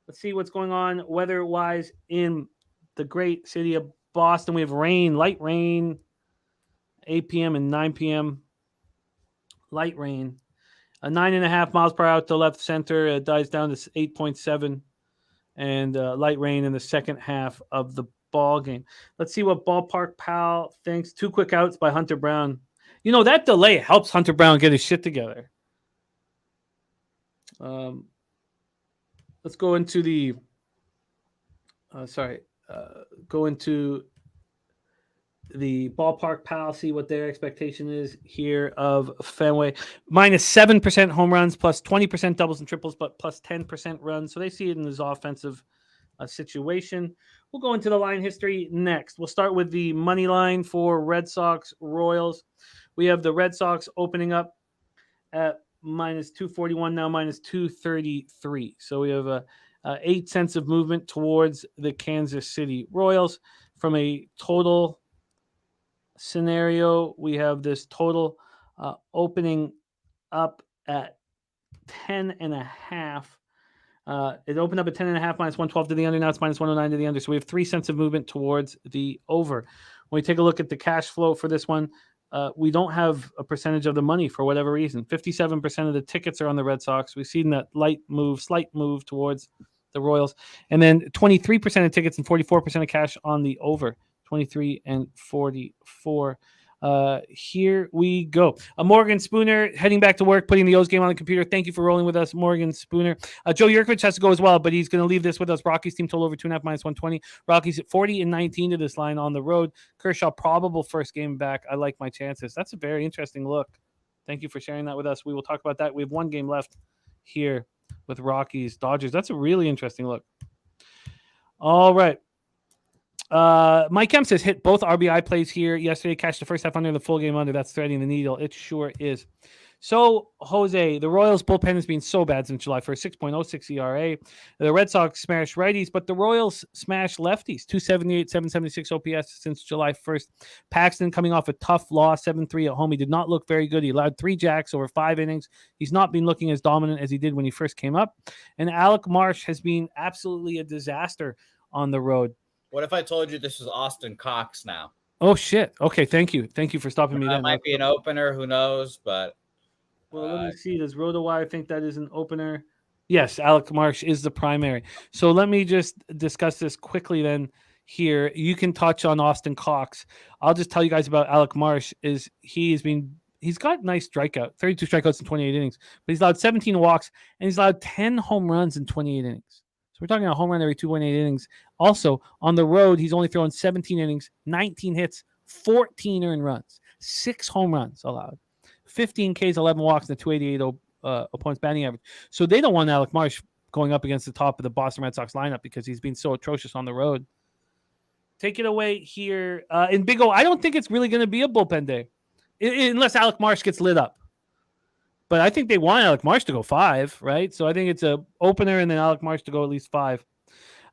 Let's see what's going on weather-wise in the great city of Boston. We have rain, light rain, 8 p.m. and 9 p.m. Light rain. 9.5 miles per hour to left center. It dies down to 8.7. And light rain in the second half of the ball game. Let's see what Ballpark Pal thinks. 2 quick outs by Hunter Brown. You know, that delay helps Hunter Brown get his shit together. Let's go into the go into the Ballpark Pal, see what their expectation is here of Fenway. -7% home runs, plus 20% doubles and triples, but plus 10% runs. So they see it in this offensive situation. We'll go into the line history next. We'll start with the money line for Red Sox Royals. We have the Red Sox opening up at -241, now -233. So we have 8 cents of movement towards the Kansas City Royals. From a total scenario, we have this total opening up at 10.5. It opened up at 10.5, -112 to the under. Now it's -109 to the under. So we have 3 cents of movement towards the over. When we take a look at the cash flow for this one, we don't have a percentage of the money for whatever reason. 57% of the tickets are on the Red Sox. We've seen that slight move towards the Royals. And then 23% of tickets and 44% of cash on the over. 23 and 44. Here we go. Morgan Spooner heading back to work, putting the O's game on the computer. Thank you for rolling with us, Morgan Spooner. Joe Yurkovich has to go as well, but he's going to leave this with us. Rockies team total over 2.5 -120. Rockies at 40-19 to this line on the road. Kershaw probable first game back. I like my chances. That's a very interesting look. Thank you for sharing that with us. We will talk about that. We have 1 game left here with Rockies Dodgers. That's a really interesting look. All right. Mike M says hit both RBI plays here yesterday. Cashed the first half under, the full game under. That's threading the needle. It sure is. So, Jose, the Royals bullpen has been so bad since July 1st, 6.06 ERA. The Red Sox smashed righties, but the Royals smashed lefties, 278, 776 OPS since July 1st. Paxton coming off a tough loss, 7-3 at home. He did not look very good. He allowed 3 jacks over 5 innings. He's not been looking as dominant as he did when he first came up. And Alec Marsh has been absolutely a disaster on the road. What if I told you this was Austin Cox now? Oh, shit. Okay, thank you. Thank you for stopping me. That might be an opener. Who knows? But well, let me see. Does RotoWire think that is an opener? Yes, Alec Marsh is the primary. So let me just discuss this quickly then here. You can touch on Austin Cox. I'll just tell you guys about Alec Marsh. He's got nice strikeout, 32 strikeouts in 28 innings, but he's allowed 17 walks and he's allowed 10 home runs in 28 innings. So we're talking a home run every 2.8 innings. Also, on the road, he's only thrown 17 innings, 19 hits, 14 earned runs, 6 home runs allowed, 15 Ks, 11 walks, and a 288 opponent's batting average. So they don't want Alec Marsh going up against the top of the Boston Red Sox lineup because he's been so atrocious on the road. Take it away here. In Big O, I don't think it's really going to be a bullpen day unless Alec Marsh gets lit up. But I think they want Alec Marsh to go 5, right? So I think it's a opener and then Alec Marsh to go at least 5.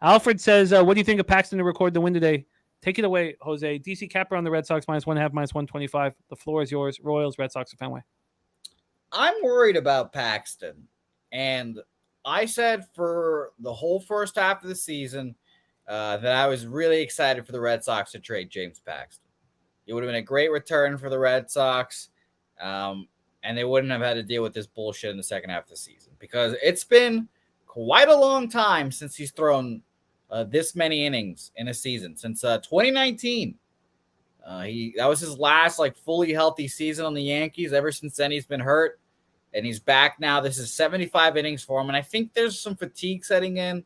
Alfred says, what do you think of Paxton to record the win today? Take it away, Jose. DC Capper on the Red Sox, -1.5, -125. The floor is yours. Royals, Red Sox, or Fenway. I'm worried about Paxton. And I said for the whole first half of the season that I was really excited for the Red Sox to trade James Paxton. It would have been a great return for the Red Sox. And they wouldn't have had to deal with this bullshit in the second half of the season because it's been quite a long time since he's thrown this many innings in a season, since 2019. That was his last fully healthy season on the Yankees. Ever since then, he's been hurt, and he's back now. This is 75 innings for him, and I think there's some fatigue setting in.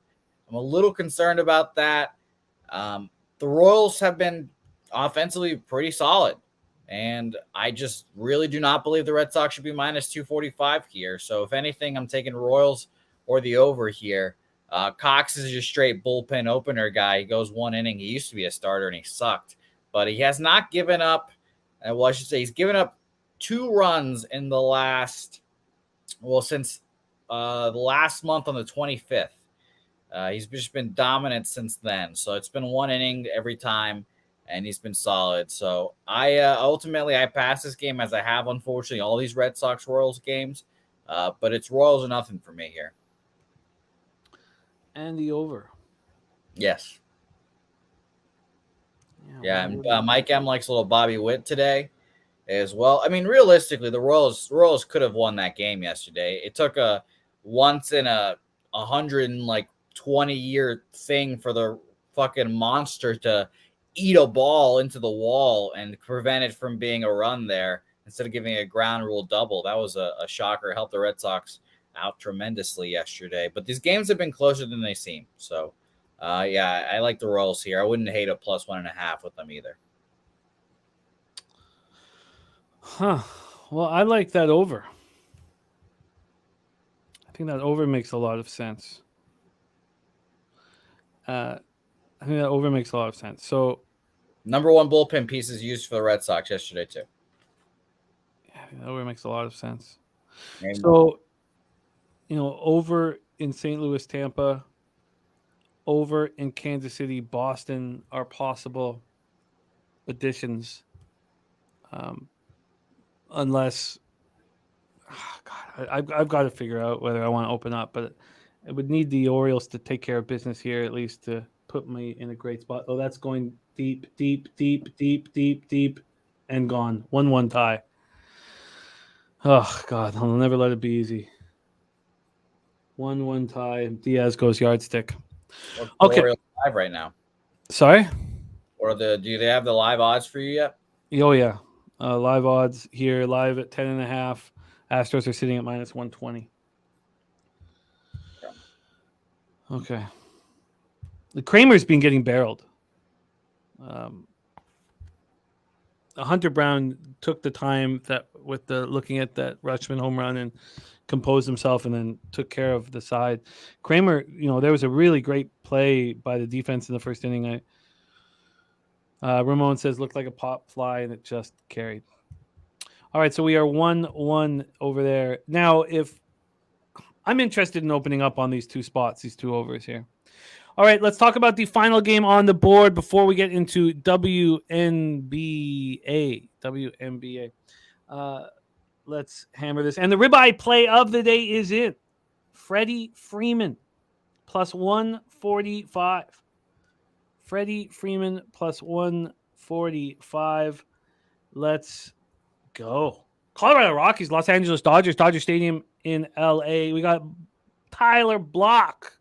I'm a little concerned about that. The Royals have been offensively pretty solid. And I just really do not believe the Red Sox should be -245 here. So if anything, I'm taking Royals or the over here. Cox is a straight bullpen opener guy. He goes 1 inning. He used to be a starter and he sucked. But he has not given up. Well, I should say he's given up 2 runs in the since the last month on the 25th. He's just been dominant since then. So it's been 1 inning every time. And he's been solid. So I ultimately pass this game as I have, unfortunately, all these Red Sox Royals games. But it's Royals or nothing for me here. And the over. Yes. Yeah, and Mike M likes a little Bobby Witt today as well. I mean, realistically, the Royals could have won that game yesterday. It took a once in a 120-year thing for the fucking monster to eat a ball into the wall and prevent it from being a run there instead of giving a ground rule double. That was a shocker. It helped the Red Sox out tremendously yesterday. But these games have been closer than they seem. So, I like the Royals here. I wouldn't hate a +1.5 with them either. Huh. Well, I like that over. I think that over makes a lot of sense. I think that over makes a lot of sense. So, number 1 bullpen pieces used for the Red Sox yesterday too. Yeah, that over makes a lot of sense. Amen. So, over in St. Louis, Tampa, over in Kansas City, Boston are possible additions. Unless, I've got to figure out whether I want to open up, but I would need the Orioles to take care of business here at least to put me in a great spot. Oh, that's going deep, and gone. 1-1 tie. Oh, God, I'll never let it be easy. 1-1 tie. Diaz goes yardstick. Okay. Orioles live right now. Sorry? Or do they have the live odds for you yet? Oh, yeah. Live odds here, live at 10.5. Astros are sitting at -120. Okay. The Kramer's been getting barreled. Hunter Brown took the time looking at that Rutschman home run and composed himself and then took care of the side. Kramer, there was a really great play by the defense in the first inning. Ramon says looked like a pop fly and it just carried. All right, so we are 1-1 over there. Now, if I'm interested in opening up on these two spots, these two overs here. All right, let's talk about the final game on the board before we get into WNBA. Let's hammer this. And the ribeye play of the day is in. Freddie Freeman plus 145. Freddie Freeman plus 145. Let's go. Colorado Rockies, Los Angeles Dodgers, Dodger Stadium in LA. We got Tyler Block.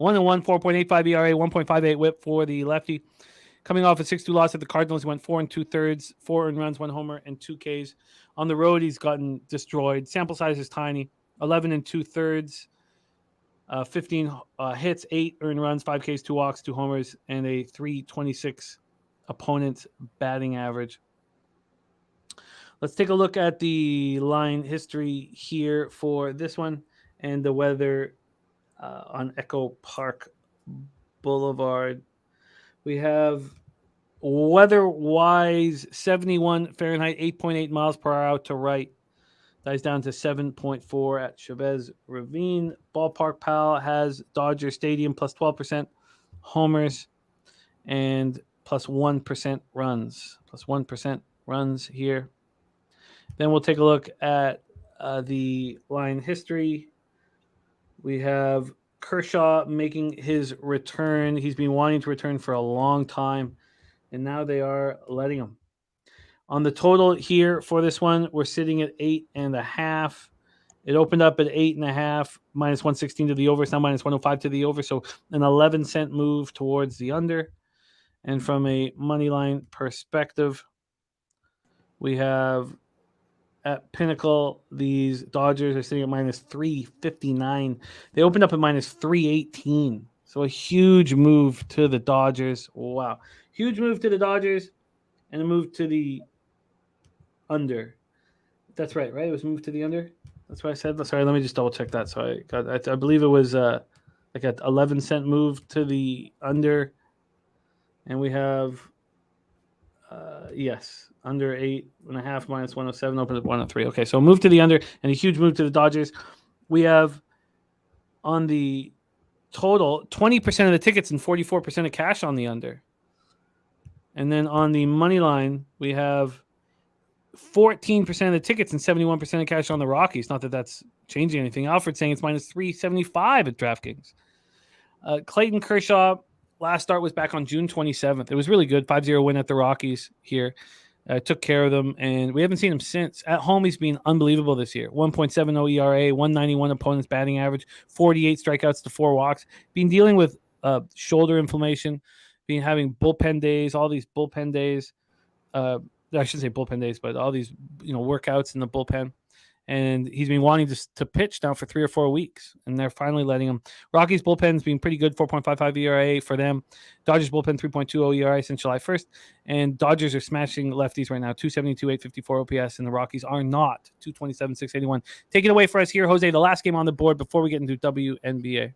1-1, 4.85 ERA, 1.58 whip for the lefty. Coming off a 6-2 loss at the Cardinals, he went 4 2/3, 4 earned runs, 1 homer, and 2 Ks. On the road, he's gotten destroyed. Sample size is tiny. 11 2/3, 15 hits, 8 earned runs, 5 Ks, 2 walks, 2 homers, and a 326 opponent batting average. Let's take a look at the line history here for this one and the weather on Echo Park Boulevard. We have weather-wise 71 Fahrenheit, 8.8 miles per hour out to right. Dies down to 7.4 at Chavez Ravine. Ballpark Pal has Dodger Stadium plus 12% homers and plus 1% runs. Plus 1% runs here. Then we'll take a look at the line history. We have Kershaw making his return. He's been wanting to return for a long time, and now they are letting him. On the total here for this one, we're sitting at 8.5. It opened up at 8.5, minus 116 to the over. It's now minus 105 to the over, so an 11-cent move towards the under. And from a money line perspective, we have at Pinnacle, these Dodgers are sitting at minus 359. They opened up at minus 318. So a huge move to the Dodgers. Wow. Huge move to the Dodgers and a move to the under. That's right? It was moved to the under? That's what I said. Sorry, let me just double check that. So I believe it was like an 11-cent move to the under. And we have, yes, under 8.5 minus 107, open at 103. Okay, so move to the under and a huge move to the Dodgers. We have on the total 20% of the tickets and 44% of cash on the under. And then on the money line, we have 14% of the tickets and 71% of cash on the Rockies. Not that that's changing anything. Alfred's saying it's minus 375 at DraftKings. Clayton Kershaw, last start was back on June 27th. It was really good. 5-0 win at the Rockies here. Took care of them, and we haven't seen him since. At home, he's been unbelievable this year. 1.70 ERA, 191 opponent's batting average, 48 strikeouts to 4 walks. Been dealing with shoulder inflammation, been having bullpen days, all these bullpen days. I shouldn't say bullpen days, but all these workouts in the bullpen. And he's been wanting to pitch now for 3 or 4 weeks, and they're finally letting him. Rockies bullpen's been pretty good, 4.55 ERA for them. Dodgers bullpen 3.20 ERA since July 1st, and Dodgers are smashing lefties right now, 272, 854 OPS, and the Rockies are not, 227, 681. Take it away for us here, Jose, the last game on the board before we get into WNBA.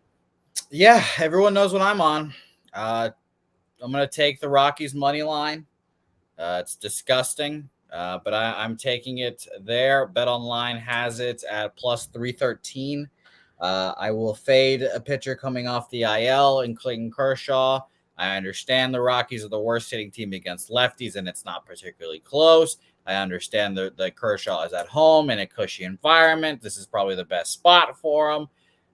Yeah, everyone knows what I'm on. I'm going to take the Rockies money line. It's disgusting. But I'm taking it there. BetOnline has it at plus 313. I will fade a pitcher coming off the IL in Clayton Kershaw. I understand the Rockies are the worst hitting team against lefties, and it's not particularly close. I understand that Kershaw is at home in a cushy environment. This is probably the best spot for him.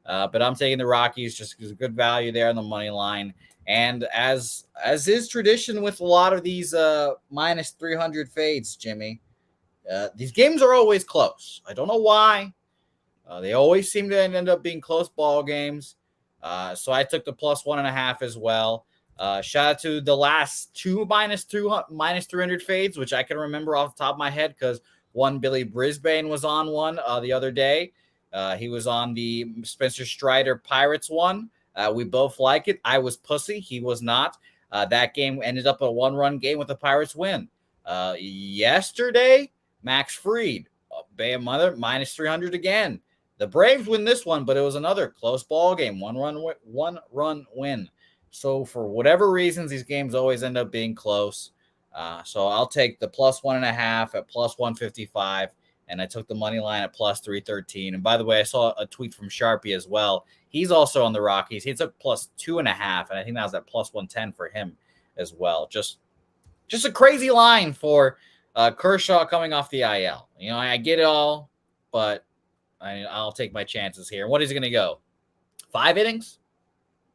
But I'm taking the Rockies just because good value there on the money line. And as is tradition with a lot of these minus 300 fades, Jimmy, these games are always close. I don't know why. They always seem to end up being close ball games. So I took the plus 1.5 as well. Shout out to the last 2 minus 300 fades, which I can remember off the top of my head because one Billy Brisbane was on one the other day. He was on the Spencer Strider Pirates one. We both like it. I was pussy. He was not. That game ended up a 1-run game with the Pirates win. Yesterday, Max Fried, Bay Mother, minus 300 again. The Braves win this one, but it was another close ball game, 1-run win. So for whatever reasons, these games always end up being close. So I'll take the +1.5 at +155. And I took the money line at +313. And by the way, I saw a tweet from Sharpie as well. He's also on the Rockies. He took +2.5, and I think that was at +110 for him as well. Just a crazy line for Kershaw coming off the IL. You know, I get it all, but I'll take my chances here. What is he going to go? 5 innings?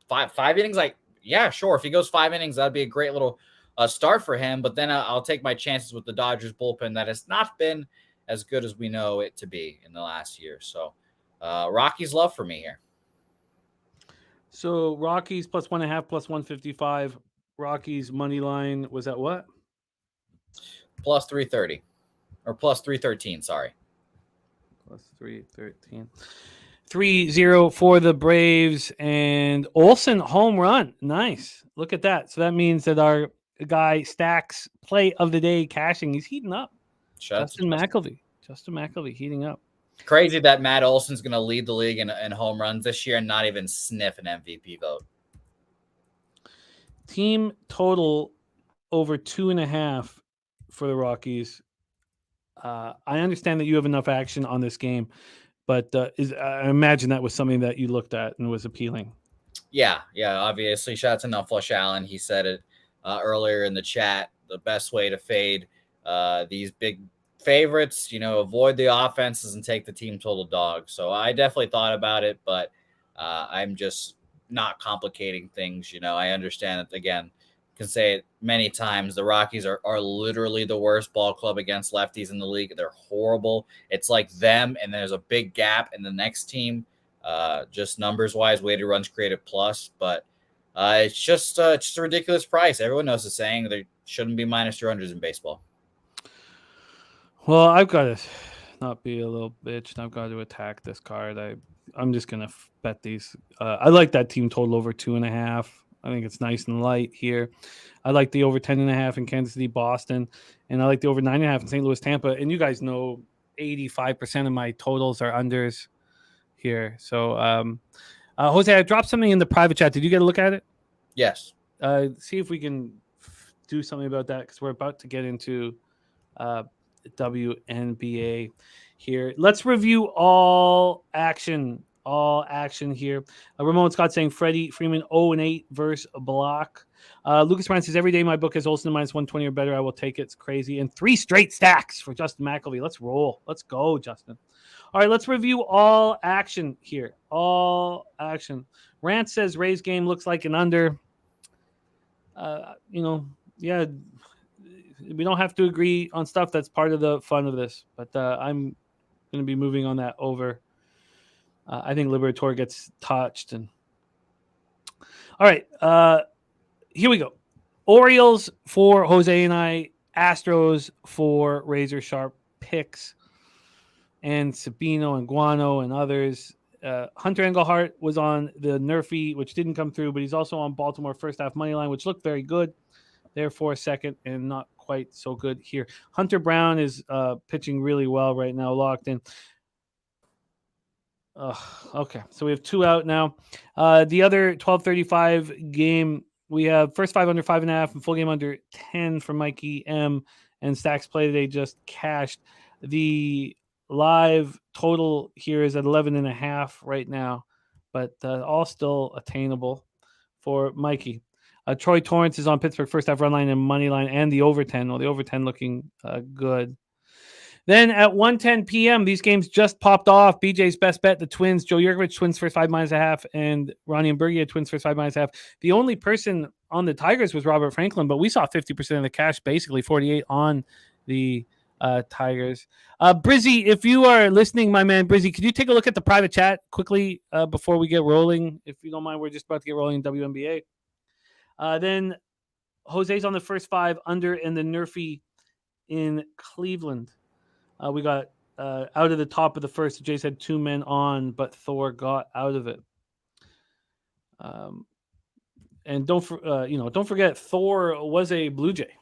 Five innings? Like, yeah, sure. If he goes 5 innings, that'd be a great little start for him. But then I'll take my chances with the Dodgers bullpen that has not been as good as we know it to be in the last year. So Rockies love for me here. So Rockies +1.5, +155. Rockies money line was at what? +330 or +313. Sorry. +313. 3-0 for the Braves, and Olsen home run. Nice. Look at that. So that means that our guy Stacks play of the day cashing. He's heating up. Justin McElvey heating up. Crazy that Matt Olson's going to lead the league in home runs this year and not even sniff an MVP vote. Team total over 2.5 for the Rockies. I understand that you have enough action on this game, but I imagine that was something that you looked at and was appealing. Yeah, obviously. Shout out to Nutflush Allen. He said it earlier in the chat. The best way to fade these big favorites, avoid the offenses and take the team total dog. So I definitely thought about it, but I'm just not complicating things. I understand that, again, can say it many times. The Rockies are literally the worst ball club against lefties in the league. They're horrible. It's like them, and there's a big gap in the next team, just numbers wise, weighted runs created plus. But it's just a ridiculous price. Everyone knows the saying there shouldn't be -200s in baseball. Well, I've got to not be a little bitch, and I've got to attack this card. I'm just going to bet these. I like that team total over 2.5. I think it's nice and light here. I like the over 10.5 in Kansas City, Boston, and I like the over 9.5 in St. Louis, Tampa. And you guys know 85% of my totals are unders here. So, Jose, I dropped something in the private chat. Did you get a look at it? Yes. See if we can do something about that, because we're about to get into WNBA here. Let's review all action here. Ramon Scott saying Freddie Freeman 0-8 versus Block. Lucas Brown says every day my book has Olsen -120 or better. I will take it. It's crazy. And 3 straight stacks for Justin McElvey. Let's roll. Let's go, Justin. All right, let's review all action here. All action. Rant says Ray's game looks like an under. Yeah. We don't have to agree on stuff. That's part of the fun of this. But I'm going to be moving on that over. I think Liberatore gets touched. And all right, here we go. Orioles for Jose and I. Astros for Razor Sharp picks. And Sabino and Guano and others. Hunter Engelhart was on the Nerfy, which didn't come through, but he's also on Baltimore first half money line, which looked very good there for a second and not quite so good here. Hunter Brown is pitching really well right now, locked in. Okay, so we have 2 out now. The other 12:35 game, we have first 5 under 5.5 and full game under 10 for Mikey M. And Stacks Play today just cashed. The live total here is at 11.5 right now, but all still attainable for Mikey. Troy Torrance is on Pittsburgh first half run line and money line and the over 10. Well, the over 10 looking good. Then at 1:10 p.m., these games just popped off. BJ's best bet, the Twins. Joe Yurkovich, Twins first 5 -1/2, and Ronnie and Bergia, Twins first 5 -1/2. The only person on the Tigers was Robert Franklin, but we saw 50% of the cash, basically 48 on the Tigers. Brizzy, if you are listening, my man Brizzy, could you take a look at the private chat quickly before we get rolling? If you don't mind, we're just about to get rolling in WNBA. Then Jose's on the first 5 under in the Nerfy in Cleveland. We got out of the top of the first. Jace had 2 men on, but Thor got out of it. And don't forget, Thor was a Blue Jay.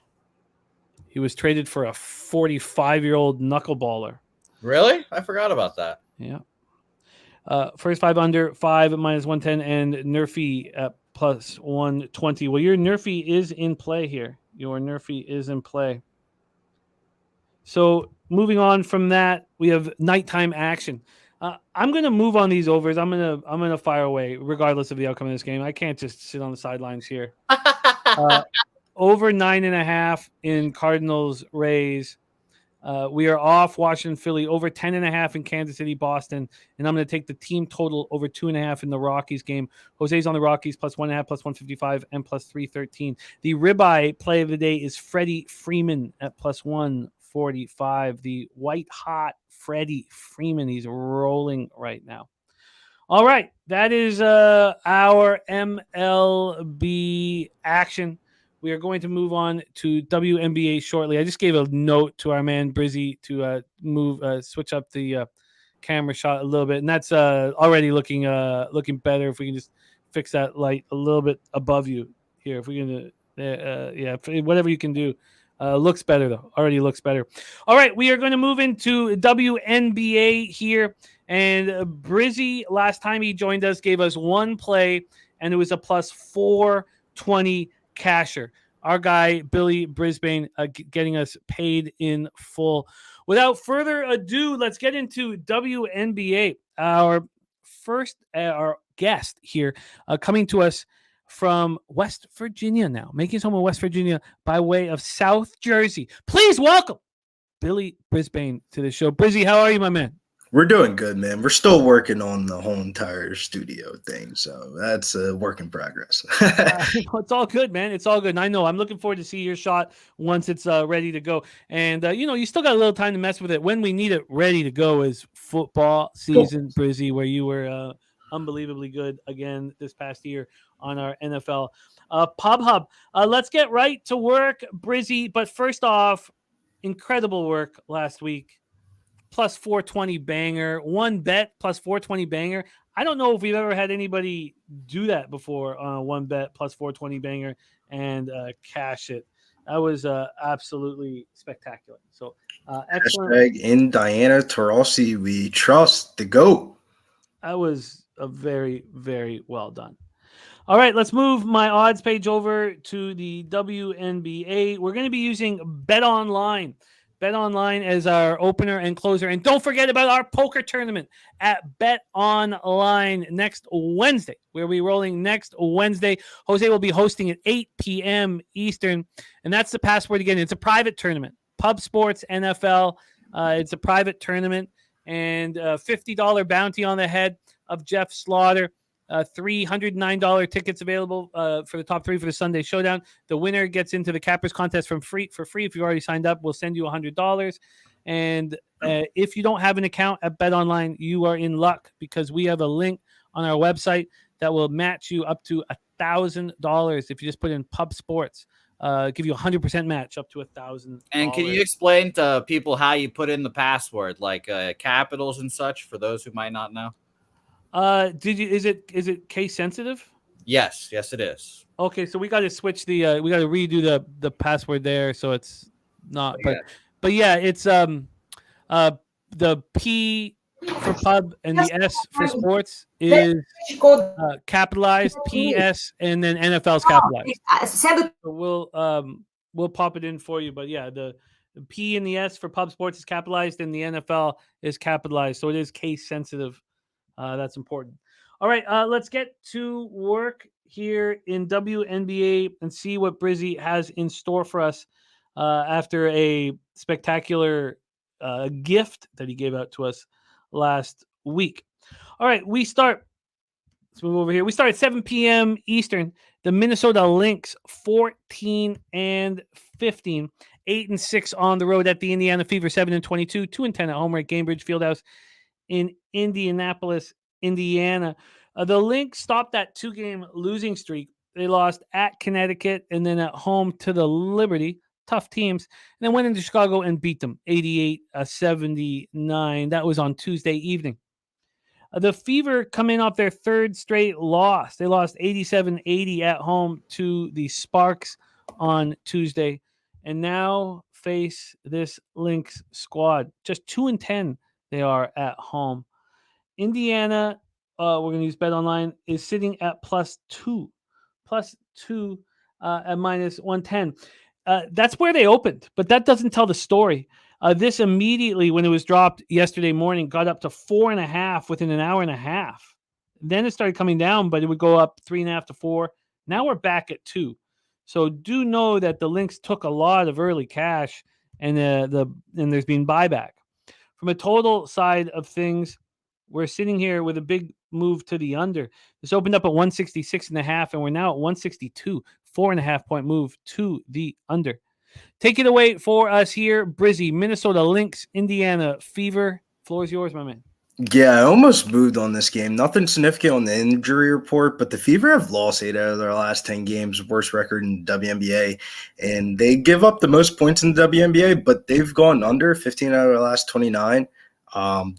He was traded for a 45-year-old knuckleballer. Really? I forgot about that. Yeah. First 5 under, 5 -110, and Nerfy at +120. Well, your Nerfy is in play here. Your Nerfy is in play. So moving on from that, we have nighttime action. I'm going to move on these overs. I'm gonna fire away regardless of the outcome of this game. I can't just sit on the sidelines here. Over 9.5 in Cardinals Rays. We are off Washington, Philly, over 10.5 in Kansas City, Boston, and I'm going to take the team total over 2.5 in the Rockies game. Jose's on the Rockies plus 1.5, plus 155, and plus 313. The ribeye play of the day is Freddie Freeman at plus 145. The white hot Freddie Freeman. He's rolling right now. All right, that is our MLB action. We are going to move on to WNBA shortly. I just gave a note to our man Brizzy to switch up the camera shot a little bit, and that's already looking better. If we can just fix that light a little bit above you here, if we can, whatever you can do, looks better though. Already looks better. All right, we are going to move into WNBA here, and Brizzy last time he joined us gave us one play, and it was a plus 420. Casher, our guy Billy Brisbane, getting us paid in full. Without further ado, let's get into WNBA. Our first our guest here, coming to us from West Virginia now, making his home in West Virginia by way of South Jersey. Please welcome Billy Brisbane to the show. Brizzy, how are you, my man? We're doing good, man. We're still working on the whole entire studio thing, so that's a work in progress. It's all good, man. It's all good. And I know I'm looking forward to see your shot once it's ready to go. And, you still got a little time to mess with it. When we need it ready to go is football season, Brizzy, where you were unbelievably good again this past year on our NFL Pub Hub. Let's get right to work, Brizzy. But first off, incredible work last week. Plus 420 banger, one bet plus 420 banger. I don't know if we've ever had anybody do that before on a one bet plus 420 banger and cash it. That was absolutely spectacular. So excellent. Hashtag in Diana Taurasi, we trust the GOAT. That was a very, very well done. All right, let's move my odds page over to the WNBA. We're going to be using Bet Online. Bet Online as our opener and closer. And don't forget about our poker tournament at Bet Online next Wednesday. We'll be rolling next Wednesday. Jose will be hosting at 8 p.m. Eastern. And that's the password again. It's a private tournament. Pub Sports NFL. It's a private tournament. And $50 bounty on the head of Jeff Slaughter. $309 tickets available for the top three for the Sunday Showdown. The winner gets into the Cappers contest for free. If you've already signed up, we'll send you $100. And if you don't have an account at Bet Online, you are in luck because we have a link on our website that will match you up to $1,000 if you just put in Pub Sports. Give you 100% match up to $1,000. And can you explain to people how you put in the password, like capitals and such, for those who might not know? Is it case sensitive? Yes, it is. Okay, so we got to switch we got to redo the password there, so it's not. But yeah, it's the P for pub and the S for sports is capitalized. PS and then NFL's capitalized. So we'll pop it in for you. But yeah, the P and the S for pub sports is capitalized, and the NFL is capitalized. So it is case sensitive. That's important. All right, let's get to work here in WNBA and see what Brizzy has in store for us after a spectacular gift that he gave out to us last week. All right, let's move over here. We start at 7 p.m. Eastern. The Minnesota Lynx 14-15, 8-6 on the road at the Indiana Fever, 7-22, 2-10 at home at Cambridge Fieldhouse in Indianapolis, Indiana. The Lynx stopped that 2-game losing streak. They lost at Connecticut and then at home to the Liberty. Tough teams. And then went into Chicago and beat them 88-79. That was on Tuesday evening. The Fever coming off their third straight loss. They lost 87-80 at home to the Sparks on Tuesday. And now face this Lynx squad. Just 2-10. They are at home. Indiana, we're going to use Bet Online, is sitting at +2 at -110. That's where they opened, but that doesn't tell the story. This immediately, when it was dropped yesterday morning, got up to 4.5 within an hour and a half. Then it started coming down, but it would go up 3.5 to 4. Now we're back at 2. So do know that the Lynx took a lot of early cash, and there's been buyback. From a total side of things, we're sitting here with a big move to the under. This opened up at 166.5, and we're now at 162. 4.5 point move to the under. Take it away for us here, Brizzy. Minnesota Lynx, Indiana Fever. Floor is yours, my man. Yeah, I almost moved on this game. Nothing significant on the injury report, but the Fever have lost 8 out of their last 10 games, worst record in WNBA. And they give up the most points in the WNBA, but they've gone under 15 out of their last 29.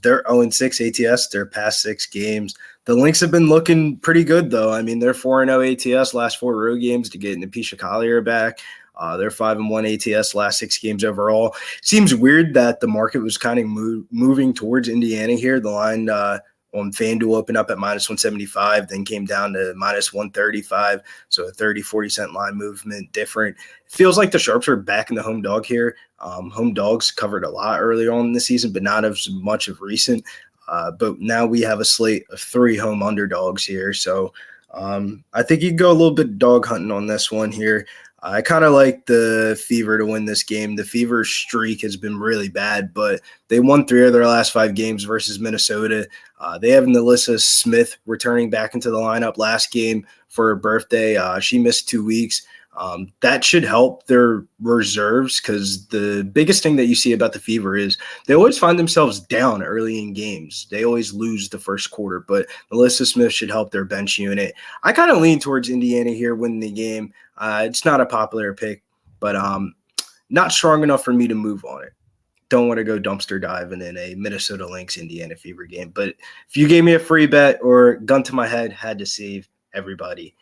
They're 0-6 ATS, their past 6 games. The Lynx have been looking pretty good, though. I mean, they're 4-0 ATS last 4 road games to get Napisha Collier back. They're 5-1 ATS last 6 games overall. Seems weird that the market was kind of moving towards Indiana here. The line on FanDuel opened up at -175, then came down to -135. So a 30-40 cent line movement different. It feels like the Sharps are back in the home dog here. Home dogs covered a lot earlier on in the season, but not as much of recent. But now we have a slate of 3 home underdogs here. So I think you can go a little bit dog hunting on this one here. I kind of like the Fever to win this game. The Fever streak has been really bad, but they won 3 of their last 5 games versus Minnesota. They have Nalissa Smith returning back into the lineup last game for her birthday. She missed 2 weeks. That should help their reserves, because the biggest thing that you see about the Fever is they always find themselves down early in games. They always lose the first quarter, but Nalissa Smith should help their bench unit. I kind of lean towards Indiana here winning the game. It's not a popular pick, but not strong enough for me to move on it. Don't want to go dumpster diving in a Minnesota Lynx Indiana Fever game. But if you gave me a free bet or gun to my head, had to save everybody.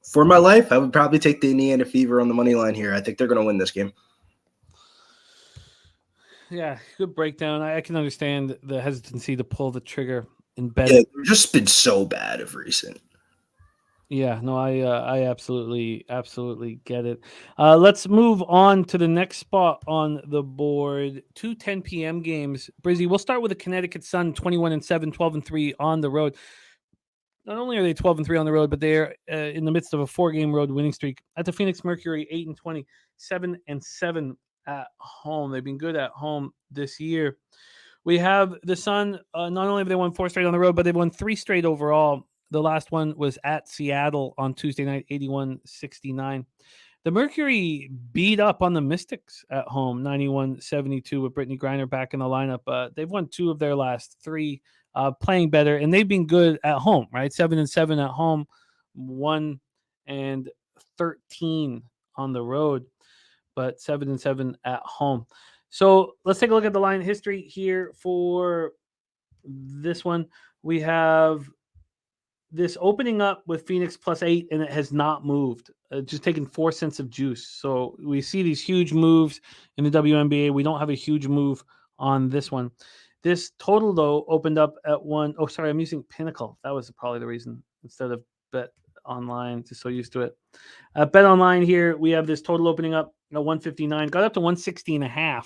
For my life, I would probably take the Indiana Fever on the money line here. I think they're going to win this game. Yeah, good breakdown. I can understand the hesitancy to pull the trigger in bet. Yeah, they've just been so bad of recent. Yeah, no, I absolutely get it. Let's move on to the next spot on the board. 2 10 p.m. games. Brizzy, we'll start with the Connecticut Sun, 21-7, 12-3 on the road. Not only are they 12-3 on the road, but they're in the midst of a 4-game road winning streak. At the Phoenix Mercury, 8-20, 7-7 at home. They've been good at home this year. We have the Sun. Not only have they won 4 straight on the road, but they've won 3 straight overall. The last one was at Seattle on Tuesday night, 81-69. The Mercury beat up on the Mystics at home, 91-72 with Brittany Griner back in the lineup. They've won 2 of their last 3. Playing better, and they've been good at home, right? 7-7 at home, 1-13 on the road, but 7-7 at home. So let's take a look at the line history here for this one. We have this opening up with Phoenix +8, and it has not moved. Just taking 4 cents of juice. So we see these huge moves in the WNBA. We don't have a huge move on this one. This total, though, opened up at 1. Oh, sorry, I'm using Pinnacle. That was probably the reason instead of Bet Online. Just so used to it. Bet Online here, we have this total opening up at 159. Got up to 160.5.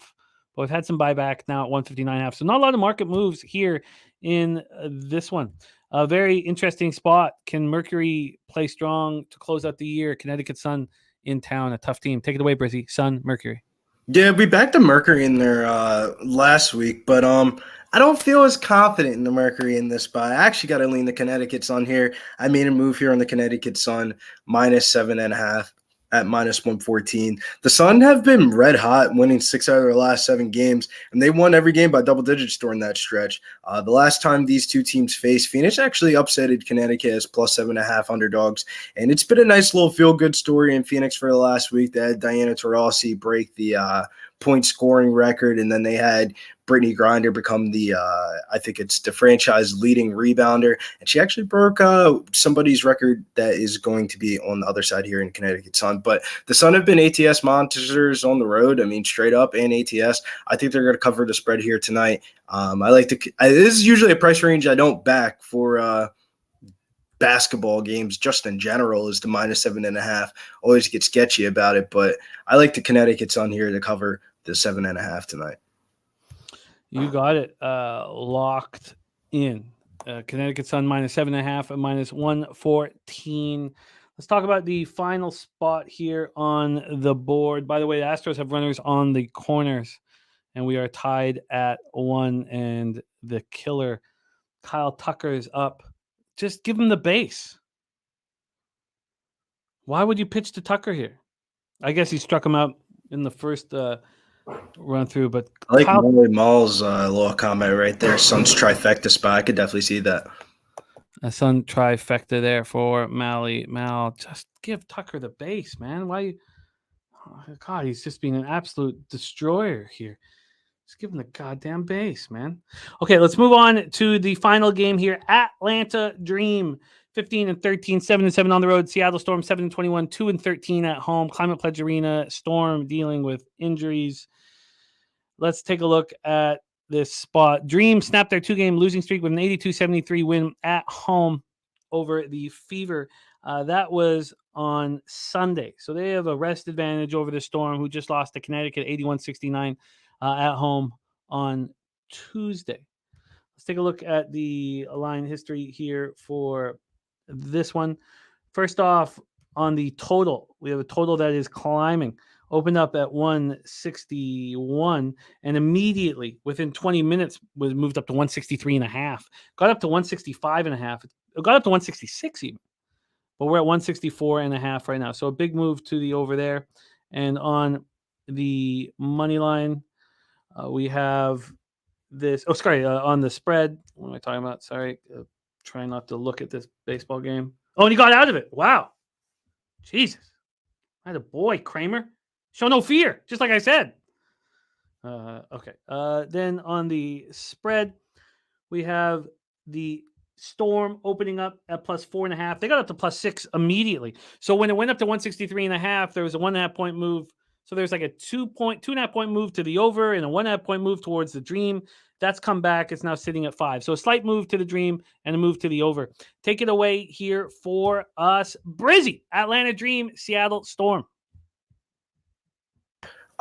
But we've had some buyback now at 159.5. So not a lot of market moves here in this one. A very interesting spot. Can Mercury play strong to close out the year? Connecticut Sun in town, a tough team. Take it away, Brizzy. Sun, Mercury. Yeah, we backed the Mercury in there last week, but I don't feel as confident in the Mercury in this spot. I actually got to lean the Connecticut Sun here. I made a move here on the Connecticut Sun, -7.5 at -114. The Sun have been red hot, winning 6 out of their last 7 games, and they won every game by double digits during that stretch. The last time these two teams faced, Phoenix actually upsetted Connecticut as +7.5 underdogs, and it's been a nice little feel-good story in Phoenix for the last week. They had Diana Taurasi break the point scoring record, and then they had Brittany Griner become the I think it's the franchise leading rebounder, and she actually broke somebody's record that is going to be on the other side here in Connecticut Sun. But the Sun have been ATS monsters on the road. I mean, straight up and ATS. I think they're going to cover the spread here tonight. This is usually a price range I don't back for basketball games just in general is the -7.5. Always get sketchy about it, but I like the Connecticut Sun here to cover the 7.5 tonight. You got it locked in. Connecticut Sun -7.5 at -114. Let's talk about the final spot here on the board. By the way, the Astros have runners on the corners, and we are tied at 1. And the killer, Kyle Tucker, is up. Just give him the base. Why would you pitch to Tucker here? I guess he struck him out in the first run through, but I like Molly Mall's little comment right there. Sun's trifecta spot. I could definitely see that. A Sun trifecta there for Mal. Just give Tucker the base, man. Why? Oh, God, he's just being an absolute destroyer here. Just give him the goddamn base, man. Okay, let's move on to the final game here. Atlanta Dream 15-13, 7-7 on the road. Seattle Storm 7-21, 2-13 at home. Climate Pledge Arena. Storm dealing with injuries. Let's take a look at this spot. Dream snapped their 2-game losing streak with an 82-73 win at home over the Fever. That was on Sunday. So they have a rest advantage over the Storm, who just lost to Connecticut 81-69 at home on Tuesday. Let's take a look at the line history here for this one. First off, on the total, we have a total that is climbing. Opened up at 161, and immediately within 20 minutes was moved up to 163.5. Got up to 165.5. It got up to 166 even, but we're at 164.5 right now. So a big move to the over there. And on the money line, we have this. Oh, sorry, on the spread. What am I talking about? Sorry, trying not to look at this baseball game. Oh, and he got out of it. Wow, Jesus, I had a boy, Kramer. Show no fear, just like I said. Okay. Then on the spread, we have the Storm opening up at +4.5. They got up to +6 immediately. So when it went up to 163.5, there was a 1.5 point move. So there's like a 2.5 point move to the over and a 1.5 point move towards the Dream. That's come back. It's now sitting at 5. So a slight move to the Dream and a move to the over. Take it away here for us, Brizzy. Atlanta Dream, Seattle Storm.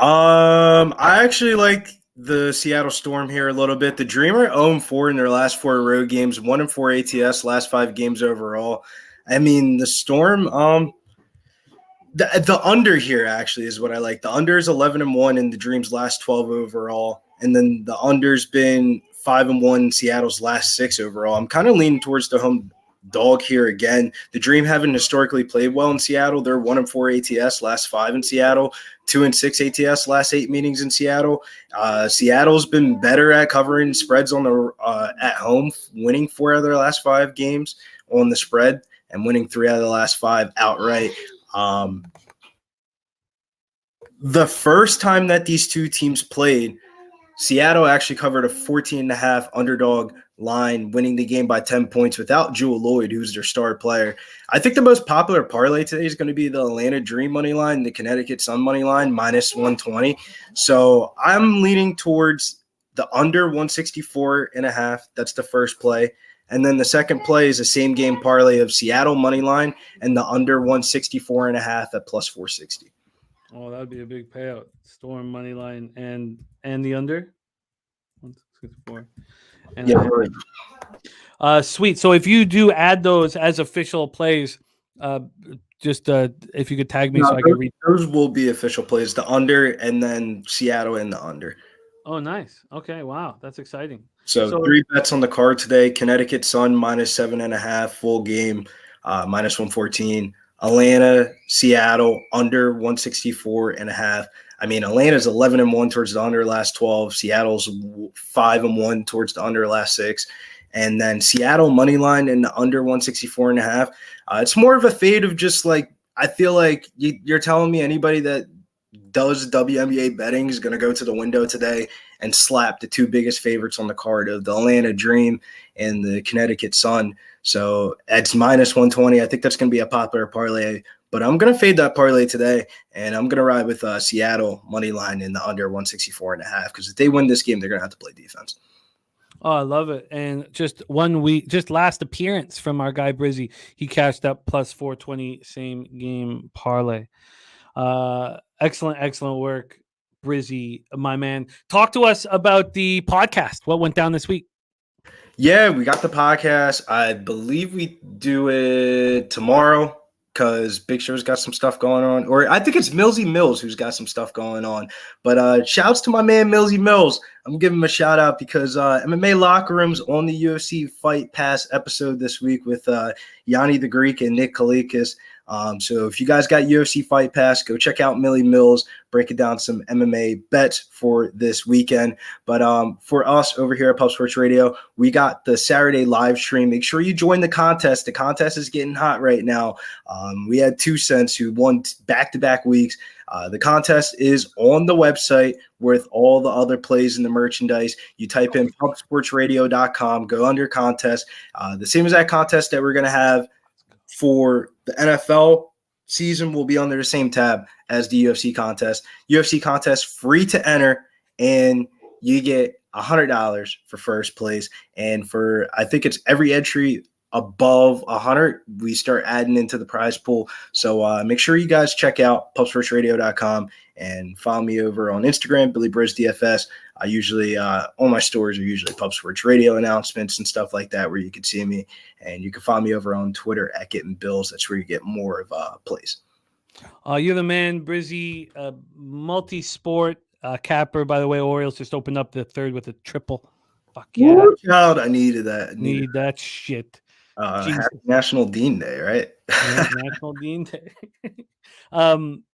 I actually like the Seattle Storm here a little bit. The Dreamer 0-4 in their last 4 road games, 1-4 ATS, last 5 games overall. I mean, the Storm, the under here actually is what I like. The under is 11-1 in the Dream's last 12 overall, and then the under's been 5-1 in Seattle's last 6 overall. I'm kind of leaning towards the home dog here again. The Dream haven't historically played well in Seattle. They're 1-4 ATS last 5 in Seattle, 2-6 ATS last 8 meetings in Seattle. Seattle's been better at covering spreads on the at home, winning 4 out of their last 5 games on the spread and winning 3 out of the last 5 outright. The first time that these two teams played, Seattle actually covered a 14.5 underdog line, winning the game by 10 points without Jewel Lloyd, who's their star player. I think the most popular parlay today is going to be the Atlanta Dream money line, the Connecticut Sun money line, -120. So I'm leaning towards the under 164.5. That's the first play. And then the second play is the same game parlay of Seattle money line and the under 164.5 at +460. Oh, that would be a big payout. Storm money line and the under 164. And yeah, sweet. So if you do add those as official plays, just if you could tag me so I can read. Those will be official plays, the under and then Seattle and the under. Oh, nice. Okay, wow, that's exciting. So 3 bets on the card today. Connecticut Sun -7.5 full game, -114. Atlanta, Seattle under 164.5. I mean, Atlanta's 11-1 towards the under last 12. Seattle's 5-1 towards the under last 6. And then Seattle money line in the under 164.5. It's more of a fade of just like, I feel like you're telling me anybody that does WNBA betting is going to go to the window today and slap the 2 biggest favorites on the card of the Atlanta Dream and the Connecticut Sun. So it's -120. I think that's going to be a popular parlay, but I'm going to fade that parlay today, and I'm going to ride with Seattle money line in the under 164.5 because if they win this game, they're going to have to play defense. Oh, I love it. And just 1 week, just last appearance from our guy Brizzy, he cashed up plus 420 same game parlay. Excellent work, Brizzy, my man. Talk to us about the podcast. What went down this week? Yeah, we got the podcast. I believe we do it tomorrow because Big Show's got some stuff going on. Or I think it's Millsy Mills who's got some stuff going on. But shouts to my man Millsy Mills. I'm giving him a shout out because MMA Locker Room's on the UFC Fight Pass episode this week with Yanni the Greek and Nick Kalikas. So if you guys got UFC Fight Pass, go check out Millie Mills, breaking down some MMA bets for this weekend. But for us over here at Pub Sports Radio, we got the Saturday live stream. Make sure you join the contest. The contest is getting hot right now. We had 2 cents who won back-to-back weeks. The contest is on the website with all the other plays in the merchandise. You type in pubsportsradio.com, go under contest. The same as that contest that we're going to have for the NFL season will be under the same tab as the UFC contest. UFC contest free to enter, and you get $100 for first place. And for, I think it's every entry above 100, we start adding into the prize pool. So make sure you guys check out pubsportsradio.com and follow me over on Instagram, Billy Brisbane DFS. I usually, all my stories are usually Pub Sports Radio announcements and stuff like that, where you can see me. And you can follow me over on Twitter at Getting Bills. That's where you get more of plays. You're the man, Brizzy, multi-sport capper. By the way, Orioles just opened up the third with a triple. Fuck yeah. Woo, child, I needed that. Need that shit. Happy National Dean Day, right? National Dean Day.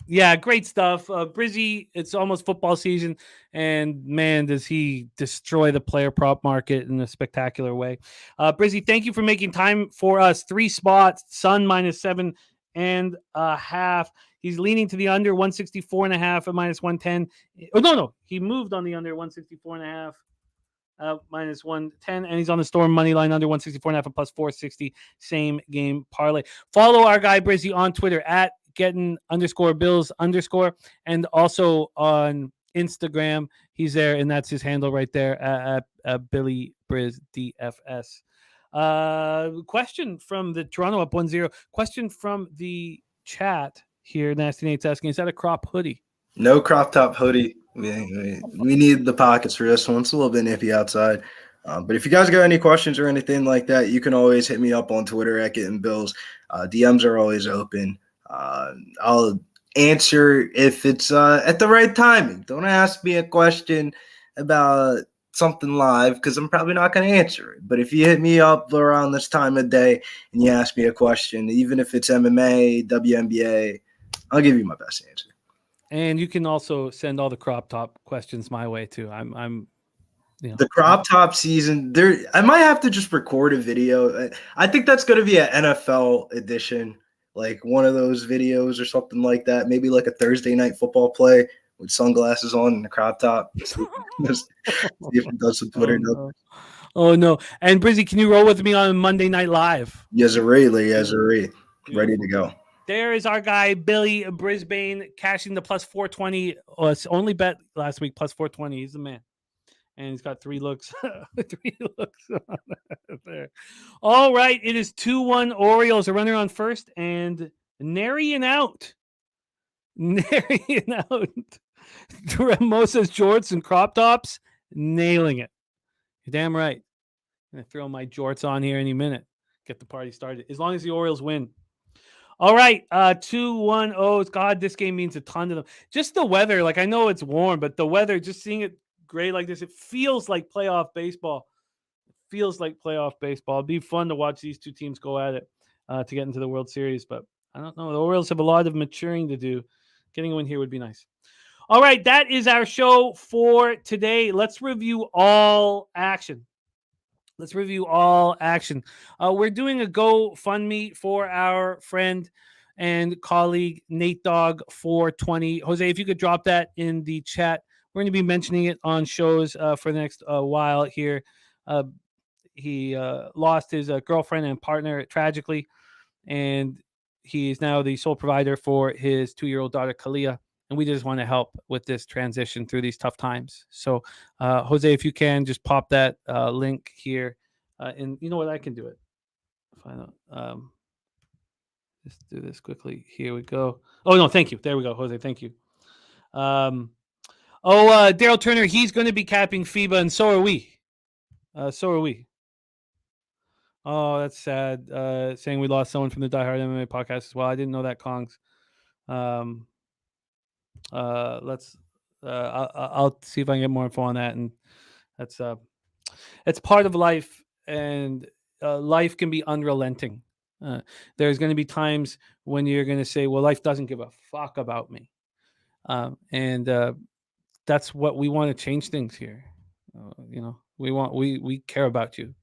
Yeah, great stuff. Brizzy, it's almost football season, and man, does he destroy the player prop market in a spectacular way. Brizzy, thank you for making time for us. 3 spots, Sun -7.5. He's leaning to the under 164.5 at -110. Oh, no, he moved on the under 164.5. -110, and he's on the Storm money line under 164.5 and plus 460 same game parlay. Follow our guy Brizzy on Twitter at getting_bills_ and also on Instagram. He's there, and that's his handle right there at Billy Briz DFS. Question from the Toronto up 1-0. Question from the chat here. Nasty Nate's asking, is that a crop hoodie? No crop top hoodie. We need the pockets for this one. It's a little bit nippy outside. But if you guys got any questions or anything like that, you can always hit me up on Twitter at Getting Bills. DMs are always open. I'll answer if it's at the right timing. Don't ask me a question about something live because I'm probably not going to answer it. But if you hit me up around this time of day and you ask me a question, even if it's MMA, WNBA, I'll give you my best answer. And you can also send all the crop top questions my way too. I'm the crop top season there. I might have to just record a video. I think that's going to be an NFL edition, like one of those videos or something like that. Maybe like a Thursday night football play with sunglasses on and a crop top. See if it does some Twitter. Oh no! And Brizzy, can you roll with me on Monday Night Live? Yes, ready to go. There is our guy, Billy Brisbane, cashing the plus 420. Only bet last week, plus 420. He's the man. And he's got 3 looks. 3 looks on there. All right. It is 2-1 Orioles. A runner on first and nary an out. Moses jorts and crop tops, nailing it. You're damn right. I'm going to throw my jorts on here any minute. Get the party started. As long as the Orioles win. All right, 2-1 O's. God, this game means a ton to them. Just the weather, like I know it's warm, but the weather, just seeing it gray like this, it feels like playoff baseball. It'd be fun to watch these 2 teams go at it to get into the World Series, but I don't know. The Orioles have a lot of maturing to do. Getting a win here would be nice. All right, that is our show for today. Let's review all action. We're doing a GoFundMe for our friend and colleague Nate Dogg 420. Jose, if you could drop that in the chat. We're going to be mentioning it on shows for the next while here. He lost his girlfriend and partner tragically, and he is now the sole provider for his 2-year-old daughter, Kalia. and we just want to help with this transition through these tough times. So, Jose, if you can just pop that link here, and you know what, I can do it. Just do this quickly. Here we go. Oh no, thank you. There we go, Jose. Thank you. Daryl Turner, he's going to be capping FIBA, and so are we. Oh, that's sad. Saying we lost someone from the Die Hard MMA podcast as well. I didn't know that, Kongs. I'll see if I can get more info on that. And that's it's part of life, and life can be unrelenting. There's going to be times when you're going to say, well, life doesn't give a fuck about me. And that's what we want to change things here. We care about you.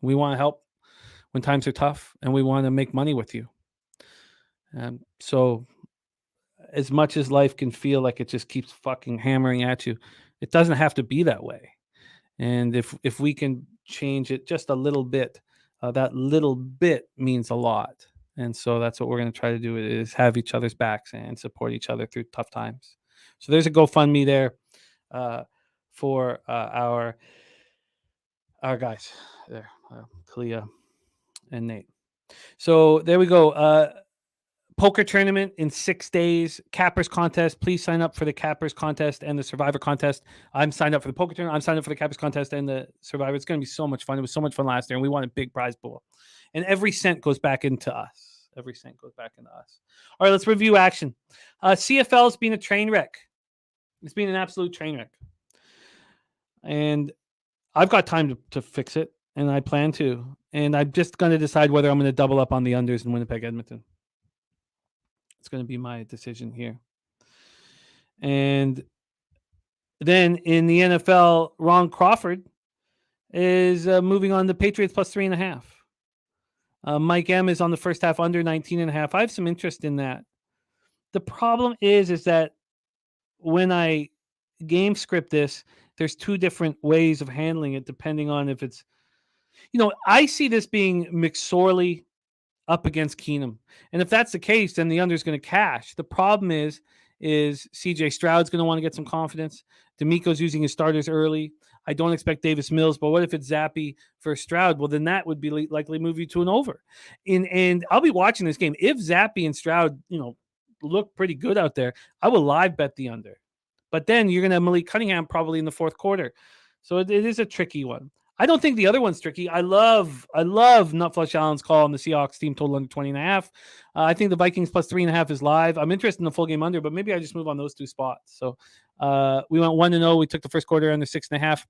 We want to help when times are tough, and we want to make money with you. So as much as life can feel like it just keeps fucking hammering at you, it doesn't have to be that way. And if we can change it just a little bit, that little bit means a lot. And so that's what we're going to try to do, is have each other's backs and support each other through tough times. So there's a GoFundMe there for our guys there, Kalia and Nate. So there we go. Poker tournament in 6 days. Cappers contest. Please sign up for the Cappers contest and the Survivor contest. I'm signed up for the poker tournament. I'm signed up for the Cappers contest and the Survivor. It's going to be so much fun. It was so much fun last year, and we won a big prize pool. And every cent goes back into us. All right, let's review action. CFL's been a train wreck. It's been an absolute train wreck. And I've got time to fix it, and I plan to. And I'm just going to decide whether I'm going to double up on the unders in Winnipeg, Edmonton. It's going to be my decision here. And then in the NFL, Ron Crawford is moving on the Patriots plus 3.5. Mike M is on the first half under 19.5. I have some interest in that. The problem is that when I game script this, there's two different ways of handling it depending on if it's, I see this being McSorley up against Keenum. And if that's the case, then the under is going to cash. The problem is CJ Stroud's going to want to get some confidence. D'Amico's using his starters early. I don't expect Davis Mills, but what if it's Zappe for Stroud? Well, then that would be likely move you to an over. And I'll be watching this game. If Zappe and Stroud, look pretty good out there, I will live bet the under. But then you're going to have Malik Cunningham probably in the fourth quarter. So it is a tricky one. I don't think the other one's tricky. I love Nutflush Allen's call on the Seahawks team total under 20.5. I think the Vikings plus 3.5 is live. I'm interested in the full game under, but maybe I just move on those two spots. So we went 1-0. We took the first quarter under 6.5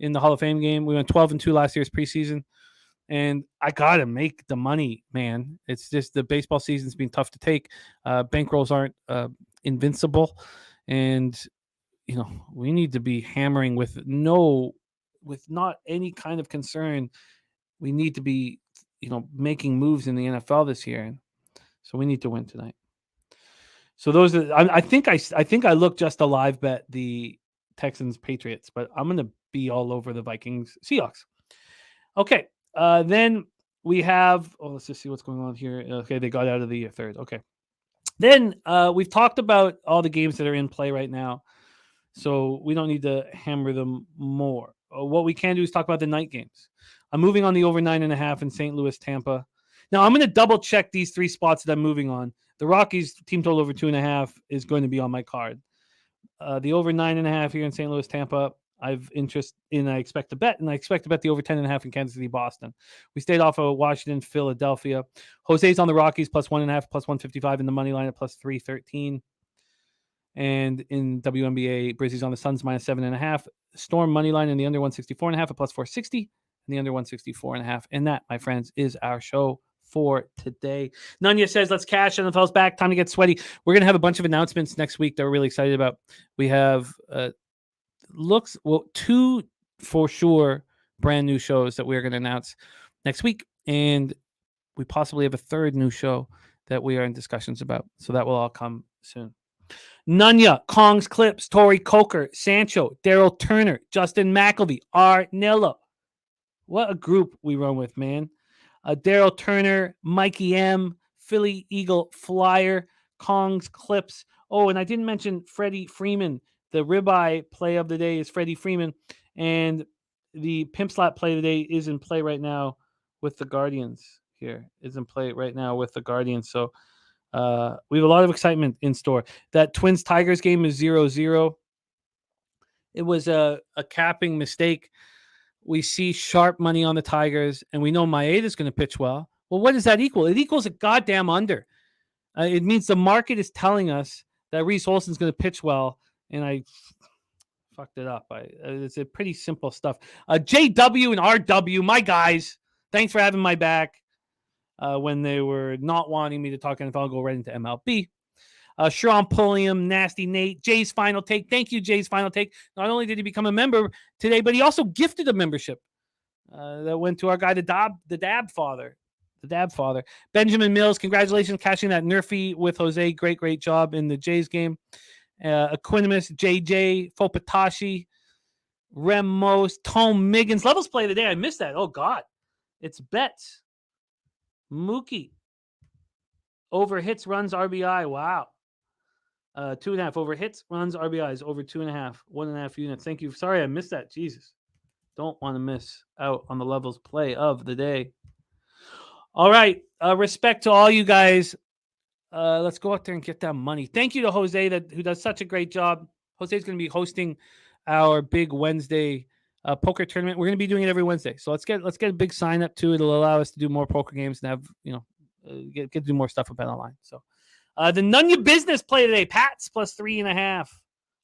in the Hall of Fame game. We went 12-2 last year's preseason. And I got to make the money, man. It's just the baseball season's been tough to take. Bankrolls aren't invincible. And, we need to be hammering with not any kind of concern. We need to be, making moves in the NFL this year. And so we need to win tonight. So those are, I think I look just a live bet the Texans Patriots, but I'm going to be all over the Vikings Seahawks. Okay. Then we have, let's just see what's going on here. Okay. They got out of the third. Okay. Then we've talked about all the games that are in play right now. So we don't need to hammer them more. What we can do is talk about the night games. I'm moving on the over 9.5 in St. Louis, Tampa. Now I'm going to double check these three spots that I'm moving on. The Rockies team total over 2.5 is going to be on my card. The over 9.5 here in St. Louis, Tampa, I've interest in. I expect to bet, and I expect to bet the over 10.5 in Kansas City, Boston. We stayed off of Washington, Philadelphia. Jose's on the Rockies plus 1.5, plus 155 in the money line at plus 313. And in WNBA, Brizzy's on the Suns minus 7.5. Storm money line in the under 164.5 at plus 460, and the under 164.5. And that, my friends, is our show for today. Nunya says, let's cash. NFL's back. Time to get sweaty. We're going to have a bunch of announcements next week that we're really excited about. We have two for sure brand new shows that we're going to announce next week. And we possibly have a third new show that we are in discussions about. So that will all come soon. Nunya, Kong's Clips, Tori Coker, Sancho, Daryl Turner, Justin McElvey, Arnello. What a group we run with, man. Daryl Turner, Mikey M, Philly Eagle Flyer, Kong's Clips, Oh, and I didn't mention Freddie Freeman. The ribeye play of the day is Freddie Freeman, and the pimp slap play of the day is in play right now with the Guardians. Here is in play right now with the Guardians. So we have a lot of excitement in store. That Twins-Tigers game is 0-0. It was a capping mistake. We see sharp money on the Tigers, and we know Maeda's going to pitch well. Well, what does that equal? It equals a goddamn under. It means the market is telling us that Reese Olson's going to pitch well, and I fucked it up. It's a pretty simple stuff. JW and RW, my guys, thanks for having my back when they were not wanting me to talk NFL. I'll go right into MLB. Sean Pulliam, Nasty Nate, Jay's Final Take. Thank you, Jay's Final Take. Not only did he become a member today, but he also gifted a membership that went to our guy, the Dab Father. The Dab Father. Benjamin Mills, congratulations cashing that Nerfy with Jose. Great job in the Jays game. Equinimus, JJ, Fopatashi, Remos, Tom Miggins. Levels play of the day. I missed that. Oh, God. It's Betts. Mookie. Over hits, runs, RBI. Wow. 2.5 over hits, runs, RBIs, over 2.5, 1.5 units. Thank you. Sorry, I missed that. Jesus. Don't want to miss out on the levels play of the day. All right. Respect to all you guys. Let's go out there and get that money. Thank you to Jose who does such a great job. Jose's going to be hosting our big Wednesday poker tournament. We're going to be doing it every Wednesday. So let's get a big sign up to it. It'll allow us to do more poker games and have, get to do more stuff with Bet Online. So the None Your Business play today, Pats plus 3.5.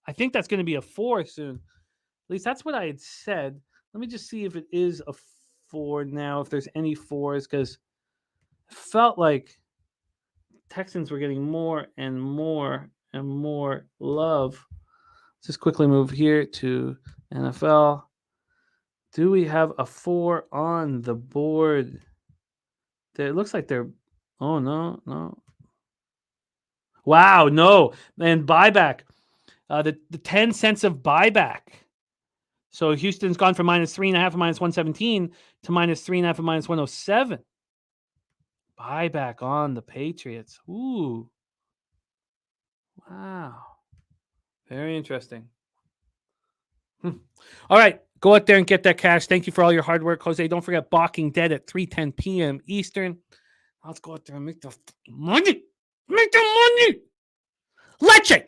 I think that's going to be a 4 soon. At least that's what I had said. Let me just see if it is a 4 now, if there's any 4s, because it felt like Texans were getting more and more and more love. Let's just quickly move here to NFL. Do we have a 4 on the board? It looks like they're... Oh, no. Wow, no. And buyback. The 10 cents of buyback. So Houston's gone from minus 3.5 and minus 117 to minus 3.5 and minus 107. Buyback on the Patriots. Ooh. Wow. Very interesting. All right. Go out there and get that cash. Thank you for all your hard work, Jose. Don't forget Balking Dead at 3:10 p.m. Eastern. Let's go out there and make the money. Make the money. Leche. Hey,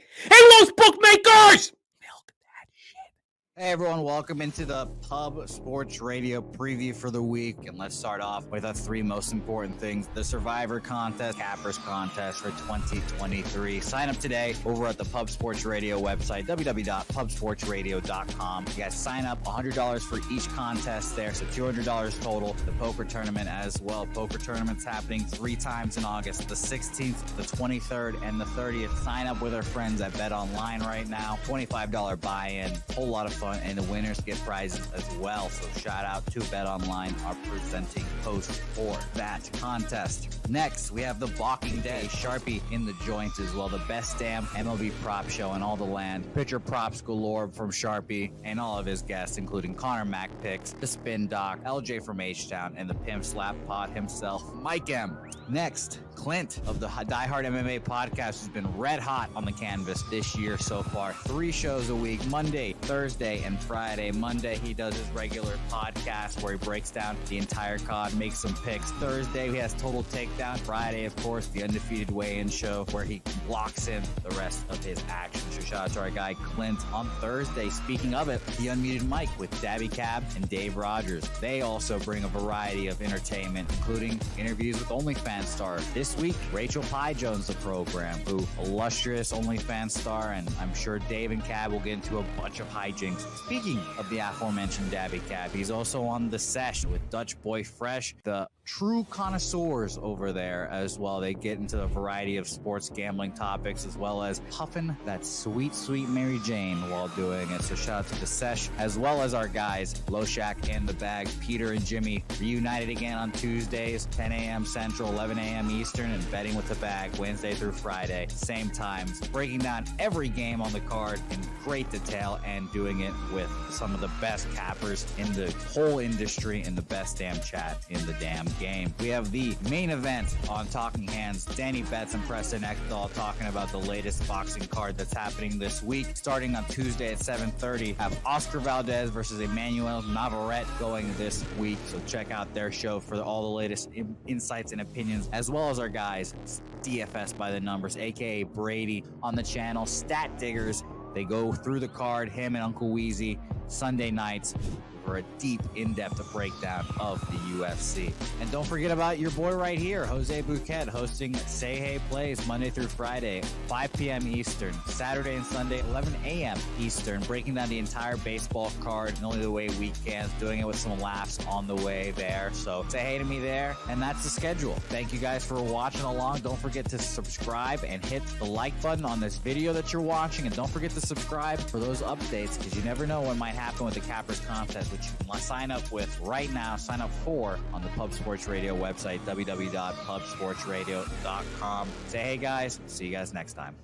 those bookmakers. Milk that shit. Hey everyone, welcome into the Pub Sports Radio preview for the week. And let's start off with the 3 most important things. The Survivor Contest, Cappers Contest for 2023. Sign up today over at the Pub Sports Radio website, www.pubsportsradio.com. You guys sign up, $100 for each contest there, so $200 total. The poker tournament as well. Poker tournament's happening 3 times in August, the 16th, the 23rd, and the 30th. Sign up with our friends at Bet Online right now. $25 buy-in, whole lot of fun, and the winners get prizes as well. So shout out to Bet Online, our presenting host for that contest. Next, we have the Balking Day, Sharpie in the joints as well. The best damn MLB prop show in all the land. Pitcher props galore from Sharpie and all of his guests, including Connor Mack Picks, the Spin Doc, LJ from H-Town, and the Pimp Slap Pod himself, Mike M. Next, Clint of the Die Hard MMA podcast has been red hot on the canvas this year so far. 3 shows a week, Monday, Thursday, and Friday. Monday, he does his regular podcast where he breaks down the entire card, makes some picks. Thursday, he has Total Takedown. Friday, of course, the Undefeated Weigh-In show where he blocks in the rest of his action. So shout out to our guy Clint. On Thursday, speaking of it, the Unmuted Mic with Dabby Cab and Dave Rogers. They also bring a variety of entertainment, including interviews with OnlyFans star. This week, Rachel Pye joins the program, who illustrious OnlyFans star, and I'm sure Dave and Cab will get into a bunch of hijinks. Speaking of the aforementioned Dabby Cab, he's also on The Sesh with Dutch Boy Fresh, the true connoisseurs over there as well. They get into a variety of sports gambling topics as well as puffing that sweet, sweet Mary Jane while doing it. So shout out to The Sesh as well as our guys, Loshak and The Bag, Peter and Jimmy, reunited again on Tuesdays, 10 a.m. Central, 11 a.m. Eastern, and Betting with The Bag Wednesday through Friday, same times, breaking down every game on the card in great detail and doing it with some of the best cappers in the whole industry and the best damn chat in the damn game. We have the main event on Talking Hands. Danny Betts and Preston Ekdahl talking about the latest boxing card that's happening this week. Starting on Tuesday at 7:30, have Oscar Valdez versus Emmanuel Navarrete going this week. So check out their show for all the latest insights and opinions, as well as our guys, DFS by the numbers, aka Brady, on the channel. Stat Diggers, they go through the card, him and Uncle Weezy, Sunday nights for a deep, in-depth breakdown of the UFC. And don't forget about your boy right here, Jose Bouquett, hosting Say Hey Plays Monday through Friday, 5 p.m. Eastern, Saturday and Sunday, 11 a.m. Eastern, breaking down the entire baseball card in only the way we can, doing it with some laughs on the way there. So say hey to me there, and that's the schedule. Thank you guys for watching along. Don't forget to subscribe and hit the like button on this video that you're watching, and don't forget to subscribe for those updates, because you never know what might happen with the Cappers contest, which you can sign up with right now. Sign up for on the Pub Sports Radio website, www.pubsportsradio.com. Say hey guys, see you guys next time.